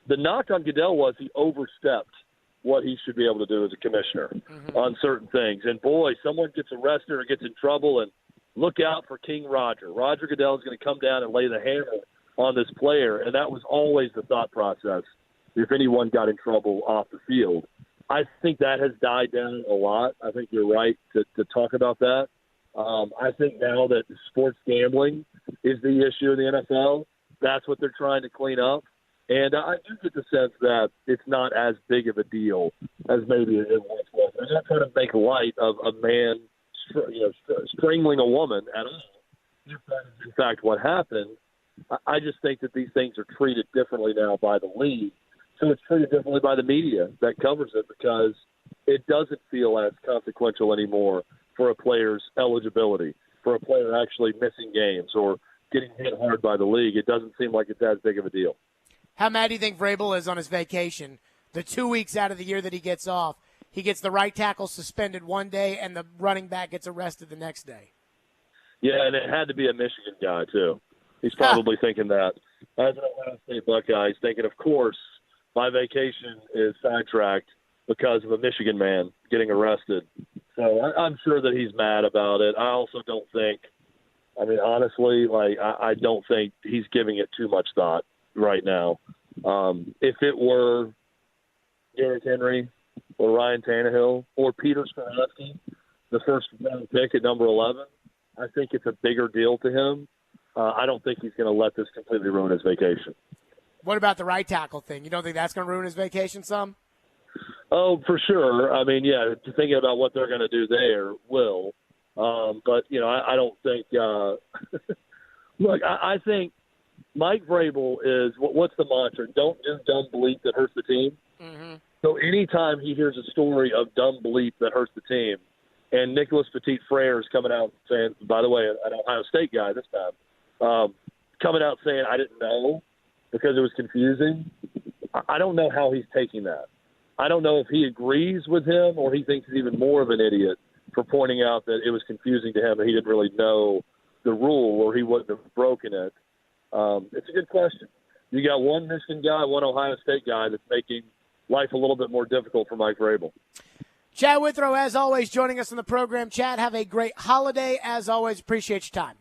the knock on Goodell was he overstepped what he should be able to do as a commissioner on certain things. And, boy, someone gets arrested or gets in trouble, and look out for King Roger. Roger Goodell is going to come down and lay the hammer on this player, and that was always the thought process if anyone got in trouble off the field. I think that has died down a lot. I think you're right to talk about that. I think now that sports gambling is the issue in the NFL, that's what they're trying to clean up. And I do get the sense that it's not as big of a deal as maybe it once was. They're not trying to make light of a man strangling a woman at all. If that is, in fact, what happened, I just think that these things are treated differently now by the league. So it's treated differently by the media that covers it because it doesn't feel as consequential anymore for a player's eligibility, for a player actually missing games or getting hit hard by the league. It doesn't seem like it's as big of a deal. How mad do you think Vrabel is on his vacation? The 2 weeks out of the year that he gets off, he gets the right tackle suspended one day and the running back gets arrested the next day. Yeah, and it had to be a Michigan guy, too. He's probably thinking that. As an Ohio State Buckeye, he's thinking, of course, my vacation is sidetracked because of a Michigan man getting arrested. So I'm sure that he's mad about it. I also don't think, honestly, I don't think he's giving it too much thought right now. If it were Derrick Henry or Ryan Tannehill or Peter Skoronski, the first round pick at number 11, I think it's a bigger deal to him. I don't think he's going to let this completely ruin his vacation. What about the right tackle thing? You don't think that's going to ruin his vacation some? Oh, for sure. Thinking about what they're going to do there will. But, I don't think look, I think Mike Vrabel is, what's the mantra? Don't do dumb bleep that hurts the team. Mm-hmm. So anytime he hears a story of dumb bleep that hurts the team, and Nicholas Petit-Frere is coming out saying, by the way, an Ohio State guy this time, coming out saying, I didn't know because it was confusing. I don't know how he's taking that. I don't know if he agrees with him or he thinks he's even more of an idiot for pointing out that it was confusing to him and he didn't really know the rule or he wouldn't have broken it. It's a good question. You got one Michigan guy, one Ohio State guy that's making life a little bit more difficult for Mike Vrabel. Chad Withrow, as always, joining us on the program. Chad, have a great holiday. As always, appreciate your time.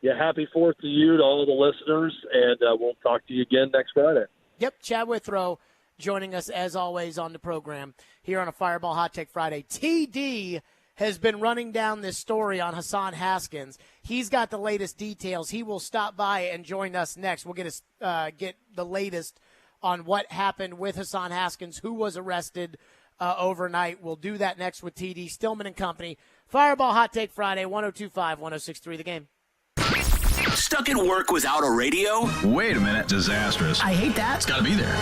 Yeah, happy 4th to you, to all the listeners, and we'll talk to you again next Friday. Yep, Chad Withrow joining us as always on the program here on a Fireball Hot Take Friday. TD has been running down this story on Hassan Haskins. He's got the latest details. He will stop by and join us next. We'll get the latest on what happened with Hassan Haskins, who was arrested overnight. We'll do that next with TD, Stillman and Company. Fireball Hot Take Friday, 102.5, 106.3 The Game. Stuck at work without a radio? Wait a minute. Disastrous. I hate that. It's got to be there.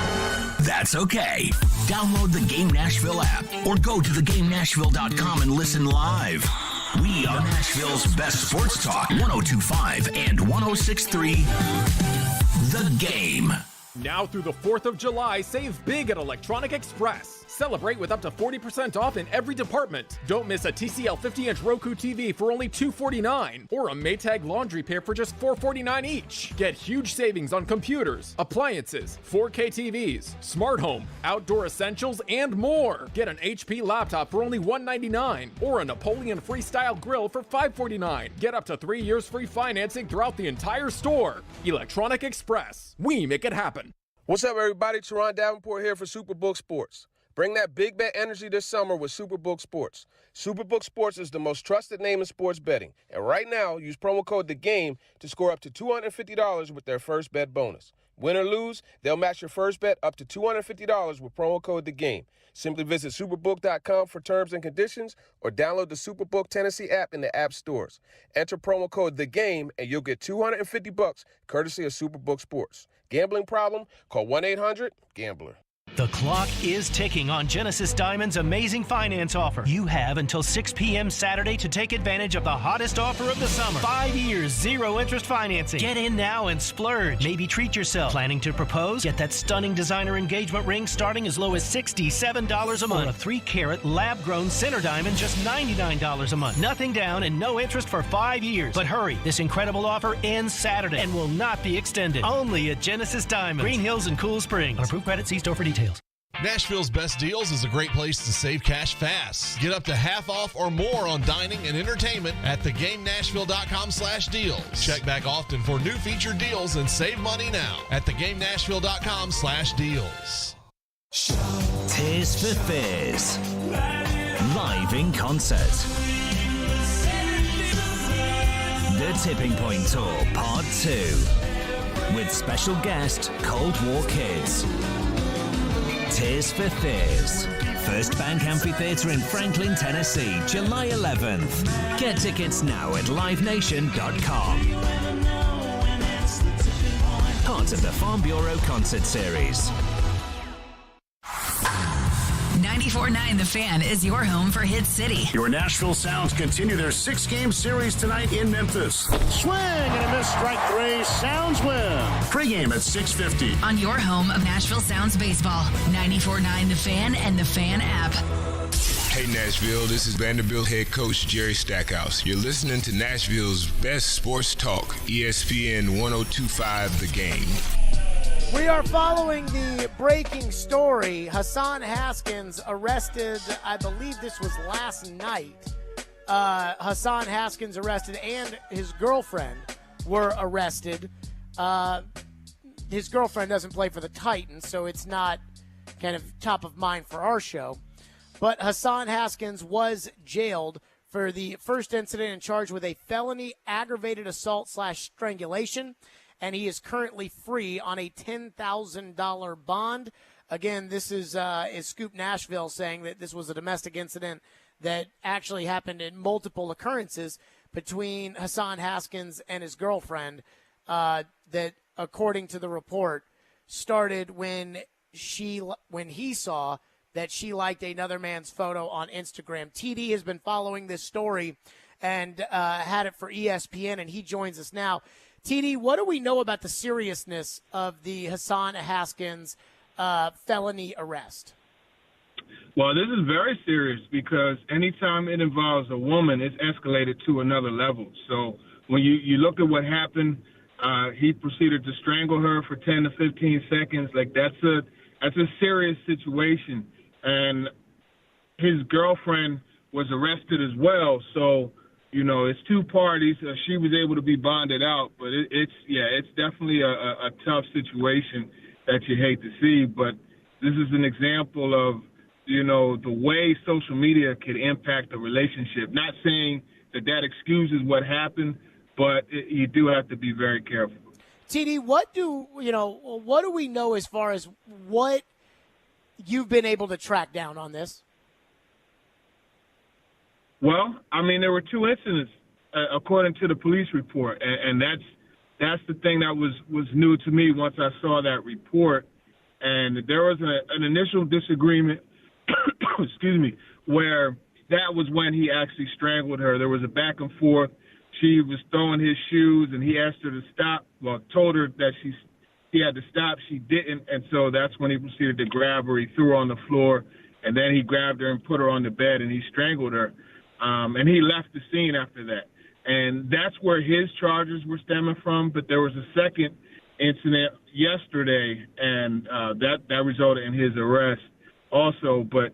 That's okay. Download the Game Nashville app or go to theGameNashville.com and listen live. We are Nashville's best sports talk, 102.5 and 106.3 The Game. Now through the 4th of July, save big at Electronic Express. Celebrate with up to 40% off in every department. Don't miss a TCL 50-inch Roku TV for only $249 or a Maytag laundry pair for just $449 each. Get huge savings on computers, appliances, 4K TVs, smart home, outdoor essentials, and more. Get an HP laptop for only $199 or a Napoleon Freestyle grill for $549. Get up to 3 years free financing throughout the entire store. Electronic Express. We make it happen. What's up, everybody? Teron Davenport here for Superbook Sports. Bring that big bet energy this summer with Superbook Sports. Superbook Sports is the most trusted name in sports betting. And right now, use promo code THEGAME to score up to $250 with their first bet bonus. Win or lose, they'll match your first bet up to $250 with promo code THEGAME. Simply visit superbook.com for terms and conditions or download the Superbook Tennessee app in the app stores. Enter promo code THEGAME and you'll get $250 courtesy of Superbook Sports. Gambling problem? Call 1-800-GAMBLER. The clock is ticking on Genesis Diamond's amazing finance offer. You have until 6 p.m. Saturday to take advantage of the hottest offer of the summer. 5 years, 0 interest financing. Get in now and splurge. Maybe treat yourself. Planning to propose? Get that stunning designer engagement ring starting as low as $67 a month. Or a 3-carat lab-grown center diamond just $99 a month. Nothing down and no interest for 5 years. But hurry, this incredible offer ends Saturday and will not be extended. Only at Genesis Diamond, Green Hills and Cool Springs. On approved credit, see store for details. Nashville's Best Deals is a great place to save cash fast. Get up to half off or more on dining and entertainment at thegamenashville.com/deals. Check back often for new featured deals and save money now at thegamenashville.com/deals. Tears for Fears. Live in concert. The Tipping Point Tour Part 2. With special guest Cold War Kids. Tears for Fears. First Bank Amphitheater in Franklin, Tennessee, July 11th. Get tickets now at livenation.com. Part of the Farm Bureau Concert Series. 94.9 The Fan is your home for Hit City. Your Nashville Sounds continue their 6-game series tonight in Memphis. Swing and a miss, strike 3. Sounds win. Pre-game at 6:50. On your home of Nashville Sounds baseball. 94.9 The Fan and The Fan app. Hey Nashville, this is Vanderbilt head coach Jerry Stackhouse. You're listening to Nashville's best sports talk, ESPN 102.5 The Game. We are following the breaking story. Hassan Haskins arrested, I believe this was last night. Hassan Haskins arrested and his girlfriend were arrested. His girlfriend doesn't play for the Titans, so it's not kind of top of mind for our show. But Hassan Haskins was jailed for the first incident and charged with a felony aggravated assault/strangulation. And he is currently free on a $10,000 bond. Again, this is Scoop Nashville saying that this was a domestic incident that actually happened in multiple occurrences between Hassan Haskins and his girlfriend that, according to the report, started when he saw that she liked another man's photo on Instagram. TD has been following this story and had it for ESPN, and he joins us now. TD, what do we know about the seriousness of the Hassan Haskins felony arrest? Well, this is very serious because anytime it involves a woman, it's escalated to another level. So when you look at what happened, he proceeded to strangle her for 10 to 15 seconds. Like that's a serious situation. And his girlfriend was arrested as well. So, you know, it's two parties. She was able to be bonded out, but it's definitely a tough situation that you hate to see. But this is an example of, the way social media could impact a relationship. Not saying that excuses what happened, but you do have to be very careful. TD, what do we know as far as what you've been able to track down on this? Well, there were 2 incidents, according to the police report, and that's the thing that was new to me once I saw that report. And there was an initial disagreement, excuse me, where that was when he actually strangled her. There was a back and forth. She was throwing his shoes, and he asked her to stop. Well, told her that he had to stop. She didn't, and so that's when he proceeded to grab her. He threw her on the floor, and then he grabbed her and put her on the bed, and he strangled her. And he left the scene after that. And that's where his charges were stemming from. But there was a second incident yesterday, and that resulted in his arrest also. But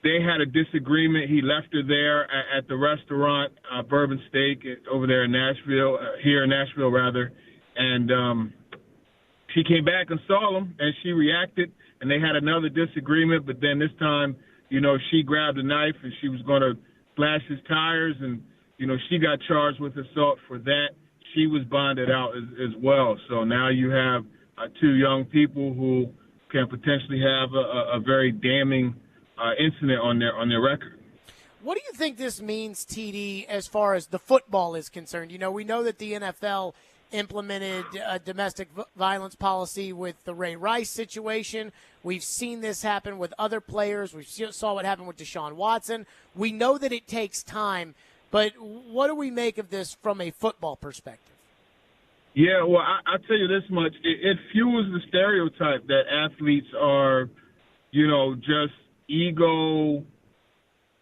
they had a disagreement. He left her there at the restaurant, Bourbon Steak, over there in Nashville, here in Nashville, rather. And she came back and saw him, and she reacted, and they had another disagreement. But then this time, she grabbed a knife, and she was going to slash his tires, and, she got charged with assault for that. She was bonded out as well. So now you have 2 young people who can potentially have a very damning incident on their record. What do you think this means, TD, as far as the football is concerned? We know that the NFL implemented a domestic violence policy with the Ray Rice situation. We've seen this happen with other players. We saw what happened with Deshaun Watson. We know that it takes time, but what do we make of this from a football perspective? Yeah, well, I'll tell you this much. It fuels the stereotype that athletes are, just ego,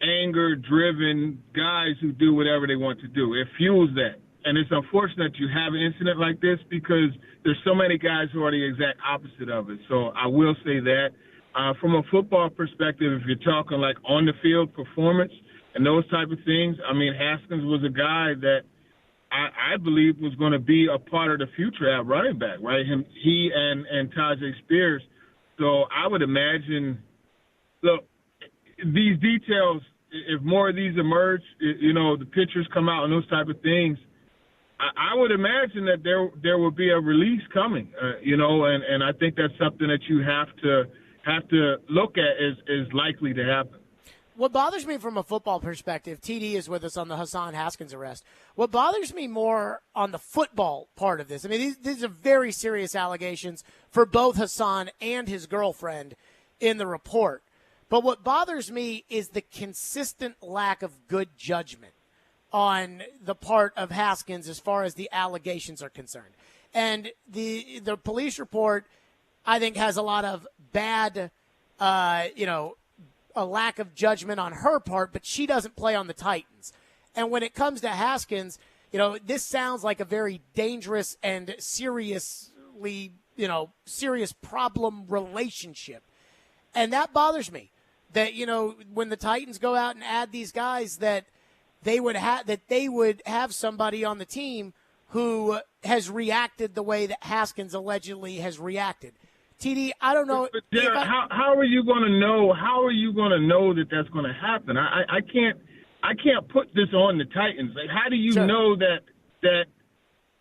anger-driven guys who do whatever they want to do. It fuels that. And it's unfortunate you have an incident like this because there's so many guys who are the exact opposite of it. So I will say that. From a football perspective, if you're talking like on-the-field performance and those type of things, Haskins was a guy that I believe was going to be a part of the future at running back, right? He and Tajay Spears. So I would imagine, look, these details, if more of these emerge, the pictures come out and those type of things, I would imagine that there will be a release coming, and I think that's something that you have to look at is likely to happen. What bothers me from a football perspective, TD is with us on the Hassan Haskins arrest. What bothers me more on the football part of this, these are very serious allegations for both Hassan and his girlfriend in the report. But what bothers me is the consistent lack of good judgment on the part of Haskins as far as the allegations are concerned. And the police report, I think, has a lot of bad, a lack of judgment on her part, but she doesn't play on the Titans. And when it comes to Haskins, this sounds like a very dangerous and serious problem relationship. And that bothers me that, when the Titans go out and add these guys that they would have somebody on the team who has reacted the way that Haskins allegedly has reacted. TD, I don't know. But how are you going to know? How are you going to know that that's going to happen? I can't put this on the Titans. Like, how do you know that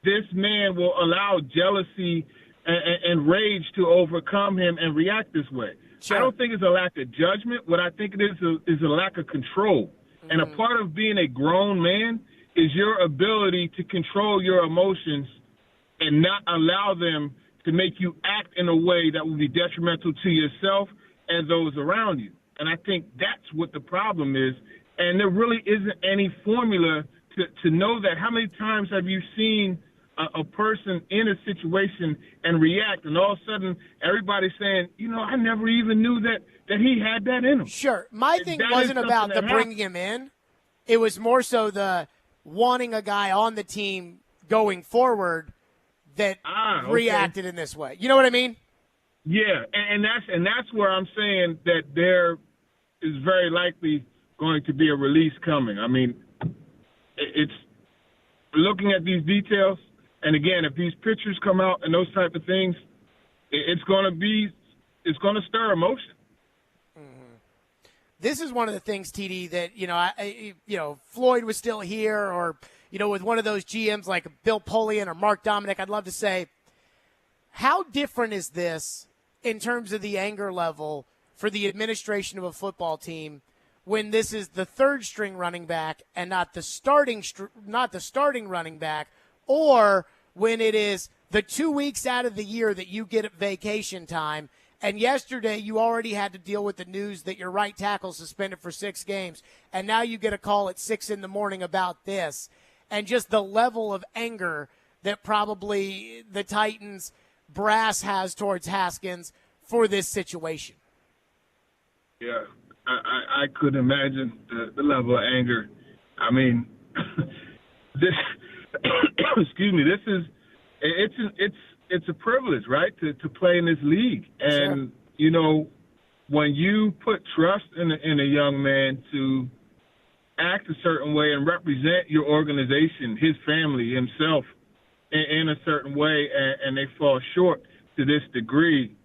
this man will allow jealousy and rage to overcome him and react this way? Sure. I don't think it's a lack of judgment. What I think it is a lack of control. Mm-hmm. And a part of being a grown man is your ability to control your emotions and not allow them to make you act in a way that will be detrimental to yourself and those around you. And I think that's what the problem is. And there really isn't any formula to know that. How many times have you seen a person in a situation and react, and all of a sudden everybody's saying, I never even knew that he had that in him. Sure. My thing wasn't about the bringing him in. It was more so the wanting a guy on the team going forward that reacted in this way. You know what I mean? Yeah, and that's where I'm saying that there is very likely going to be a release coming. It's looking at these details, and again, if these pictures come out and those type of things, it's going to stir emotion. This is one of the things, TD, that, Floyd was still here, or, with one of those GMs like Bill Polian or Mark Dominic, I'd love to say, how different is this in terms of the anger level for the administration of a football team when this is the third string running back and not the starting running back, or when it is the 2 weeks out of the year that you get vacation time? And yesterday you already had to deal with the news that your right tackle suspended for 6 games. And now you get a call at 6 in the morning about this. And just the level of anger that probably the Titans brass has towards Haskins for this situation. Yeah, I could imagine the level of anger. I mean, this, excuse me, it's a privilege, right, to play in this league. And, when you put trust in a young man to act a certain way and represent your organization, his family, himself, in a certain way, and they fall short to this degree,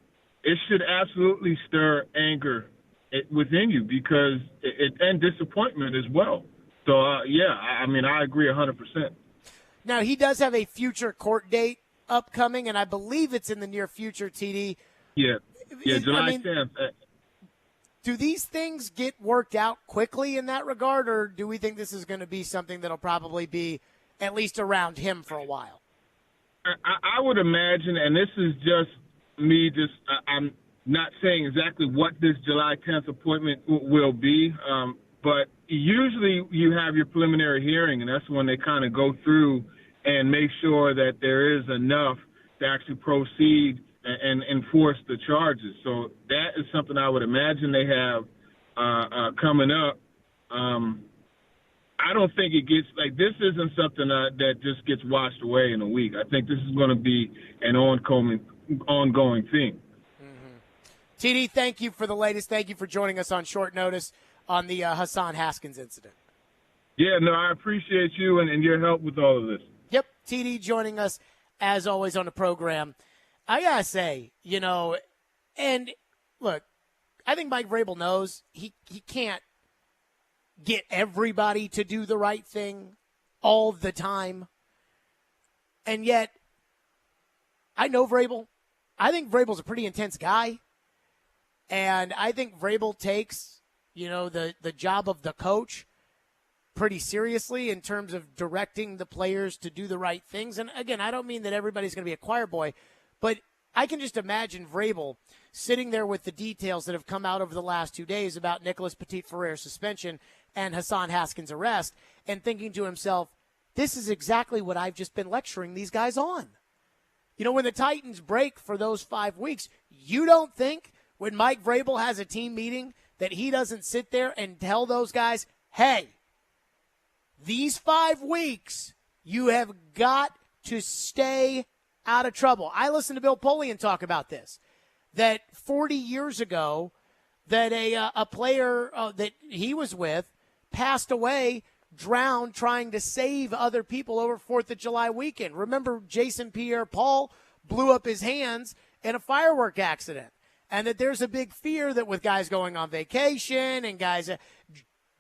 it should absolutely stir anger within you because and disappointment as well. So, I agree 100%. Now, he does have a future court date upcoming, and I believe it's in the near future, TD. Yeah, July 10th. Do these things get worked out quickly in that regard, or do we think this is going to be something that'll probably be at least around him for a while? I would imagine, and this is just me, I'm not saying exactly what this July 10th appointment will be, but usually you have your preliminary hearing, and that's when they kind of go through and make sure that there is enough to actually proceed and enforce the charges. So that is something I would imagine they have coming up. I don't think it gets this isn't something that just gets washed away in a week. I think this is going to be an ongoing thing. TD, thank you for the latest. Thank you for joining us on short notice on the Hassan Haskins incident. Yeah, no, I appreciate you and your help with all of this. Yep, TD joining us, as always, on the program. I got to say, and look, I think Mike Vrabel knows he can't get everybody to do the right thing all the time. And yet, I know Vrabel. I think Vrabel's a pretty intense guy. And I think Vrabel takes, the job of the coach pretty seriously in terms of directing the players to do the right things. And again, I don't mean that everybody's going to be a choir boy, but I can just imagine Vrabel sitting there with the details that have come out over the last 2 days about Nicholas Petit-Ferrer's suspension and Hassan Haskins' arrest and thinking to himself, this is exactly what I've just been lecturing these guys on. When the Titans break for those 5 weeks, you don't think when Mike Vrabel has a team meeting that he doesn't sit there and tell those guys, hey, these 5 weeks, you have got to stay out of trouble. I listened to Bill Polian talk about this, that 40 years ago that a player that he was with passed away, drowned trying to save other people over 4th of July weekend. Remember, Jason Pierre-Paul blew up his hands in a firework accident. And that there's a big fear that with guys going on vacation and guys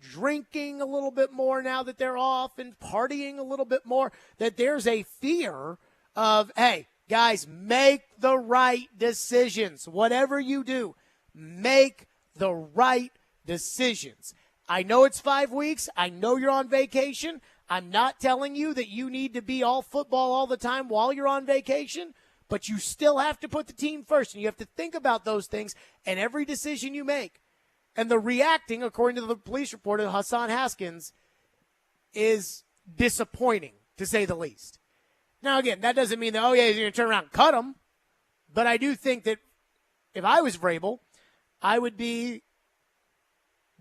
drinking a little bit more now that they're off and partying a little bit more, that there's a fear of, hey, guys, make the right decisions. Whatever you do, make the right decisions. I know it's 5 weeks. I know you're on vacation. I'm not telling you that you need to be all football all the time while you're on vacation, but you still have to put the team first, and you have to think about those things and every decision you make. And the reacting, according to the police report of Hassan Haskins, is disappointing, to say the least. Now, again, that doesn't mean that, oh, yeah, he's going to turn around and cut him. But I do think that if I was Vrabel, I would be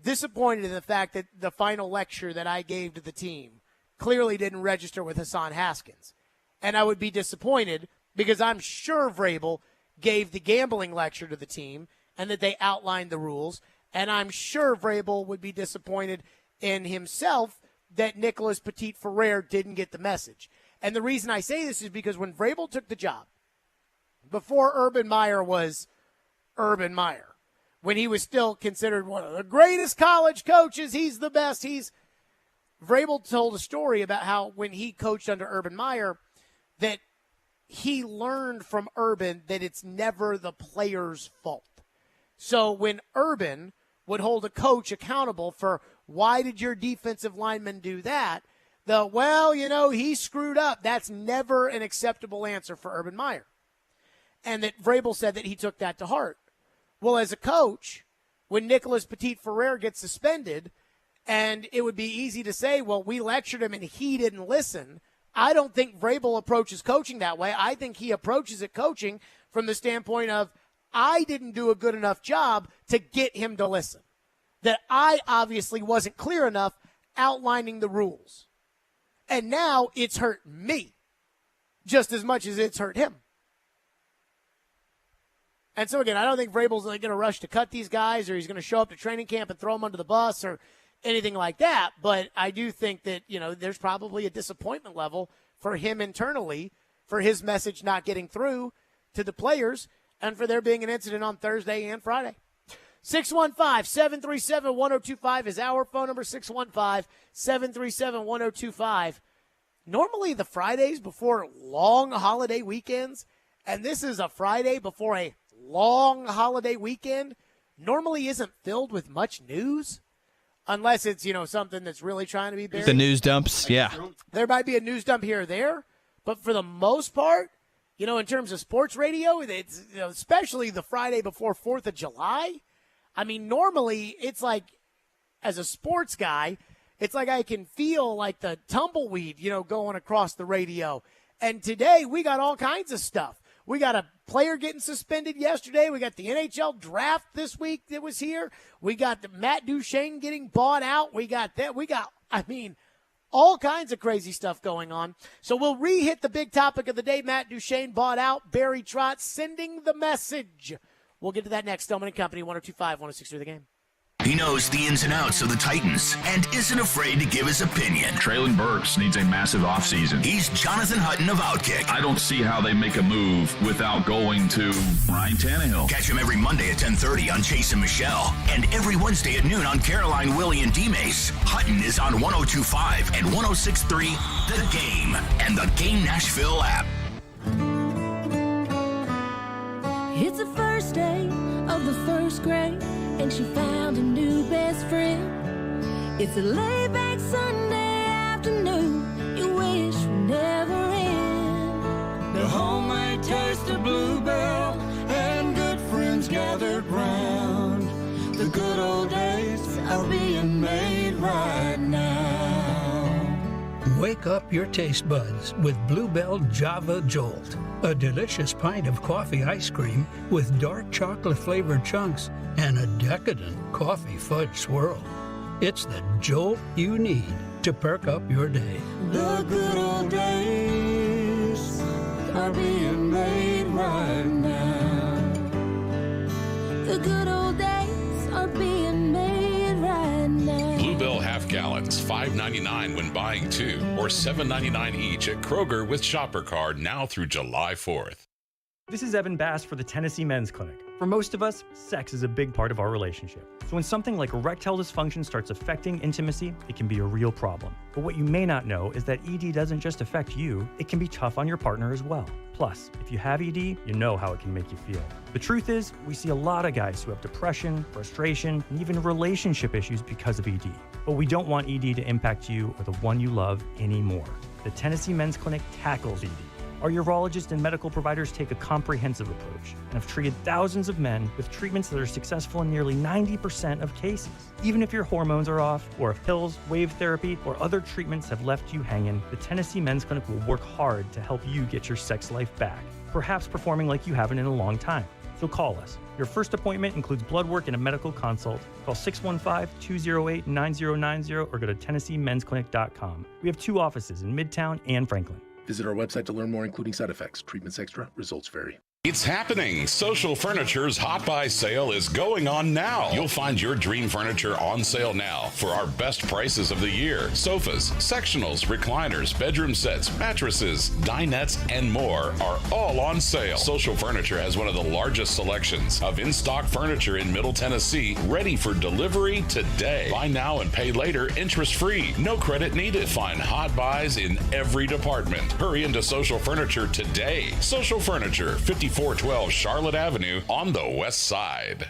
disappointed in the fact that the final lecture that I gave to the team clearly didn't register with Hassan Haskins. And I would be disappointed because I'm sure Vrabel gave the gambling lecture to the team and that they outlined the rules. And I'm sure Vrabel would be disappointed in himself that Nicholas Petit-Ferrer didn't get the message. And the reason I say this is because when Vrabel took the job, before Urban Meyer was Urban Meyer, when he was still considered one of the greatest college coaches. He's the best. Vrabel told a story about how when he coached under Urban Meyer, that he learned from Urban that it's never the player's fault. So when Urban would hold a coach accountable for why did your defensive lineman do that, he screwed up. That's never an acceptable answer for Urban Meyer. And that Vrabel said that he took that to heart. Well, as a coach, when Nicholas Petit-Ferrer gets suspended, and it would be easy to say, well, we lectured him and he didn't listen. I don't think Vrabel approaches coaching that way. I think he approaches it coaching from the standpoint of, I didn't do a good enough job to get him to listen. That I obviously wasn't clear enough outlining the rules. And now it's hurt me just as much as it's hurt him. And so, again, I don't think Vrabel's going to rush to cut these guys, or he's going to show up to training camp and throw them under the bus or anything like that. But I do think that, there's probably a disappointment level for him internally for his message not getting through to the players and for there being an incident on Thursday and Friday. 615-737-1025 is our phone number, 615-737-1025. Normally the Fridays before long holiday weekends, and this is a Friday before a long holiday weekend, normally isn't filled with much news unless it's, something that's really trying to be buried. The news dumps, yeah. There might be a news dump here or there, but for the most part, in terms of sports radio, it's especially the Friday before 4th of July. I mean, normally it's like, as a sports guy, it's like I can feel like the tumbleweed, going across the radio. And today we got all kinds of stuff. We got a player getting suspended yesterday. We got the NHL draft this week that was here. We got the Matt Duchene getting bought out. We got that. All kinds of crazy stuff going on. So we'll re-hit the big topic of the day. Matt Duchene bought out. Barry Trotz sending the message. We'll get to that next. Stillman & Company, 102.5, 106.3 The Game. He knows the ins and outs of the Titans and isn't afraid to give his opinion. Traylon Burks needs a massive offseason. He's Jonathan Hutton of Outkick. I don't see how they make a move without going to Ryan Tannehill. Catch him every Monday at 10:30 on Chase and Michelle, and every Wednesday at noon on Caroline, Willie, and D-Mace. Hutton is on 102.5 and 106.3 The Game and the Game Nashville app. It's the first day of the first grade, and she found a new best friend. It's a laid-back Sunday afternoon you wish would never end. The homemade taste of Bluebell and good friends gathered round. The good old days are being made right now. Wake up your taste buds with Bluebell Java Jolt, a delicious pint of coffee ice cream with dark chocolate-flavored chunks and a decadent coffee fudge swirl. It's the jolt you need to perk up your day. The good old days are being made right now. The good old days are being made right now. Bluebell half gallons, $5.99 when buying two, or $7.99 each at Kroger with Shopper Card now through July 4th. This is Evan Bass for the Tennessee Men's Clinic. For most of us, sex is a big part of our relationship. So when something like erectile dysfunction starts affecting intimacy, it can be a real problem. But what you may not know is that ED doesn't just affect you, it can be tough on your partner as well. Plus, if you have ED, you know how it can make you feel. The truth is, we see a lot of guys who have depression, frustration, and even relationship issues because of ED. But we don't want ED to impact you or the one you love anymore. The Tennessee Men's Clinic tackles ED. Our urologists and medical providers take a comprehensive approach and have treated thousands of men with treatments that are successful in nearly 90% of cases. Even if your hormones are off, or if pills, wave therapy, or other treatments have left you hanging, the Tennessee Men's Clinic will work hard to help you get your sex life back, perhaps performing like you haven't in a long time. So call us. Your first appointment includes blood work and a medical consult. Call 615-208-9090 or go to TennesseeMen'sClinic.com. We have 2 offices in Midtown and Franklin. Visit our website to learn more, including side effects. Treatments extra, results vary. It's happening. Social Furniture's Hot Buy sale is going on now. You'll find your dream furniture on sale now for our best prices of the year. Sofas, sectionals, recliners, bedroom sets, mattresses, dinettes, and more are all on sale. Social Furniture has one of the largest selections of in-stock furniture in Middle Tennessee, ready for delivery today. Buy now and pay later, interest-free. No credit needed. Find Hot Buys in every department. Hurry into Social Furniture today. Social Furniture, 5412 Charlotte Avenue on the west side.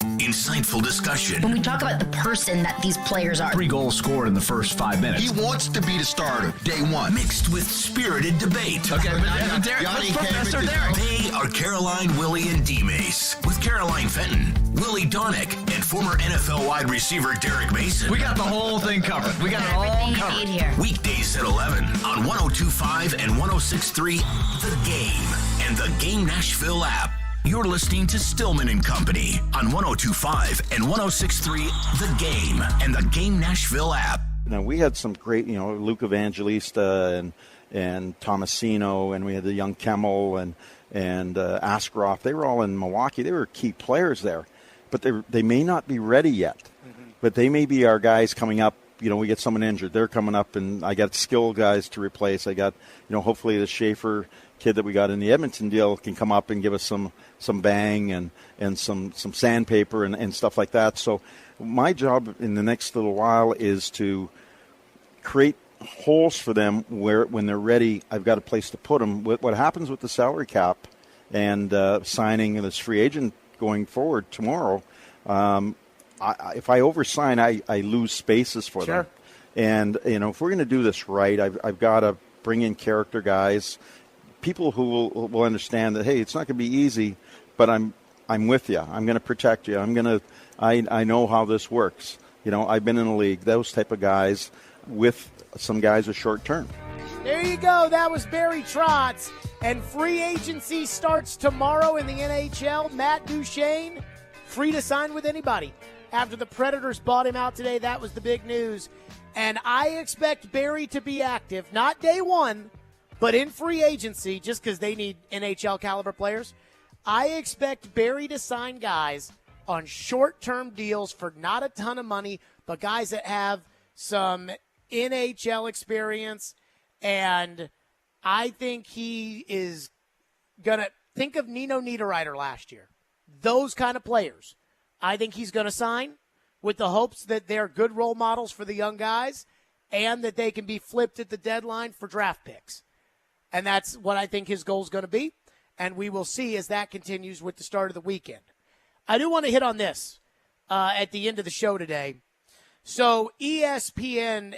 Insightful discussion. When we talk about the person that these players are. 3 goals scored in the first 5 minutes. He wants to be the starter, day one. Mixed with spirited debate. Okay, but Derek, let's Professor Derek. They are Caroline, Willie, and D-Mace. With Caroline Fenton, Willie Donick, and former NFL wide receiver Derek Mason. We got the whole thing covered. We got it all covered. Here. Weekdays at 11 on 102.5 and 106.3 The Game and the Game Nashville app. You're listening to Stillman and Company on 102.5 and 106.3 The Game and the Game Nashville app. Now, we had some great, Luke Evangelista and Tomasino, and we had the young Kemmel and Ascroft. They were all in Milwaukee. They were key players there, but they may not be ready yet. Mm-hmm. But they may be our guys coming up. We get someone injured. They're coming up, and I got skilled guys to replace. I got, hopefully the Schaefer kid that we got in the Edmonton deal can come up and give us some bang and some sandpaper and stuff like that. So my job in the next little while is to create holes for them where when they're ready, I've got a place to put them. What happens with the salary cap and signing this free agent going forward tomorrow, if I oversign, I lose spaces for them. And, if we're going to do this right, I've got to bring in character guys, people who will understand that, hey, it's not going to be easy, but I'm with you. I'm going to protect you. I know how this works. I've been in the league, those type of guys with some guys with short term. There you go. That was Barry Trotz. And free agency starts tomorrow in the NHL. Matt Duchene, free to sign with anybody. After the Predators bought him out today, that was the big news. And I expect Barry to be active, not day one, but in free agency, just because they need NHL caliber players. I expect Barry to sign guys on short-term deals for not a ton of money, but guys that have some NHL experience. And I think he is going to think of Nino Niederreiter last year. Those kind of players. I think he's going to sign with the hopes that they're good role models for the young guys and that they can be flipped at the deadline for draft picks. And that's what I think his goal is going to be. And we will see as that continues with the start of the weekend. I do want to hit on this at the end of the show today. So ESPN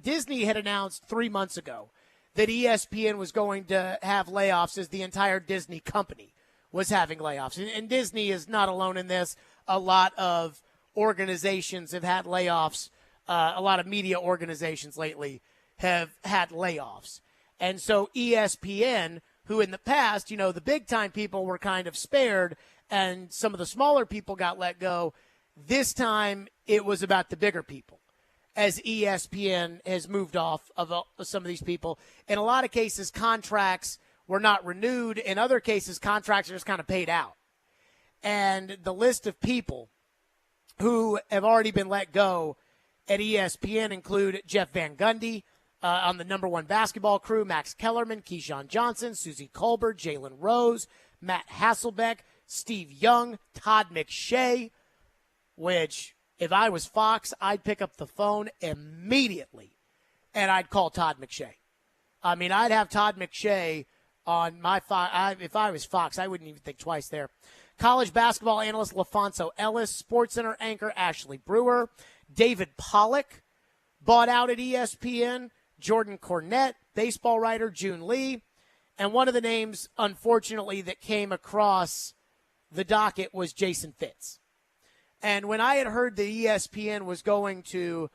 Disney had announced 3 months ago that ESPN was going to have layoffs as the entire Disney company was having layoffs. And Disney is not alone in this. A lot of organizations have had layoffs. A lot of media organizations lately have had layoffs. And so ESPN, who in the past, the big-time people were kind of spared and some of the smaller people got let go, this time it was about the bigger people as ESPN has moved off of some of these people. In a lot of cases, contracts were not renewed. In other cases, contracts are just kind of paid out. And the list of people who have already been let go at ESPN include Jeff Van Gundy, on the number one basketball crew, Max Kellerman, Keyshawn Johnson, Susie Colbert, Jalen Rose, Matt Hasselbeck, Steve Young, Todd McShay, which if I was Fox, I'd pick up the phone immediately and I'd call Todd McShay. I mean, I'd have Todd McShay on my Fox. If I was Fox, I wouldn't even think twice there. College basketball analyst LaFonso Ellis, SportsCenter anchor Ashley Brewer, David Pollack bought out at ESPN, Jordan Cornette, baseball writer June Lee, and one of the names, unfortunately, that came across the docket was Jason Fitz. And when I had heard that ESPN was going to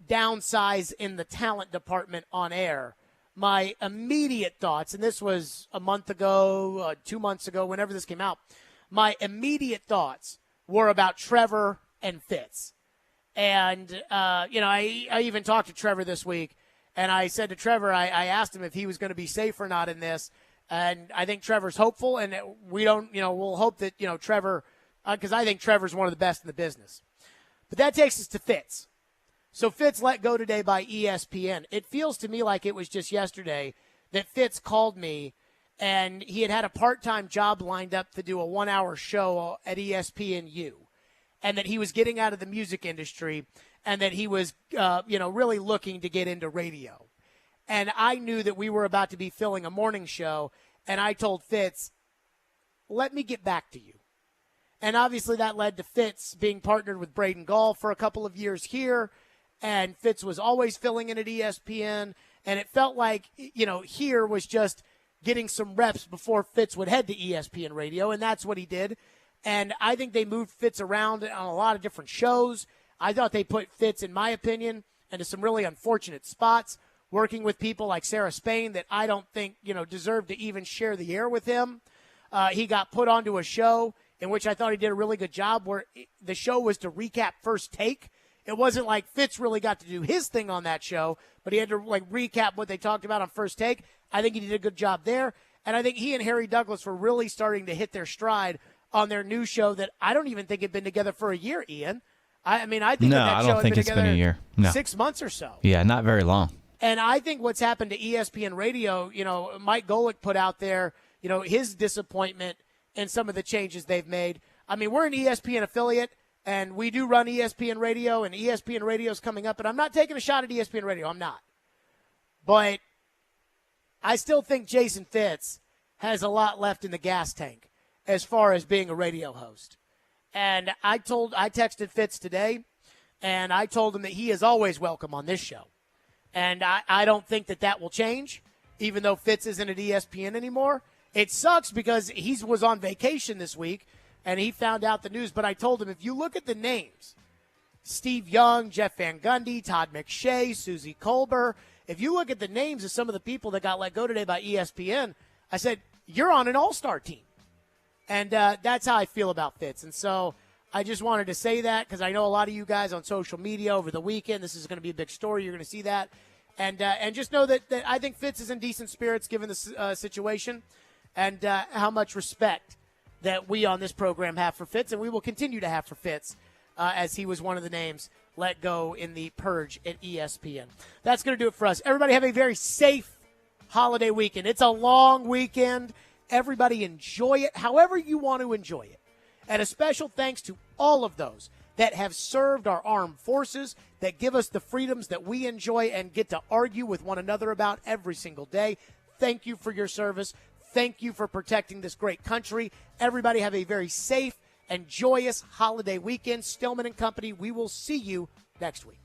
downsize in the talent department on air, my immediate thoughts, and this was a month ago, 2 months ago, whenever this came out, my immediate thoughts were about Trevor and Fitz. And, I even talked to Trevor this week, and I said to Trevor, I asked him if he was going to be safe or not in this. And I think Trevor's hopeful, and we'll hope that, Trevor, because I think Trevor's one of the best in the business. But that takes us to Fitz. So Fitz let go today by ESPN. It feels to me like it was just yesterday that Fitz called me, and he had a part-time job lined up to do a 1-hour show at ESPNU, and that he was getting out of the music industry, and that he was, really looking to get into radio. And I knew that we were about to be filling a morning show, and I told Fitz, let me get back to you. And obviously that led to Fitz being partnered with Braden Gall for a couple of years here, and Fitz was always filling in at ESPN, and it felt like, here was just getting some reps before Fitz would head to ESPN Radio, and that's what he did. And I think they moved Fitz around on a lot of different shows. I thought they put Fitz, in my opinion, into some really unfortunate spots, working with people like Sarah Spain that I don't think, deserve to even share the air with him. He got put onto a show in which I thought he did a really good job, where the show was to recap First Take. It wasn't like Fitz really got to do his thing on that show, but he had to recap what they talked about on First Take. I think he did a good job there. And I think he and Harry Douglas were really starting to hit their stride on their new show that I don't even think had been together for a year, Ian. I think that show had been together been a year. No. 6 months or so. Yeah, not very long. And I think what's happened to ESPN Radio, Mike Golick put out there, his disappointment in some of the changes they've made. I mean, we're an ESPN affiliate, and we do run ESPN Radio, and ESPN Radio is coming up. And I'm not taking a shot at ESPN Radio. I'm not. But I still think Jason Fitz has a lot left in the gas tank as far as being a radio host. And I texted Fitz today, and I told him that he is always welcome on this show. And I don't think that will change, even though Fitz isn't at ESPN anymore. It sucks because he was on vacation this week, and he found out the news. But I told him, if you look at the names, Steve Young, Jeff Van Gundy, Todd McShay, Susie Kolber, if you look at the names of some of the people that got let go today by ESPN, I said, you're on an all-star team. And that's how I feel about Fitz. And so I just wanted to say that because I know a lot of you guys on social media over the weekend, this is going to be a big story. You're going to see that. And just know that I think Fitz is in decent spirits given the situation and how much respect that we on this program have for Fitz, and we will continue to have for Fitz as he was one of the names let go in the purge at ESPN. That's going to do it for us. Everybody have a very safe holiday weekend. It's a long weekend. Everybody enjoy it however you want to enjoy it. And a special thanks to all of those that have served our armed forces, that give us the freedoms that we enjoy and get to argue with one another about every single day. Thank you for your service. Thank you for protecting this great country. Everybody have a very safe and joyous holiday weekend. Stillman and Company, we will see you next week.